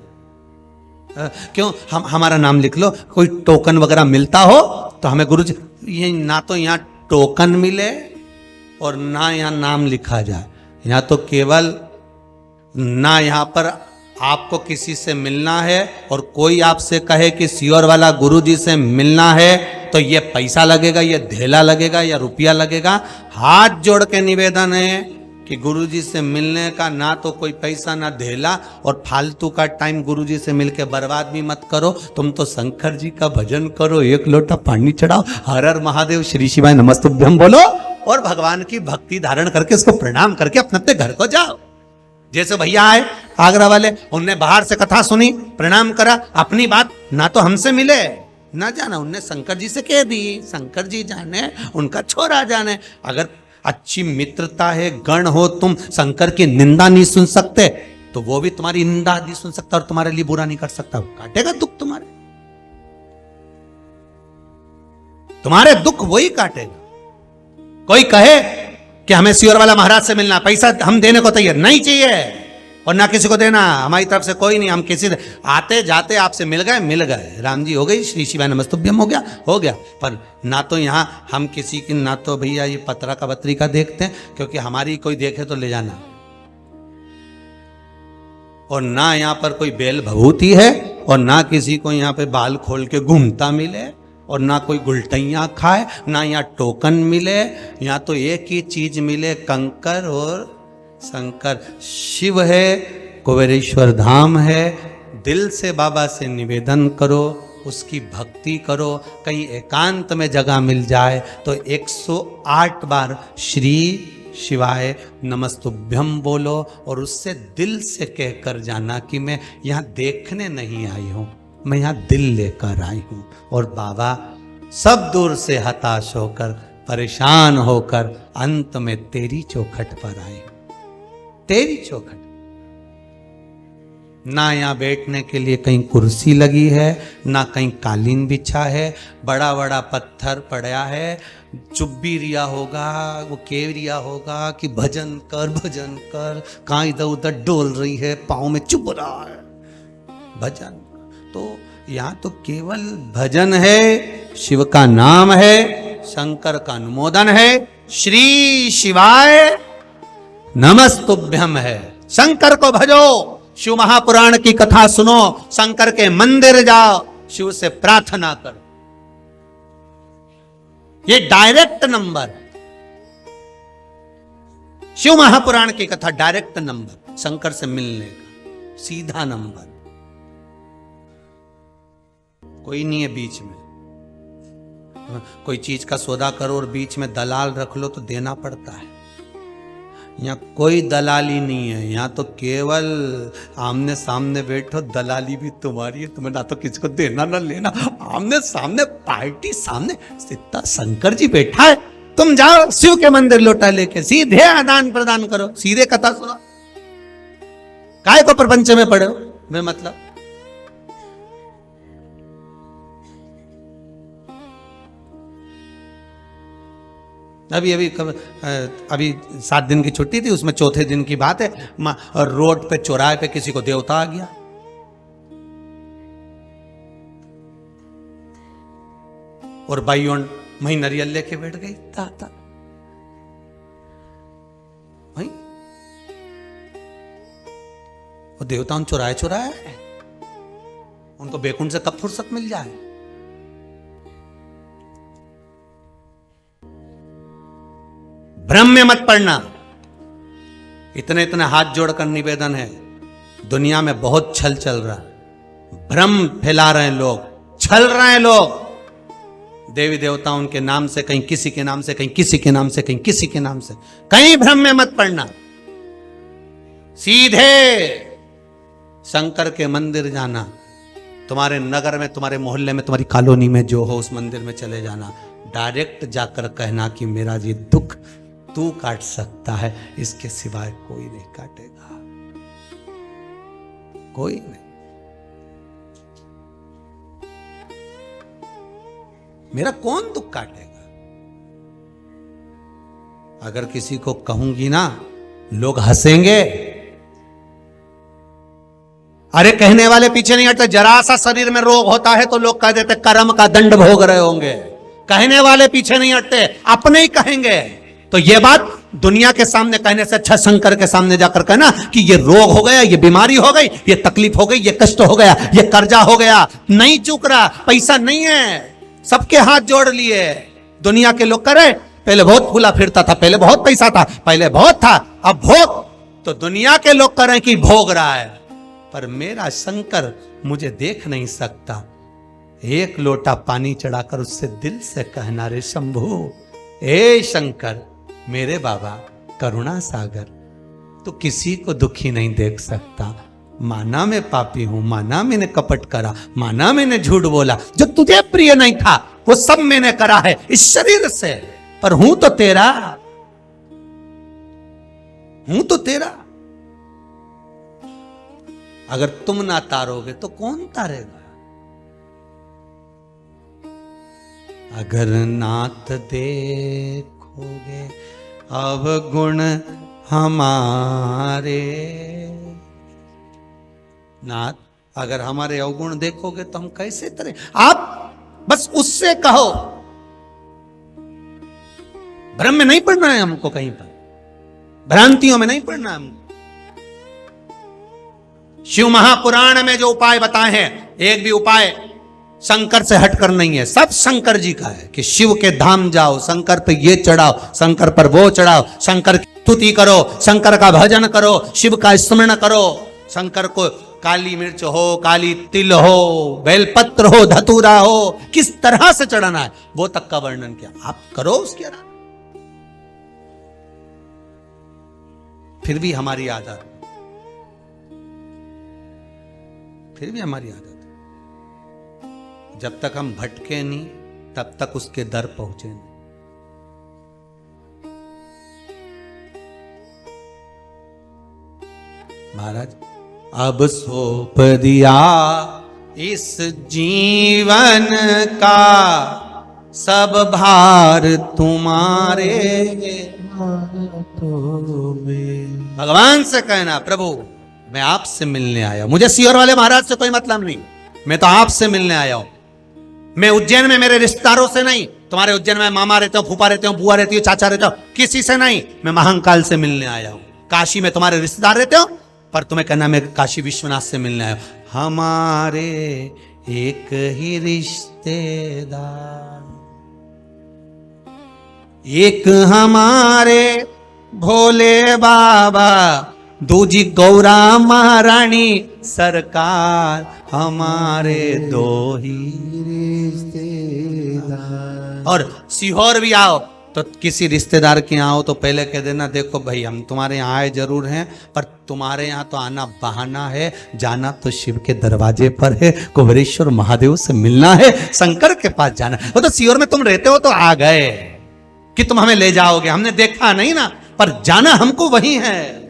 क्यों हम हमारा नाम लिख लो, कोई टोकन वगैरह मिलता हो तो हमें गुरुजी। ये ना तो यहाँ टोकन मिले और ना यहाँ नाम लिखा जाए। यहाँ तो केवल ना यहाँ पर आपको किसी से मिलना है और कोई आपसे कहे कि सियोर वाला गुरुजी से मिलना है तो ये पैसा लगेगा, ये धेला लगेगा या रुपया लगेगा। हाथ जोड़ के निवेदन है कि गुरुजी से मिलने का ना तो कोई पैसा ना धेला, और फालतू का टाइम गुरुजी से मिलके बर्बाद भी मत करो। तुम तो शंकर जी का भजन करो, एक लोटा पानी चढ़ाओ, हर हर महादेव, श्री शिवाय नमस्तुभ्यम बोलो और भगवान की भक्ति धारण करके उसको प्रणाम करके अपने अपने घर को जाओ। जैसे भैया आए आगरा वाले, उनने बाहर से कथा सुनी, प्रणाम करा, अपनी बात ना तो हमसे मिले ना जाना, उनने शंकर जी से कह दी। शंकर जी जाने, उनका छोरा जाने। अगर अच्छी मित्रता है, गण हो, तुम शंकर की निंदा नहीं सुन सकते तो वो भी तुम्हारी निंदा नहीं सुन सकता और तुम्हारे लिए बुरा नहीं कर सकता। काटेगा दुख तुम्हारे, तुम्हारे दुख वही काटेगा। कोई कहे कि हमें सियोर वाला महाराज से मिलना, पैसा हम देने को तैयार नहीं चाहिए और ना किसी को देना, हमारी तरफ से कोई नहीं। हम किसी आते जाते आपसे मिल गए, राम जी हो गई, श्री शिवाय नमस्तुभ्यम हो गया। पर ना तो यहाँ हम किसी की, ना तो भैया ये पत्रा का बत्री का देखते हैं, क्योंकि हमारी कोई देखे तो ले जाना, और ना यहाँ पर कोई बेल भभूति है, और ना किसी को यहाँ पे बाल खोल के घूमता मिले, और ना कोई गुलटैया खाए, ना यहाँ टोकन मिले। यहाँ तो एक ही चीज मिले, कंकर और शंकर। शिव है, कुबेरेश्वर धाम है। दिल से बाबा से निवेदन करो, उसकी भक्ति करो। कहीं एकांत में जगह मिल जाए तो 108 बार श्री शिवाय नमस्तुभ्यम बोलो और उससे दिल से कहकर जाना कि मैं यहाँ देखने नहीं आई हूँ, मैं यहाँ दिल लेकर आई हूँ। और बाबा सब दूर से हताश होकर परेशान होकर अंत में तेरी चौखट पर आए। तेरी चौखट, ना यहाँ बैठने के लिए कहीं कुर्सी लगी है, ना कहीं कालीन बिछा है, बड़ा बड़ा पत्थर पड़ा है। चुप भी रिया होगा, वो केव रिया होगा कि भजन कर, कहाँ इधर उधर डोल रही है, पाँव में चुभ रहा है भजन। तो यहाँ तो केवल भजन है, शिव का नाम है, शंकर का अनुमोदन है, श्री शिवाय नमस्तुभ्यम है। शंकर को भजो, शिव महापुराण की कथा सुनो, शंकर के मंदिर जाओ, शिव से प्रार्थना करो। ये डायरेक्ट नंबर, शिव महापुराण की कथा डायरेक्ट नंबर, शंकर से मिलने का सीधा नंबर। कोई नहीं है बीच में। कोई चीज का सौदा करो और बीच में दलाल रख लो तो देना पड़ता है। यहाँ कोई दलाली नहीं है, यहाँ तो केवल आमने सामने बैठो, दलाली भी तुम्हारी है, तुम्हें ना तो किसको देना ना लेना, आमने सामने पार्टी सामने, सीधा शंकर जी बैठा है। तुम जाओ शिव के मंदिर लोटा लेके सीधे आदान प्रदान करो, सीधे कथा सुनो। काय को प्रपंच में पड़े हो मैं मतलब। अभी 7 दिन की छुट्टी थी, उसमें चौथे दिन की बात है, रोड पे चौराहे पे किसी को देवता आ गया। और बाइयों वहीं नरियल लेके बैठ गई ताता। वहीं वो देवता उन चौराहे है, उनको बेकुंठ से कब फुर्सत मिल जाए। भ्रम में मत पड़ना। इतने इतने हाथ जोड़कर निवेदन है, दुनिया में बहुत छल चल रहा है, भ्रम फैला रहे हैं लोग, छल रहे हैं लोग। देवी देवताओं के नाम से, कहीं किसी के नाम से, कहीं किसी के नाम से, कहीं किसी के नाम से, कहीं भ्रम में मत पड़ना। सीधे शंकर के मंदिर जाना, तुम्हारे नगर में, तुम्हारे मोहल्ले में, तुम्हारी कॉलोनी में जो हो, उस मंदिर में चले जाना। डायरेक्ट जाकर कहना कि मेरा ये दुख तू काट सकता है, इसके सिवाय कोई नहीं काटेगा, कोई नहीं। मेरा कौन दुख काटेगा। अगर किसी को कहूंगी ना, लोग हंसेंगे। अरे कहने वाले पीछे नहीं हटते। जरा सा शरीर में रोग होता है तो लोग कह देते कर्म का दंड भोग रहे होंगे। कहने वाले पीछे नहीं हटते, अपने ही कहेंगे। तो ये बात दुनिया के सामने कहने से अच्छा शंकर के सामने जाकर कहना कि ये रोग हो गया, ये बीमारी हो गई, ये तकलीफ हो गई, ये कष्ट हो गया, ये कर्जा हो गया, नहीं चूक रहा, पैसा नहीं है, सबके हाथ जोड़ लिए। दुनिया के लोग करे पहले बहुत फूला फिरता था, पहले बहुत पैसा था, पहले बहुत था, अब भोग। तो दुनिया के लोग करें कि भोग रहा है, पर मेरा शंकर मुझे देख नहीं सकता। एक लोटा पानी चढ़ाकर उससे दिल से कहना, रे शंभू, ए शंकर, मेरे बाबा करुणा सागर, तो किसी को दुखी नहीं देख सकता। माना मैं पापी हूं, माना मैंने कपट करा, माना मैंने झूठ बोला, जो तुझे प्रिय नहीं था वो सब मैंने करा है इस शरीर से, पर हूं तो तेरा, हूं तो तेरा। अगर तुम ना तारोगे तो कौन तारेगा। अगर नाथ देखोगे अवगुण हमारे, नाथ अगर हमारे अवगुण देखोगे तो हम कैसे तरे। आप बस उससे कहो, भ्रम में नहीं पड़ना है हमको, कहीं पर भ्रांतियों में नहीं पड़ना है हमको। शिव महापुराण में जो उपाय बताए हैं, एक भी उपाय शंकर से हटकर नहीं है, सब शंकर जी का है। कि शिव के धाम जाओ, शंकर पे ये चढ़ाओ, शंकर पर वो चढ़ाओ, शंकर की स्तुति करो, शंकर का भजन करो, शिव का स्मरण करो। शंकर को काली मिर्च हो, काली तिल हो, बेलपत्र हो, धतूरा हो, किस तरह से चढ़ाना है वो तक का वर्णन किया। आप करो उसके आराम। फिर भी हमारी आदत, फिर भी हमारी आदत, जब तक हम भटके नहीं तब तक उसके दर पहुंचे नहीं। महाराज अब सौंप दिया इस जीवन का सब भार तुम्हारे। हाथों में। भगवान से कहना प्रभु मैं आपसे मिलने आया हूं, मुझे सीहोर वाले महाराज से कोई मतलब नहीं, मैं तो आपसे मिलने आया हूं। मैं उज्जैन में मेरे रिश्तेदारों से नहीं, तुम्हारे उज्जैन में मामा रहते हो, फूफा रहते हो, बुआ रहती हो, चाचा रहते हो, किसी से नहीं, मैं महाकाल से मिलने आया हूं। काशी में तुम्हारे रिश्तेदार रहते हो, पर तुम्हें कहना मैं काशी विश्वनाथ से मिलने आया हूं। हमारे एक ही रिश्तेदार, एक हमारे भोले बाबा, दूजी गौरा महारानी सरकार, हमारे दो ही रिश्तेदार। और सीहोर भी आओ तो किसी रिश्तेदार के यहाँ आओ तो पहले कह देना देखो भाई हम तुम्हारे यहाँ आए जरूर हैं, पर तुम्हारे यहाँ तो आना बहाना है, जाना तो शिव के दरवाजे पर है, कुबेरेश्वर महादेव से मिलना है, शंकर के पास जाना है। वो तो सीहोर में तुम रहते हो तो आ गए कि तुम हमें ले जाओगे, हमने देखा नहीं ना, पर जाना हमको वही है,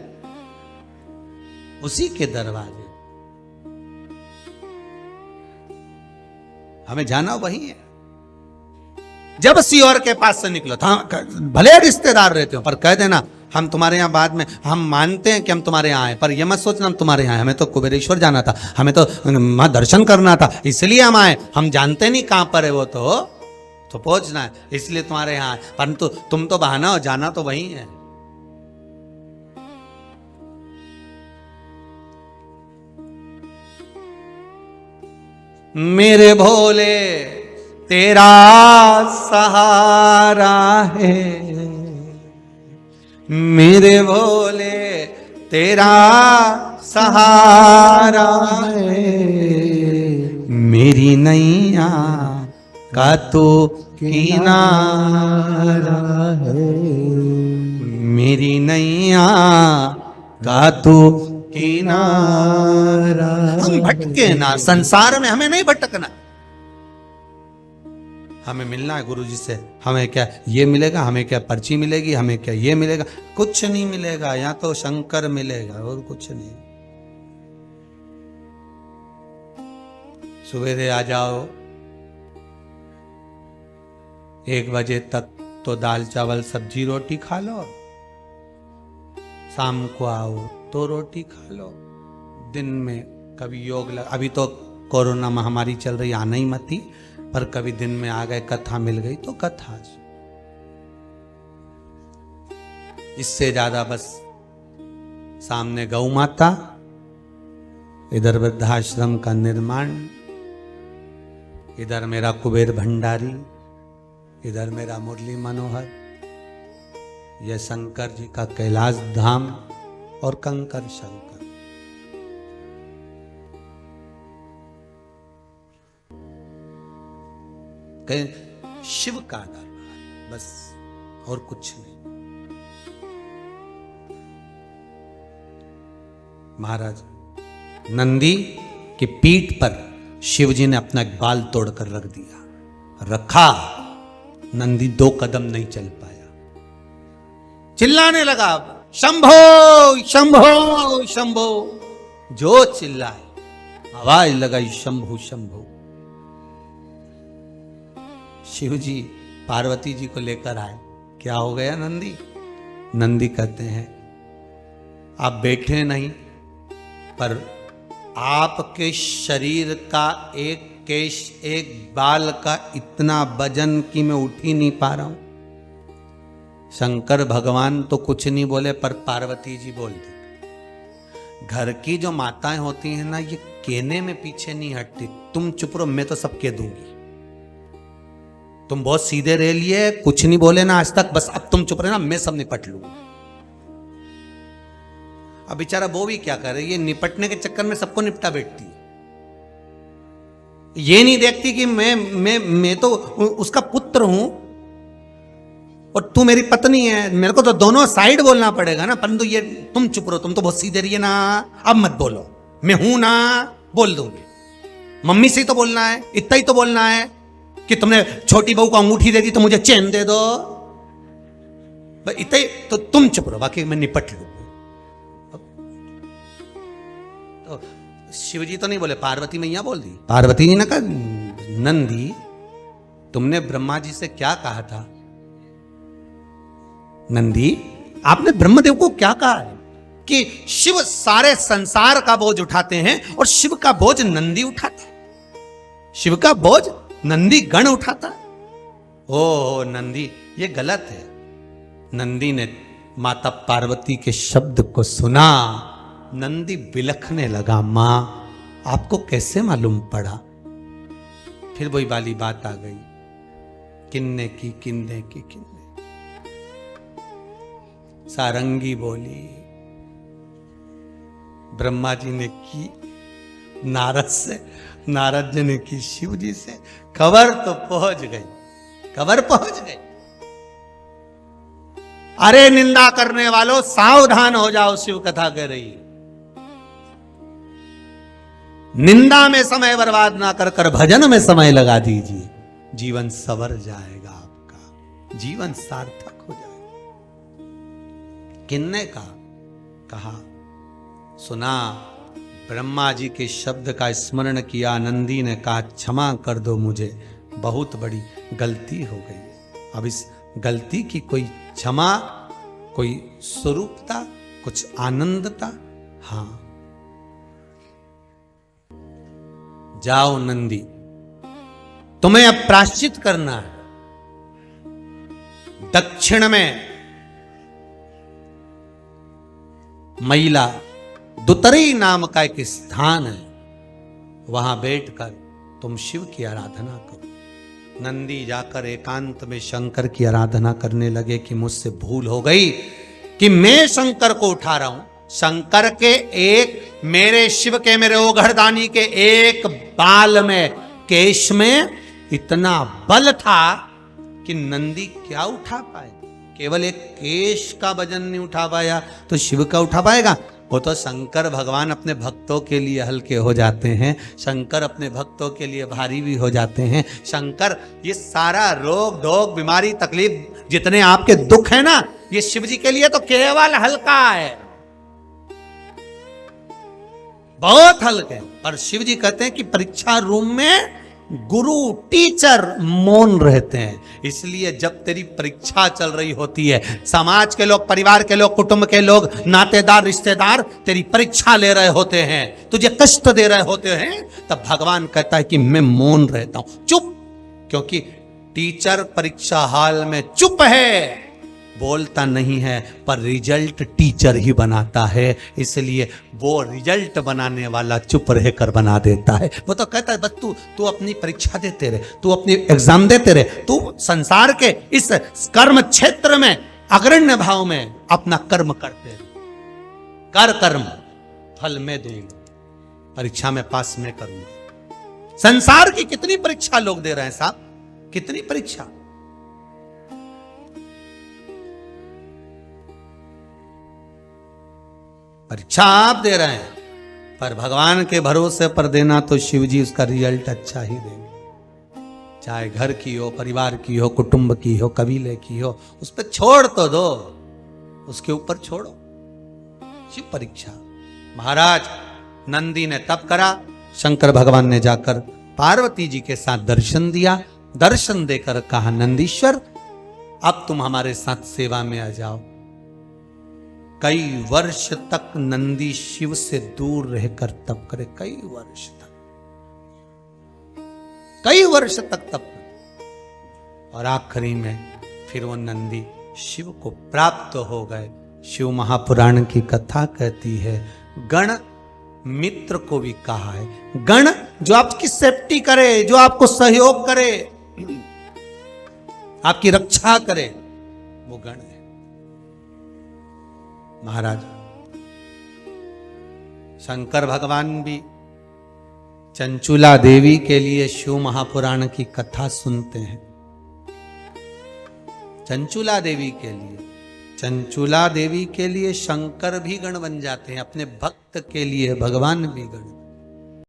उसी के दरवाजे हमें जाना वही है। जब सीहोर के पास से निकलो था, भले रिश्तेदार रहते हो पर कह देना हम तुम्हारे यहाँ बाद में, हम मानते हैं कि हम तुम्हारे यहाँ आए, पर यह मत सोचना हम तुम्हारे यहाँ, हमें तो कुबेरेश्वर जाना था, हमें तो वहां दर्शन करना था, इसलिए हम आए, हम जानते नहीं कहां पर है वो, तो पहुंचना है इसलिए तुम्हारे यहाँ, परंतु तुम तो बहाना हो, जाना तो वही है। मेरे भोले तेरा सहारा है, मेरे भोले तेरा सहारा है, मेरी नैया का तो किनारा है, मेरी नैया का तो किनारा। हम भटके ना संसार में, हमें नहीं भटकना, हमें मिलना है गुरु जी से। हमें क्या ये मिलेगा, हमें क्या पर्ची मिलेगी, हमें क्या ये मिलेगा, कुछ नहीं मिलेगा, यहाँ तो शंकर मिलेगा और कुछ नहीं। सवेरे आ जाओ 1 बजे तक तो दाल चावल सब्जी रोटी खा लो, शाम को आओ तो रोटी खा लो, दिन में कभी योग अभी तो कोरोना महामारी चल रही, आना ही मत थी, पर कभी दिन में आ गए, कथा मिल गई तो कथा। इससे ज्यादा बस सामने गौ माता, इधर वृद्धाश्रम का निर्माण, इधर मेरा कुबेर भंडारी, इधर मेरा मुरली मनोहर, यह शंकर जी का कैलाश धाम और कंकर शंकर। शिव का दरबार बस, और कुछ नहीं। महाराज नंदी की पीठ पर शिव जी ने अपना एक बाल तोड़कर रख दिया, रखा, नंदी 2 कदम नहीं चल पाया, चिल्लाने लगा शंभो शंभो शंभो, जो चिल्लाए, आवाज लगाई शंभो शंभो। शिव जी पार्वती जी को लेकर आए, क्या हो गया नंदी? नंदी कहते हैं आप बैठे नहीं, पर आपके शरीर का एक केश, एक बाल का इतना वजन कि मैं उठ ही नहीं पा रहा हूं। शंकर भगवान तो कुछ नहीं बोले, पर पार्वती जी बोल दी। घर की जो माताएं होती हैं ना, ये कहने में पीछे नहीं हटती, तुम चुप रहो मैं तो सब कह दूंगी, तुम बहुत सीधे रह लिए, कुछ नहीं बोले ना आज तक, बस अब तुम चुप रहे ना, मैं सब निपट लूंगा। अब बेचारा वो भी क्या करे, ये निपटने के चक्कर में सबको निपटा बैठती, ये नहीं देखती कि मैं तो उसका पुत्र हूं और तू मेरी पत्नी है, मेरे को तो दोनों साइड बोलना पड़ेगा ना, परंतु ये तुम चुप रहो, तुम तो बहुत सीधे रहिए ना, अब मत बोलो, मैं हूं ना, बोल दूंगी, मम्मी से ही तो बोलना है, इतना ही तो बोलना है कि तुमने छोटी बहू को अंगूठी दे दी तो मुझे चैन दे दो, बस इतना ही तो, तुम चुप रहो, बाकी मैं निपट लूंगी। तो शिव जी तो नहीं बोले, पार्वती मैया बोल दी। पार्वती जी ने कहा, नंदी तुमने ब्रह्मा जी से क्या कहा था? नंदी आपने ब्रह्मदेव को क्या कहा है कि शिव सारे संसार का बोझ उठाते हैं और शिव का बोझ नंदी उठाता है, शिव का बोझ नंदी गण उठाता है। ओ नंदी ये गलत है। नंदी ने माता पार्वती के शब्द को सुना, नंदी बिलखने लगा, मां आपको कैसे मालूम पड़ा? फिर वही वाली बात आ गई, किन्ने की किन्ने की किन्ने। सारंगी बोली, ब्रह्मा जी ने की नारद से, नारद जी ने की शिव जी से। खबर तो पहुंच गई, खबर पहुंच गई। अरे निंदा करने वालों सावधान हो जाओ, शिव कथा कह रही है। निंदा में समय बर्बाद ना कर कर भजन में समय लगा दीजिए, जीवन सवर जाएगा, आपका जीवन सार्थक हो जाएगा। किन्ने कहा सुना, ब्रह्मा जी के शब्द का स्मरण किया। नंदी ने कहा, क्षमा कर दो मुझे, बहुत बड़ी गलती हो गई। अब इस गलती की कोई क्षमा, कोई स्वरूपता, कुछ आनंदता। हां जाओ नंदी, तुम्हें अब प्रायश्चित करना है। दक्षिण में महिला दुतरी नाम का एक स्थान है, वहां बैठकर तुम शिव की आराधना करो। नंदी जाकर एकांत में शंकर की आराधना करने लगे कि मुझसे भूल हो गई कि मैं शंकर को उठा रहा हूं। शंकर के एक, मेरे शिव के, मेरे ओघरदानी के एक बाल में, केश में इतना बल था कि नंदी क्या उठा पाए। केवल एक केश का वजन नहीं उठा पाया तो शिव का उठा पाएगा? वो तो शंकर भगवान अपने भक्तों के लिए हल्के हो जाते हैं, शंकर अपने भक्तों के लिए भारी भी हो जाते हैं। शंकर ये सारा रोग धोग बीमारी तकलीफ जितने आपके दुख है ना, ये शिव जी के लिए तो केवल हल्का है, बहुत हल्के। पर शिव जी कहते हैं कि परीक्षा रूम में गुरु टीचर मौन रहते हैं। इसलिए जब तेरी परीक्षा चल रही होती है, समाज के लोग, परिवार के लोग, कुटुंब के लोग, नातेदार, रिश्तेदार तेरी परीक्षा ले रहे होते हैं, तुझे कष्ट दे रहे होते हैं, तब भगवान कहता है कि मैं मौन रहता हूं, चुप। क्योंकि टीचर परीक्षा हॉल में चुप है, बोलता नहीं है, पर रिजल्ट टीचर ही बनाता है। इसलिए वो रिजल्ट बनाने वाला चुप रहकर बना देता है। वो तो कहता है बस तू अपनी परीक्षा देते रहे, तू अपनी एग्जाम देते रहे, तू संसार के इस कर्म क्षेत्र में अग्रण्य भाव में अपना कर्म करते रहे। कर कर्म, फल में दूंगा, परीक्षा में पास में करूंगा। संसार की कितनी परीक्षा लोग दे रहे हैं साहब, कितनी परीक्षा। परीक्षा आप दे रहे हैं, पर भगवान के भरोसे पर देना तो शिव जी उसका रिजल्ट अच्छा ही देंगे। चाहे घर की हो, परिवार की हो, कुटुंब की हो, कबीले की हो, उस पर छोड़ तो दो, उसके ऊपर छोड़ो। शिव परीक्षा। महाराज नंदी ने तप करा, शंकर भगवान ने जाकर पार्वती जी के साथ दर्शन दिया। दर्शन देकर कहा, नंदीश्वर अब तुम हमारे साथ सेवा में आ जाओ। कई वर्ष तक नंदी शिव से दूर रहकर तप करे, कई वर्ष तक, कई वर्ष तक तप करे। और आखिरी में फिर वो नंदी शिव को प्राप्त हो गए। शिव महापुराण की कथा कहती है, गण मित्र को भी कहा है, गण जो आपकी सेफ्टी करे, जो आपको सहयोग करे, आपकी रक्षा करे, वो गण है। महाराज शंकर भगवान भी चंचुला देवी के लिए शिव महापुराण की कथा सुनते हैं। चंचुला देवी के लिए, चंचुला देवी के लिए शंकर भी गण बन जाते हैं, अपने भक्त के लिए भगवान भी गण।